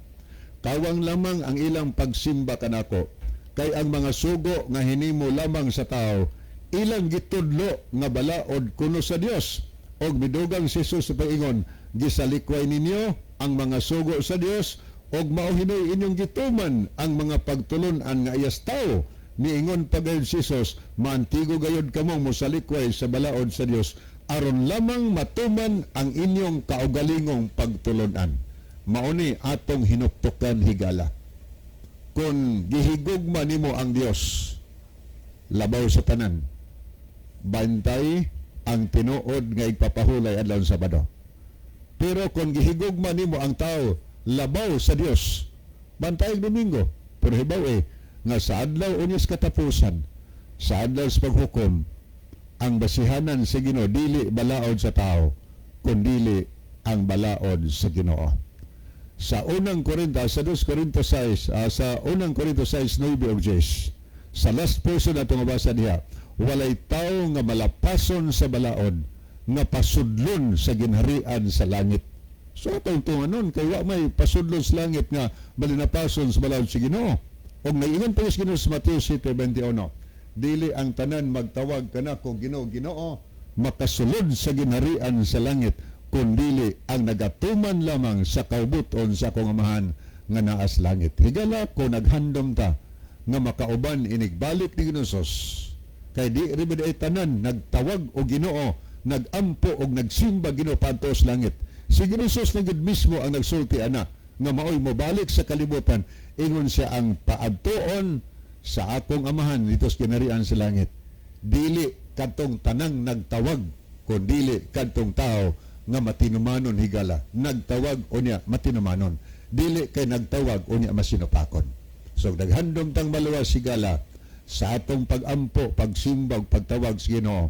kawang lamang ang ilang pagsimba kanako, kay ang mga sugo nga hinimo lamang sa tao, ilang gitudlo nga balaod kuno sa Dios, og midugang si Jesus sa paingon, gisalikway ninyo ang mga sugo sa Dios og mauhinoy inyong gituman ang mga pagtulon-an nga iyas tao. Niingon pa gayud si Jesus, maantigo gayud kamo mosalikway sa balaod sa Dios aron lamang matuman ang inyong kaugalingong pagtulon-an. Mauni atong hinuptokan higala. Kung gihigugma nimo ang Dios, labaw sa tanan, bantay ang tinuod nga igpapahulay adlaw Sabado. Pero kung gihigugma nimo ang tao, labaw sa Dios, bantay Domingo. Pero hibaw nga sa adlaw unyas katapusan, sa adlaw sa paghukom, ang basihanan sa Ginoo dili balaod sa tao, kundi ang balaod sa Ginoo. Sa unang Korinto, sa 2 Korinto 6, sa unang Korinto 6, 9 of 10, sa last portion na itong mabasa diha, walay tao nga malapason sa balaod, nga pasudlon sa ginharian sa langit. So atong tunganon kay wa may pasudlon sa langit nga balinapason sa balaod sa Ginoo. Og naingon pa sa Ginoo sa Mateo 7:21, dili ang tanan magtawag kanako Ginoo, Ginoo, makasulod sa ginharian sa langit kundili ang nagatuman lamang sa kaubuton sa akong amahan nga naas langit. Higala ko naghandom ta nga makauban inigbalik ni Ginosos. Kay di ribid ay tanan nagtawag o Ginoo, nagampo og nagsimba Ginoo padto sa langit. Si Ginosos na gid mismo ang nagsulti ana nga maoy mobalik sa kalibutan, ingon siya ang paadtuon sa akong amahan dito sa ginharian sa langit. Dili kadtong tanang nagtawag kun dili kadtong tao nga matinumanon higala. Nagtawag unya matinumanon. Dili kay nagtawag unya masinupakon. So naghandom tang maluwas higala sa atong pagampo, pagsimbag, pagtawag sa Ginoo,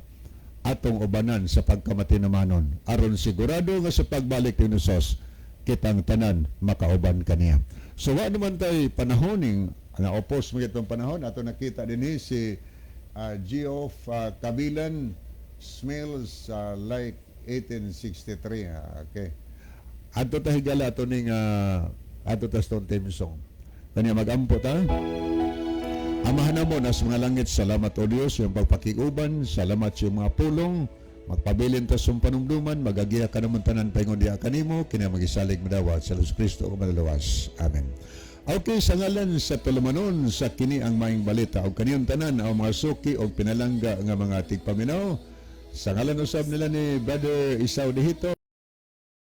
atong ubanan sa pagkamatinumanon aron sigurado nga sa pagbalik ni Hesus kitang tanan makauban kaniya. So wa naman tay panahoning na-opos mo itong panahon ato nakita dinhi si Geoff Kabilan smells like 1863. Okay. Ato ta higala ato ning ato ta stone theme song. Kanya magampo ta. Amahan mo nas mga langit, salamat o Dios yung pagpakiguban, salamat sa mga pulong, magpabilin ta sa panumduman, magagiya ka naman tanan paingon diya kanimo, kina magisalig madawat sa Jesus Kristo o madalawas. Amen. Okay, sa ngalan sa tulumanon sa kini ang maing balita o kaniyong tanan o mga suki o pinalangga nga mga tigpaminaw, sa ngalan usab nila ni Brother Isaw Dihito,